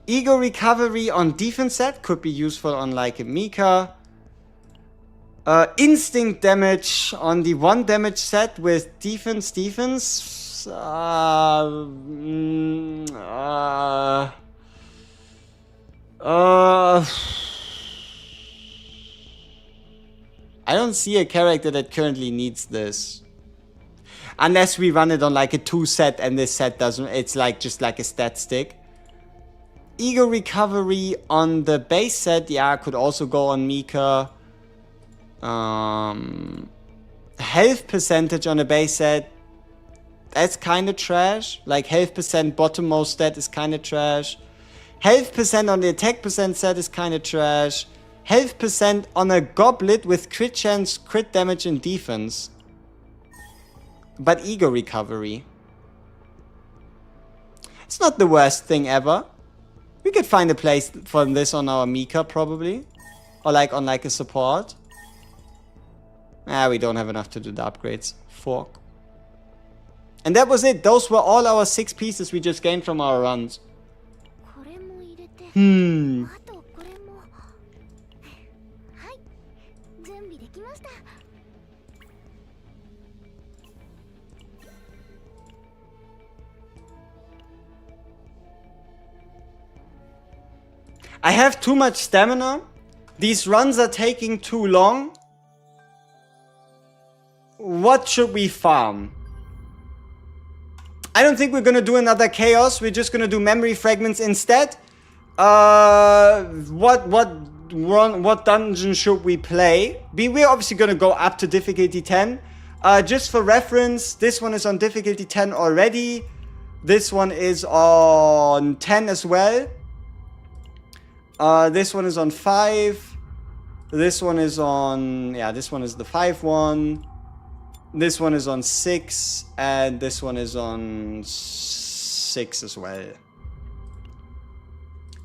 [SPEAKER 1] Ego recovery on defense set could be useful on like a Mika. Instinct damage on the 1 damage set with defense. I don't see a character that currently needs this. Unless we run it on like a 2 set and this set doesn't, it's like just like a stat stick. Ego recovery on the base set, yeah, could also go on Mika. Health percentage on the base set, that's kind of trash. Like health percent bottommost stat is kind of trash. Health percent on the attack percent set is kind of trash. Health percent on a goblet with crit chance, crit damage and defense. But ego recovery. It's not the worst thing ever. We could find a place for this on our Mika probably. Or like on like a support. We don't have enough to do the upgrades. Fork. And that was it. Those were all our 6 pieces we just gained from our runs. I have too much stamina. These runs are taking too long. What should we farm? I don't think we're gonna do another chaos. We're just gonna do memory fragments instead. What dungeon should we play? We're obviously gonna go up to difficulty 10. Just for reference, this one is on difficulty 10 already. This one is on 10 as well. This one is on 5. This one is on... yeah, this one is the 5 one. This one is on 6. And this one is on 6 as well.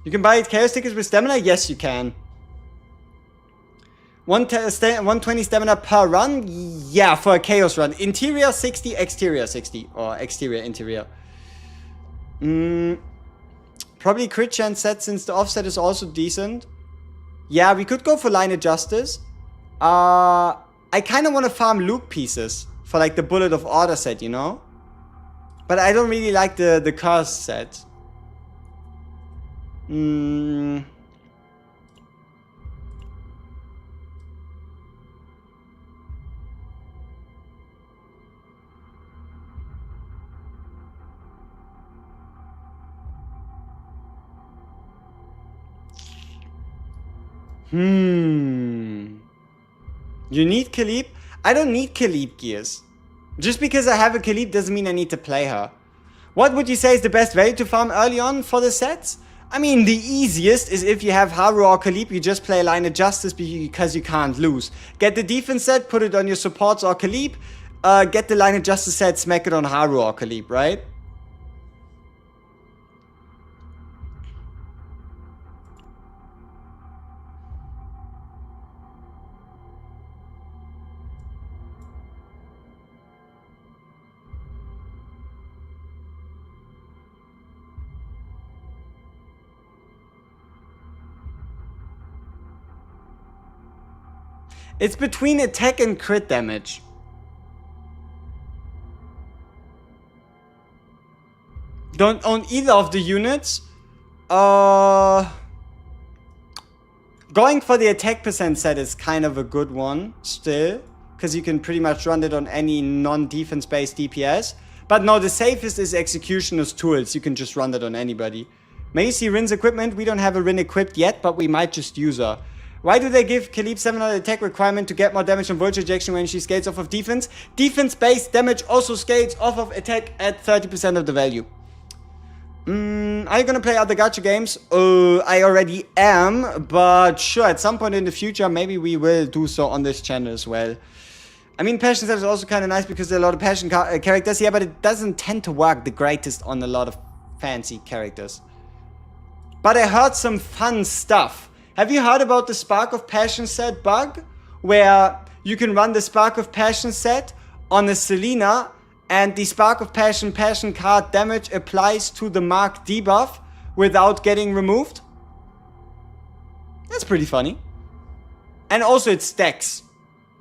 [SPEAKER 1] You can buy chaos tickets with stamina? Yes, you can. 120 stamina per run? Yeah, for a chaos run. Interior 60, exterior 60. Or exterior, interior. Probably crit chance set since the offset is also decent. Yeah, we could go for line of justice. I kind of want to farm Luke pieces for like the bullet of order set, you know? But I don't really like the curse set. You need Khalip? I don't need Khalip gears. Just because I have a Khalip doesn't mean I need to play her. What would you say is the best way to farm early on for the sets? I mean, the easiest is if you have Haru or Khalip, you just play Line of Justice because you can't lose. Get the defense set, put it on your supports or Khalip. Get the Line of Justice set, smack it on Haru or Khalip, right? It's between attack and crit damage. Don't own either of the units. Going for the attack percent set is kind of a good one still. Because you can pretty much run it on any non-defense based DPS. But no, the safest is Executioner's Tools. You can just run that on anybody. May you see Rin's equipment? We don't have a Rin equipped yet, but we might just use her. Why do they give Khalip 700 attack requirement to get more damage on Vulture Ejection when she scales off of defense? Defense-based damage also scales off of attack at 30% of the value. Are you gonna play other gacha games? I already am, but sure, at some point in the future, maybe we will do so on this channel as well. I mean, Passion set is also kind of nice because there are a lot of Passion characters here, but it doesn't tend to work the greatest on a lot of fancy characters. But I heard some fun stuff. Have you heard about the Spark of Passion set bug? Where you can run the Spark of Passion set on a Selena, and the Spark of Passion card damage applies to the Mark debuff without getting removed. That's pretty funny. And also it stacks.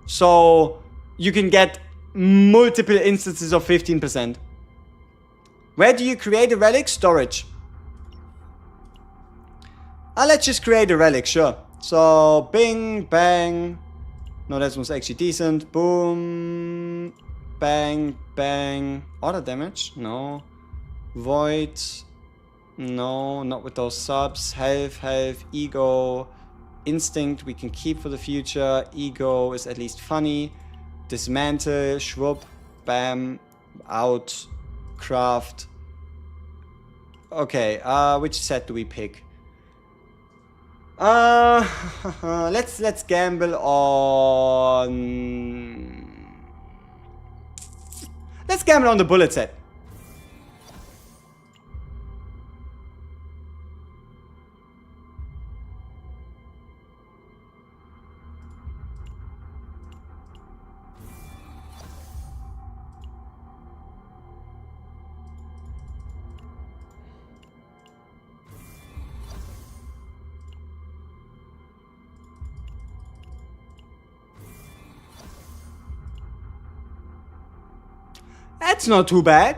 [SPEAKER 1] So you can get multiple instances of 15%. Where do you create a relic? Storage. Let's just create a relic, sure. So, bing, bang. No, that was actually decent. Boom. Bang, bang. Auto damage? No. Void. No, not with those subs. Health, ego. Instinct we can keep for the future. Ego is at least funny. Dismantle, Schwupp, bam, out, craft. Okay, which set do we pick? Let's gamble on... Let's gamble on the bullet set. That's not too bad.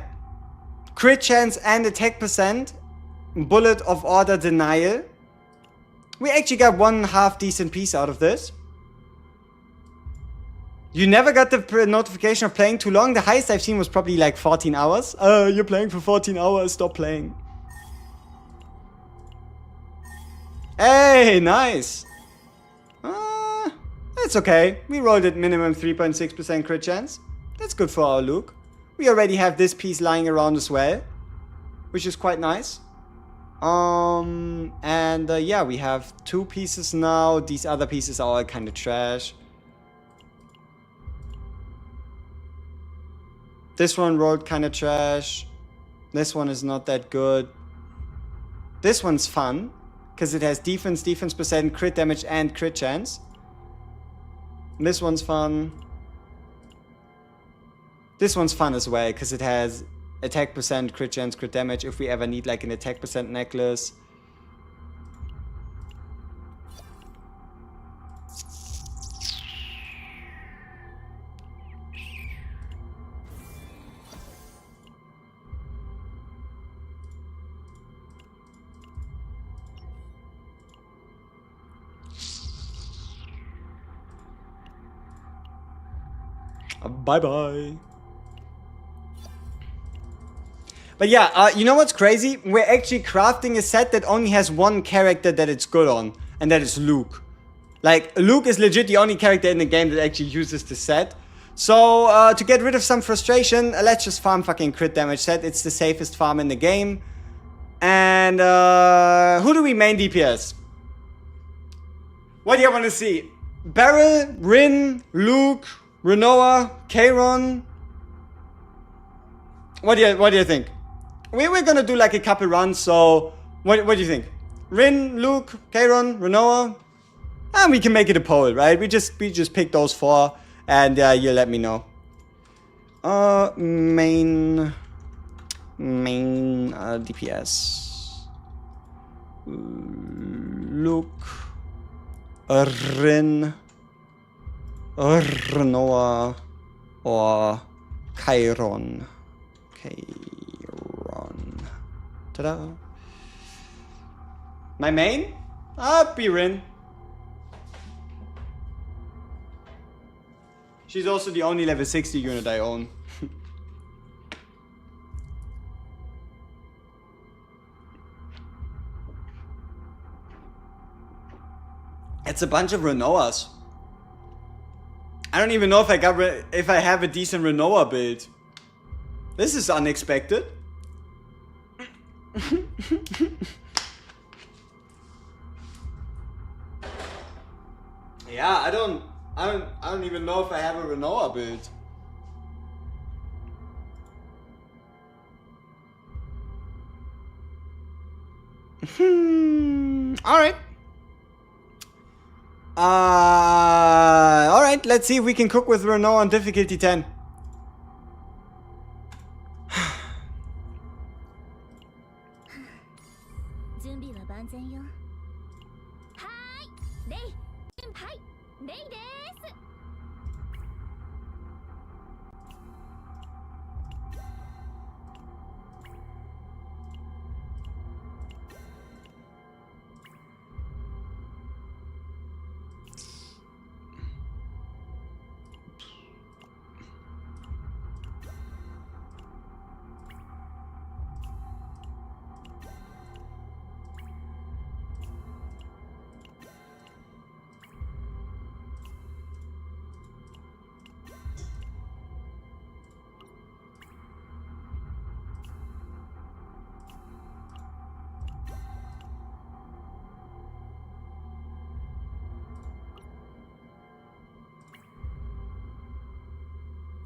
[SPEAKER 1] Crit chance and attack percent. Bullet of order denial. We actually got one half decent piece out of this. You never got the notification of playing too long. The highest I've seen was probably like 14 hours. You're playing for 14 hours. Stop playing. Hey, nice. That's okay. We rolled at minimum 3.6% crit chance. That's good for our Luke. We already have this piece lying around as well, which is quite nice. Yeah, we have 2 pieces now. These other pieces are all kind of trash. This one rolled kind of trash. This one is not that good. This one's fun, because it has defense percent, crit damage, and crit chance. This one's fun. This one's fun as well, because it has attack percent, crit chance, crit damage, if we ever need like an attack percent necklace. Bye-bye. But yeah, you know what's crazy? We're actually crafting a set that only has one character that it's good on, and that is Luke. Like, Luke is legit the only character in the game that actually uses the set. So, to get rid of some frustration, let's just farm fucking crit damage set. It's the safest farm in the game. And, who do we main DPS? What do you want to see? Beryl, Rin, Luke, Renoa, Kayron. What do you think? We're gonna do like a couple runs, so what do you think? Rin, Luke, Kayron, Renoa? And we can make it a poll, right? We just pick those 4, and you let me know. Main DPS. Luke, Rin, Renoa, or Kayron. Ta-da. My main? Be Rin. She's also the only level 60 unit I own. It's a bunch of Renoas. I don't even know if I have a decent Renoa build. This is unexpected. Yeah, I don't even know if I have a Renoa build. Alright. Alright. Alright, let's see if we can cook with Renault on difficulty 10.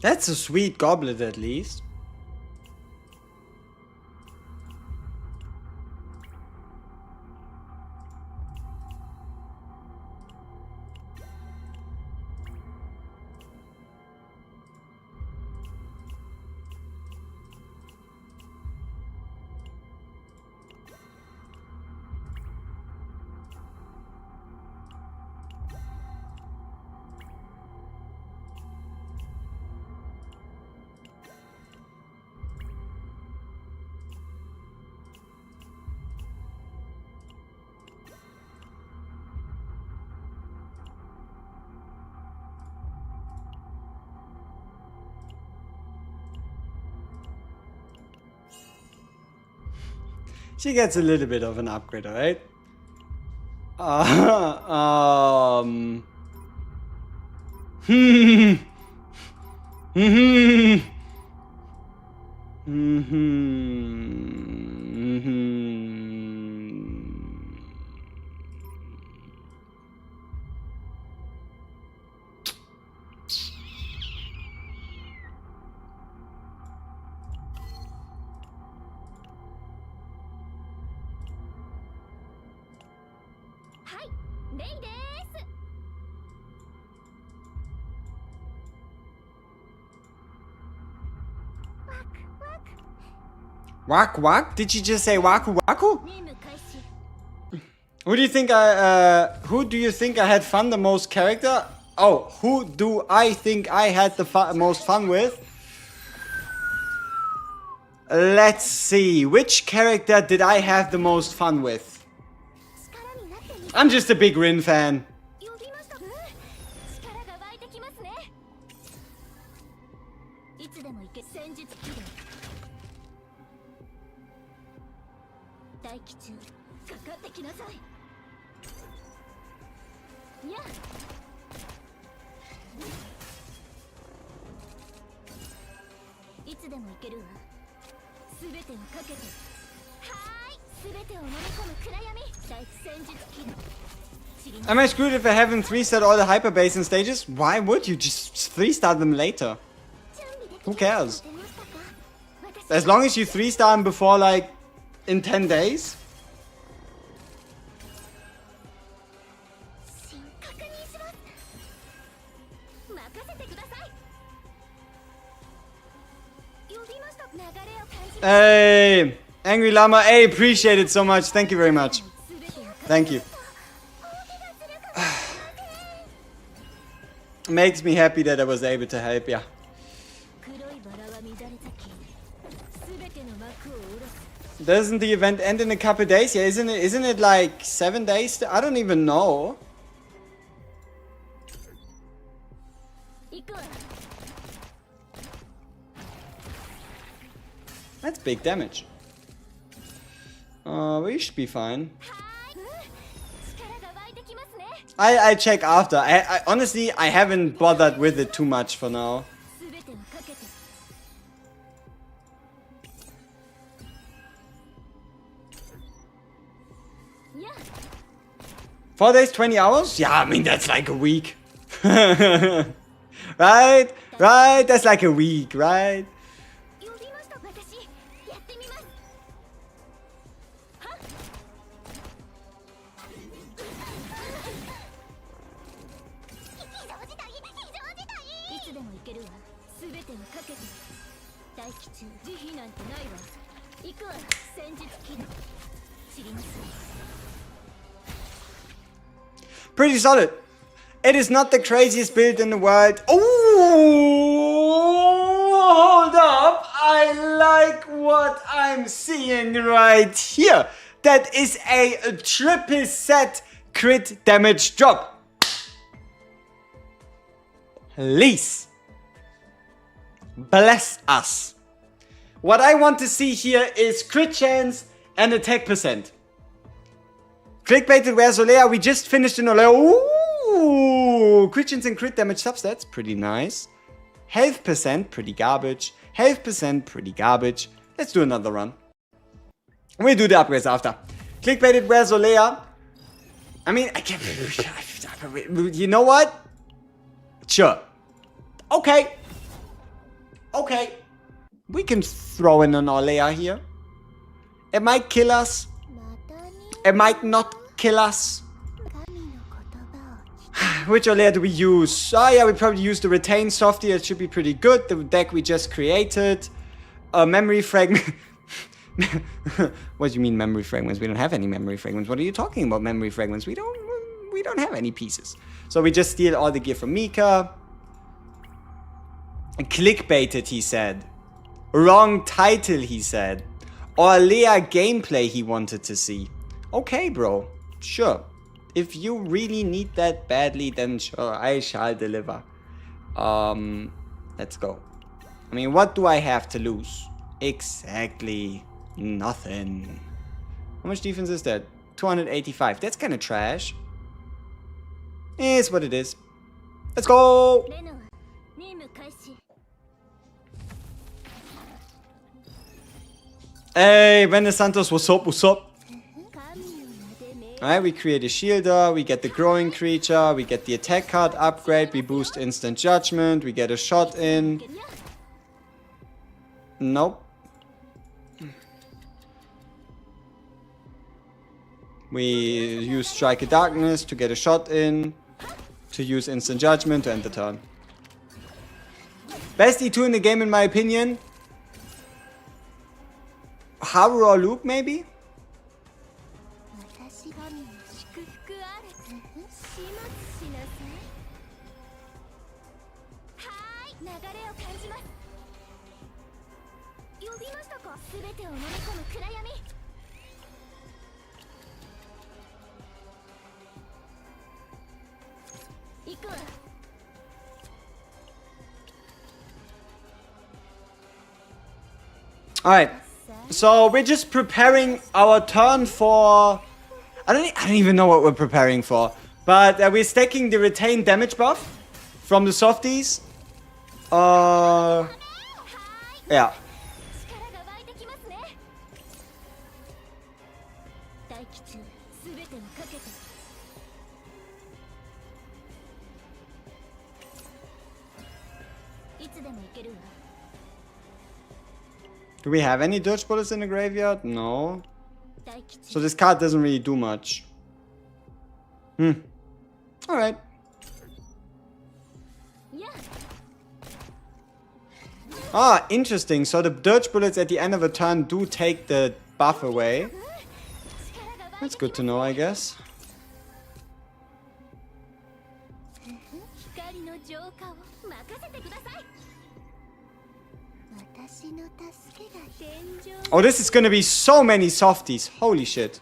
[SPEAKER 1] That's a sweet goblet at least. She gets a little bit of an upgrade, alright? Wak wak? Did you just say waku waku? Who do you think I had fun the most character? Oh, who do I think I had the most fun with? Let's see, which character did I have the most fun with? I'm just a big Rin fan. Am I screwed if I haven't 3-starred all the hyper basin stages? Why would you just 3-star them later? Who cares? As long as you 3-star them before, like, in 10 days. Hey, Angry Llama, hey, appreciate it so much. Thank you very much. Thank you. Makes me happy that I was able to help, yeah. Doesn't the event end in a couple days? Yeah, isn't it like 7 days? I don't even know. That's big damage. We should be fine. I check after. I honestly, I haven't bothered with it too much for now. 4 days, 20 hours? Yeah, I mean, that's like a week. Right? Right? That's like a week, right? Pretty solid. It is not the craziest build in the world. Oh, hold up. I like what I'm seeing right here. That is a triple set crit damage drop. Please. Bless us. What I want to see here is crit chance and attack percent. Clickbaited, where's Orlea? We just finished in Orlea. Ooh, crit chance and crit damage substats, pretty nice. Health percent, pretty garbage. Health percent, pretty garbage. Let's do another run. We'll do the upgrades after. Clickbaited, where's Orlea? I mean, I can't. You know what? Sure. Okay. Okay. We can throw in an Orlea here. It might kill us. It might not kill us. Which Orlea do we use? Oh yeah, we probably use the Retain Softy. It should be pretty good. The deck we just created. Memory Fragment. What do you mean memory fragments? We don't have any memory fragments. What are you talking about, memory fragments? We don't have any pieces. So we just steal all the gear from Mika. And clickbaited, he said. Wrong title, he said. Orlea gameplay he wanted to see. Okay, bro. Sure. If you really need that badly, then sure, I shall deliver. Let's go. I mean, what do I have to lose? Exactly nothing. How much defense is that? 285. That's kind of trash. It's what it is. Let's go! Hey, Vene Santos, what's up, what's up? Alright, we create a shielder, we get the growing creature, we get the attack card upgrade, we boost instant judgment, we get a shot in. Nope. We use Strike of Darkness to get a shot in, to use instant judgment to end the turn. Best E2 in the game in my opinion. Haru or Luke maybe? Alright, so we're just preparing our turn for... I don't even know what we're preparing for. But we're stacking the retained damage buff from the softies. Yeah. Do we have any Dirge Bullets in the graveyard? No. So this card doesn't really do much. Alright. Ah, interesting. So the Dirge Bullets at the end of a turn do take the buff away. That's good to know, I guess. Oh, this is gonna be so many softies. Holy shit.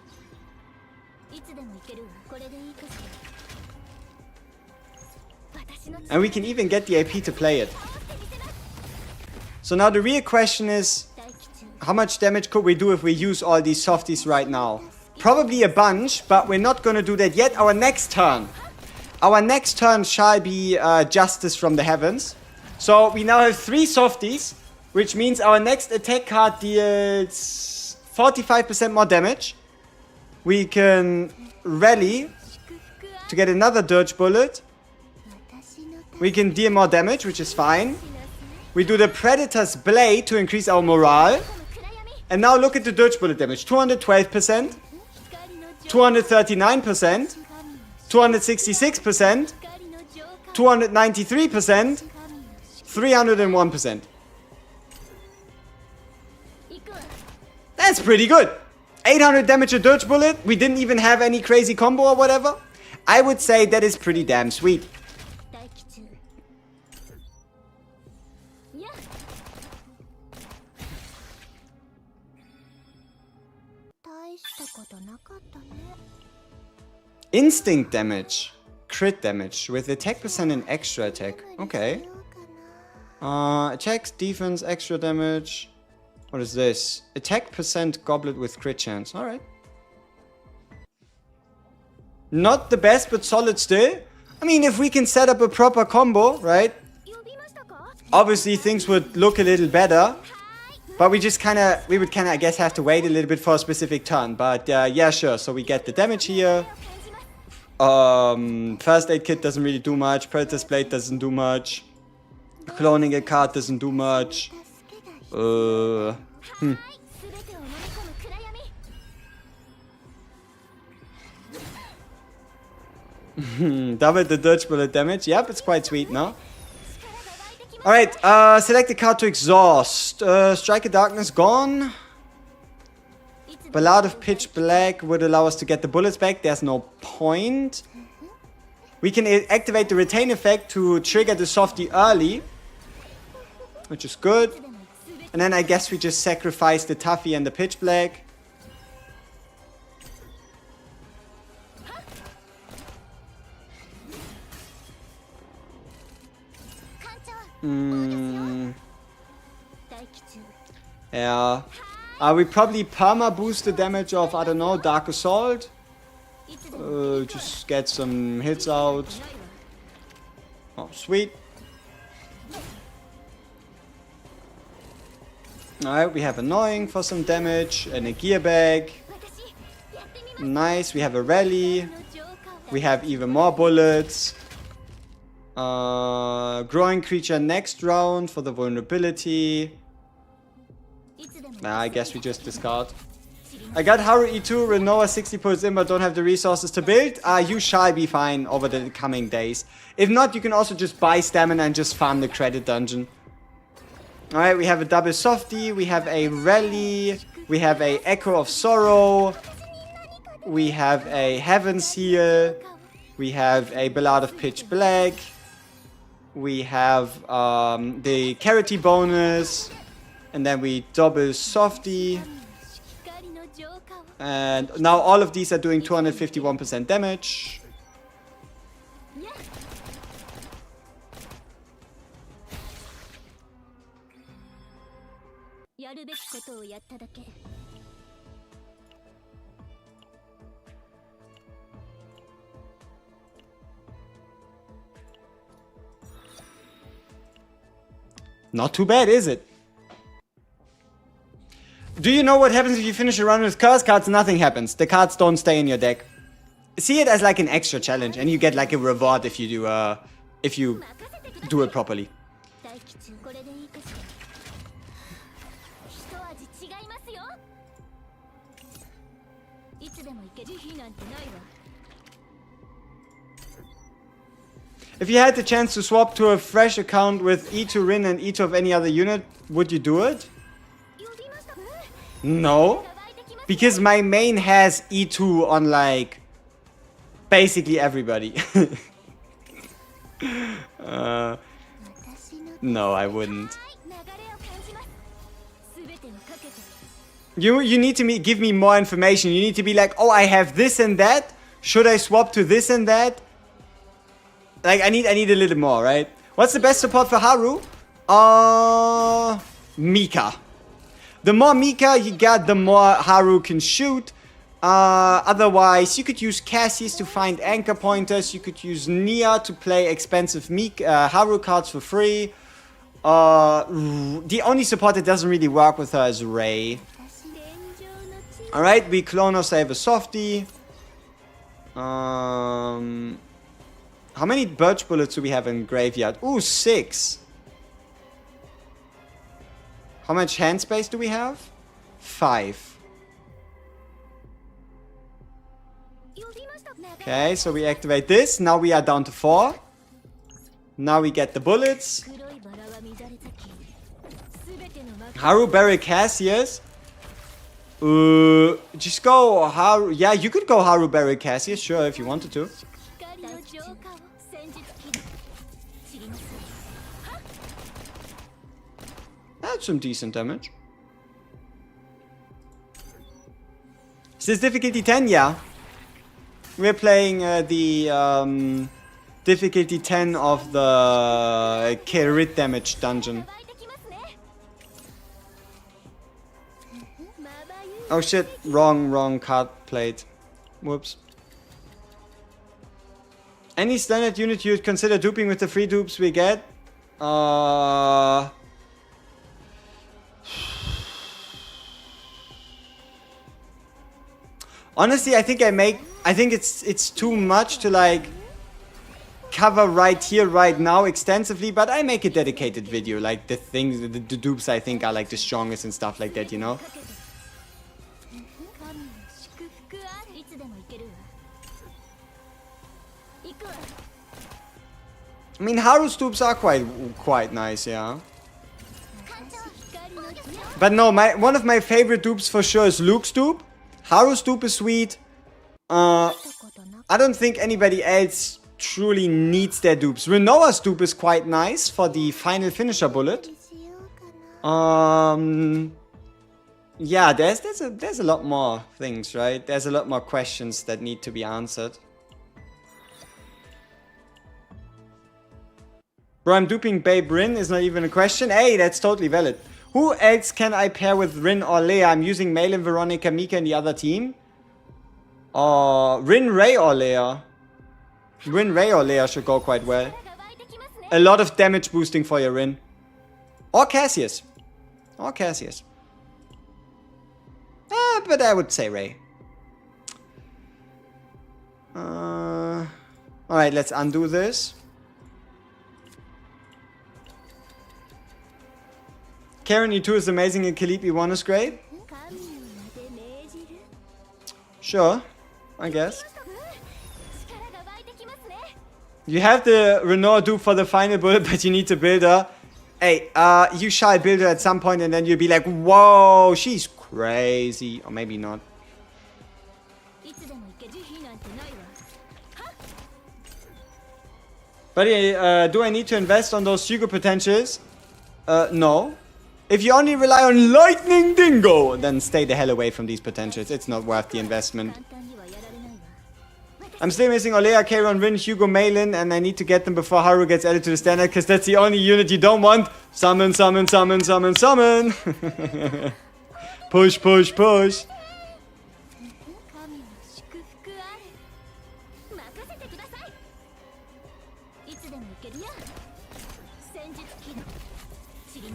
[SPEAKER 1] And we can even get the AP to play it. So now the real question is, how much damage could we do if we use all these softies right now? Probably a bunch, but we're not gonna do that yet. Our next turn. Our next turn shall be Justice from the Heavens. So we now have 3 softies, which means our next attack card deals 45% more damage. We can rally to get another Dirge Bullet. We can deal more damage, which is fine. We do the Predator's Blade to increase our morale. And now look at the Dirge Bullet damage. 212%, 239%, 266%, 293%, 301%. That's pretty good. 800 damage a Dirge Bullet. We didn't even have any crazy combo or whatever. I would say that is pretty damn sweet. Instinct damage. Crit damage with attack percent and extra attack. Okay. Attacks, defense, extra damage. What is this? Attack percent goblet with crit chance. Alright. Not the best, but solid still. I mean, if we can set up a proper combo, right? Obviously, things would look a little better. But we would kinda, I guess, have to wait a little bit for a specific turn. But yeah, sure. So we get the damage here. First aid kit doesn't really do much. Predator's Blade doesn't do much. Cloning a card doesn't do much. Double the Dirge Bullet damage. Yep, it's quite sweet, no? Alright, select a card to exhaust. Strike of Darkness gone. Ballad of Pitch Black would allow us to get the bullets back. There's no point. We can activate the retain effect to trigger the softie early, which is good. And then I guess we just sacrifice the Tuffy and the Pitch Black. Yeah. We probably perma boost the damage of, I don't know, Dark Assault. Just get some hits out. Oh, sweet. Alright, we have Annoying for some damage and a gear bag. Nice, we have a rally. We have even more bullets. Growing creature next round for the vulnerability. Nah, I guess we just discard. I got Haru E2, Renoa 60 pulls in, but don't have the resources to build. You shall be fine over the coming days. If not, you can also just buy stamina and just farm the credit dungeon. Alright, we have a double softie, we have a rally, we have a Echo of Sorrow, we have a Heaven's Seal, we have a Ballad of Pitch Black, we have the Carity bonus, and then we double softie. And now all of these are doing 251% damage. Not too bad, is it? Do you know what happens if you finish a run with curse cards? Nothing happens. The cards don't stay in your deck. See it as like an extra challenge, and you get like a reward if you do it properly. If you had the chance to swap to a fresh account with E2 Rin and E2 of any other unit, would you do it? No, because my main has E2 on like basically everybody. No, I wouldn't. You need to give me more information. You need to be like, oh, I have this and that. Should I swap to this and that? Like, I need a little more, right? What's the best support for Haru? Mika. The more Mika you got, the more Haru can shoot. Otherwise, you could use Cassius to find anchor pointers. You could use Nia to play expensive Haru cards for free. The only support that doesn't really work with her is Ray. Alright, we clone or save a softie. How many birch bullets do we have in graveyard? Ooh, 6. How much hand space do we have? 5. Okay, so we activate this. Now we are down to 4. Now we get the bullets. Haru, Barry, Cassius. Just go Haru. Yeah, you could go Haru Barry Cassius, sure, if you wanted to. That's some decent damage. Is this difficulty 10? Yeah. We're playing the difficulty 10 of the crit damage dungeon. Oh shit, wrong card played. Whoops. Any standard unit you'd consider duping with the free dupes we get? Honestly, I think it's too much to like cover right here, right now extensively, but I make a dedicated video, like the things, the dupes I think are like the strongest and stuff like that, you know? I mean, Haru's dupes are quite nice, yeah. But no, one of my favorite dupes for sure is Luke's dupe. Haru's dupe is sweet. I don't think anybody else truly needs their dupes. Renoa's dupe is quite nice for the final finisher bullet. Yeah, there's a lot more things, right? There's a lot more questions that need to be answered. Bro, I'm duping Babe Rin is not even a question. Hey, that's totally valid. Who else can I pair with Rin or Orlea? I'm using Malin, Veronica, Mika in the other team. Rin, Ray, or Orlea? Rin, Ray, or Orlea should go quite well. A lot of damage boosting for your Rin. Or Cassius. Or Cassius. But I would say Ray. Alright, let's undo this. Karen E2 is amazing and Khalip E1 is great. Sure, I guess. You have the Renault dupe for the final bullet, but you need to build her. Hey, you shall build her at some point and then you'll be like, whoa, she's crazy. Or maybe not. But do I need to invest on those Hugo potentials? No. If you only rely on Lightning Dingo, then stay the hell away from these potentials. It's not worth the investment. I'm still missing Orlea, Kairon, Rin, Hugo, Malin, and I need to get them before Haru gets added to the standard, because that's the only unit you don't want. Summon, summon, summon, summon, summon. Push, push, push.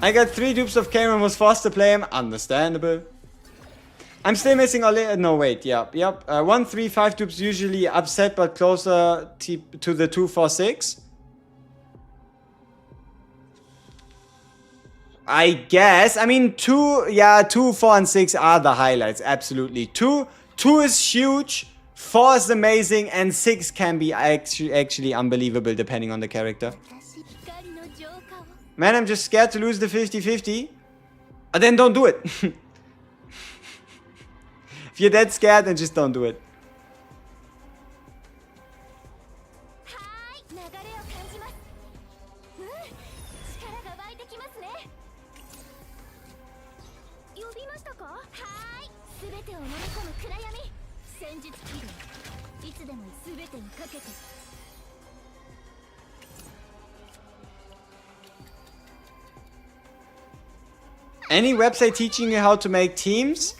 [SPEAKER 1] I got 3 dupes of Cameron, was forced to play him. Understandable. I'm still missing Orlea. No, wait. Yep. 1, 3, 5 dupes usually upset, but closer to the 2, 4, 6. I guess. I mean, 2, 4, and 6 are the highlights. Absolutely. 2 is huge. 4 is amazing. And 6 can be actually unbelievable depending on the character. Man, I'm just scared to lose the 50-50. Then don't do it. If you're that scared, then just don't do it. Any website teaching you how to make teams?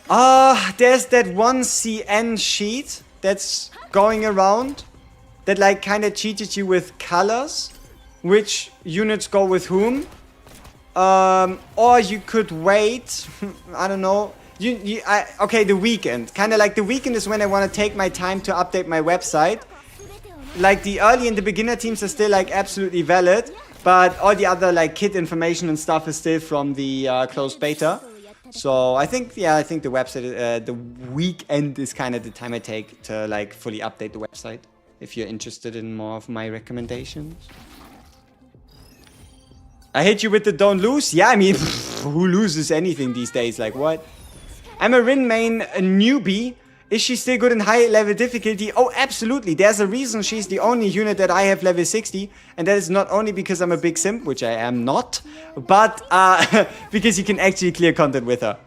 [SPEAKER 1] There's that one CN sheet that's going around that like kind of cheated you with colors, which units go with whom. Or you could wait. I don't know. Okay, the weekend. Kind of like the weekend is when I want to take my time to update my website. Like the early and the beginner teams are still like absolutely valid. But all the other like kit information and stuff is still from the closed beta. So I think the website, the weekend is kind of the time I take to like fully update the website. If you're interested in more of my recommendations. I hit you with the don't lose. Yeah, I mean, who loses anything these days? Like, what? I'm a Rin main newbie. Is she still good in high level difficulty? Oh, absolutely. There's a reason she's the only unit that I have level 60. And that is not only because I'm a big simp, which I am not, but because you can actually clear content with her.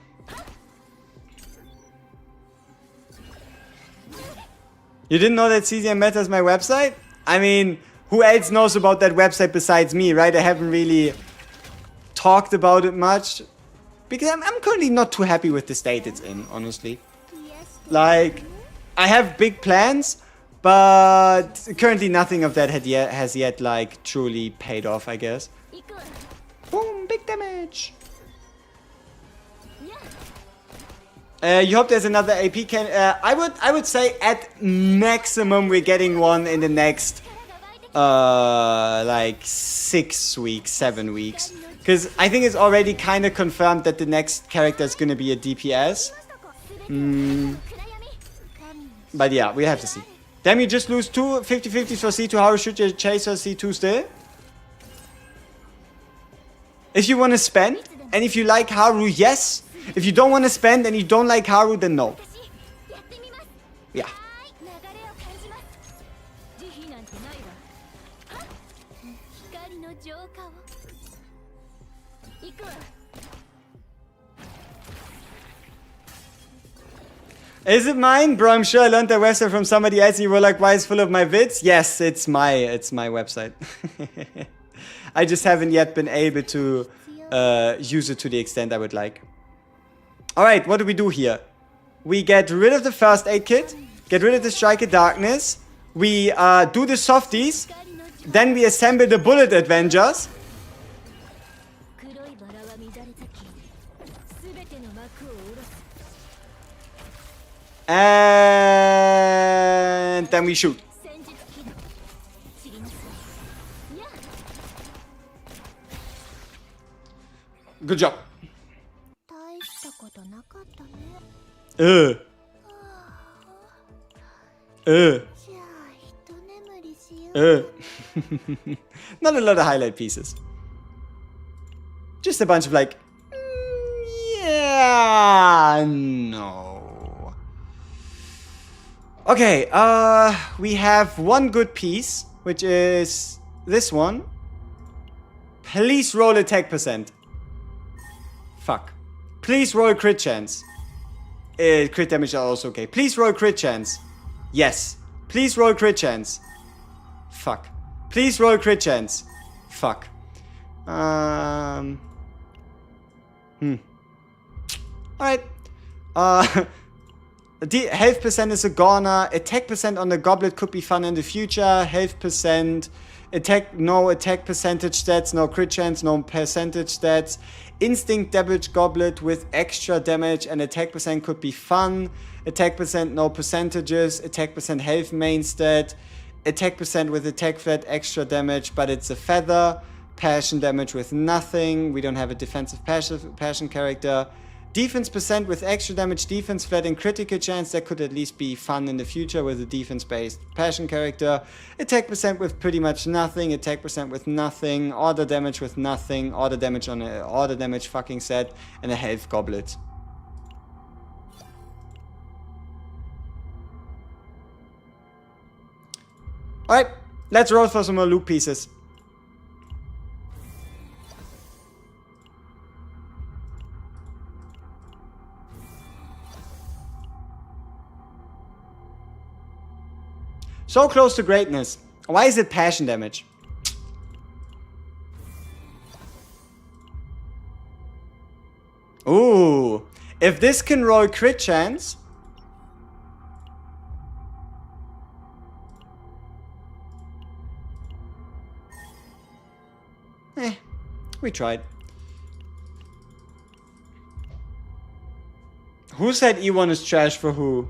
[SPEAKER 1] You didn't know that CCM Meta is my website? I mean, who else knows about that website besides me, right? I haven't really talked about it much. Because I'm currently not too happy with the state it's in, honestly. Like, I have big plans, but currently nothing of that has yet, like, truly paid off, I guess. Boom, big damage. You hope there's another AP can. I would say at maximum we're getting one in the next, like 6 weeks, 7 weeks. Because I think it's already kind of confirmed that the next character is going to be a DPS. But yeah, we have to see. Damn, you just lose 2 50-50s for C2. How should you chase her C2 still? If you want to spend, and if you like Haru, yes. If you don't want to spend and you don't like Haru, then no. Yeah. Is it mine? Bro, I'm sure I learned that website from somebody else and you were like, why is full of my vids? Yes, it's my website. I just haven't yet been able to use it to the extent I would like. Alright, what do we do here? We get rid of the first aid kit, get rid of the Striker Darkness, we do the softies, then we assemble the Bullet Avengers. And then we shoot. Good job. Not a lot of highlight pieces. Just a bunch of like, yeah, no. Okay, we have one good piece, which is this one. Please roll attack percent. Fuck. Please roll crit chance. Crit damage is also okay. Please roll crit chance. Yes. Please roll crit chance. Fuck. Please roll crit chance. Fuck. Alright. The health percent is a goner. Attack percent on the goblet could be fun in the future. Health percent. No attack percentage stats. No crit chance. No percentage stats. Instinct damage goblet with extra damage and attack percent could be fun. Attack percent, no percentages. Attack percent, health main stat. Attack percent with attack flat, extra damage, but it's a feather. Passion damage with nothing. We don't have a defensive passion character. Defense percent with extra damage, defense flat, and critical chance. That could at least be fun in the future with a defense-based passion character. Attack percent with pretty much nothing. Attack percent with nothing. Order damage with nothing. Order damage on a order damage fucking set. And a health goblet. Alright, let's roll for some more loot pieces. So close to greatness. Why is it passion damage? Ooh. If this can roll crit chance. We tried. Who said E1 is trash for who?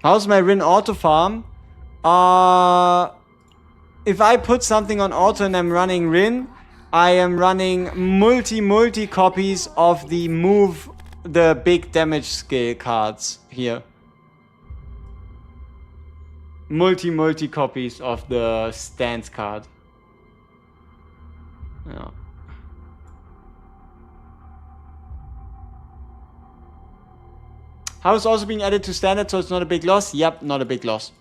[SPEAKER 1] How's my Rin auto farm? If I put something on auto and I'm running Rin, I am running multi copies of the move the big damage scale cards here. Multi copies of the stance card. Yeah. How is also being added to standard, so it's not a big loss? Yep, not a big loss.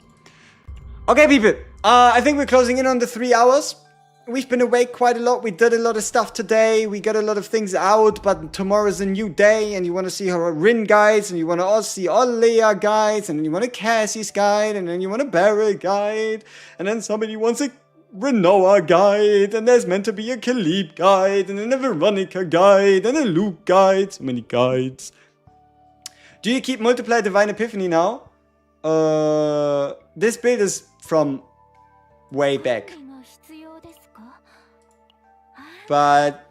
[SPEAKER 1] Okay, people. I think we're closing in on the 3 hours. We've been awake quite a lot. We did a lot of stuff today. We got a lot of things out, but tomorrow's a new day, and you want to see our Rin guides, and you want to also see Orlea guides, and then you want a Cassie's guide, and then you want a Barrel guide, and then somebody wants a Renoa guide, and there's meant to be a Khalip guide, and then a Veronica guide, and a Luke guide. So many guides. Do you keep multiplier Divine Epiphany now? This build is from way back. But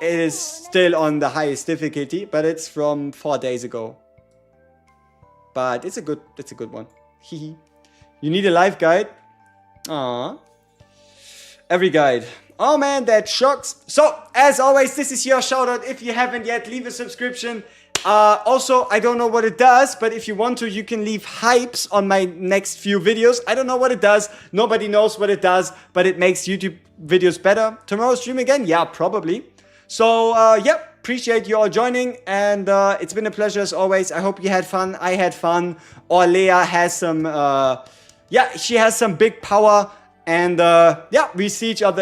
[SPEAKER 1] it is still on the highest difficulty, but it's from 4 days ago. But it's a good one. Hehe. You need a live guide? Aww. Every guide. Oh man, that shocks. So, as always, this is your shoutout. If you haven't yet, leave a subscription. Also, I don't know what it does, but if you want to, you can leave hypes on my next few videos. I don't know what it does. Nobody knows what it does, but it makes YouTube videos better. Tomorrow stream again? Yeah, probably. So, yeah, appreciate you all joining, and it's been a pleasure as always. I hope you had fun. I had fun. Orlea has some, yeah, she has some big power, and yeah, we see each other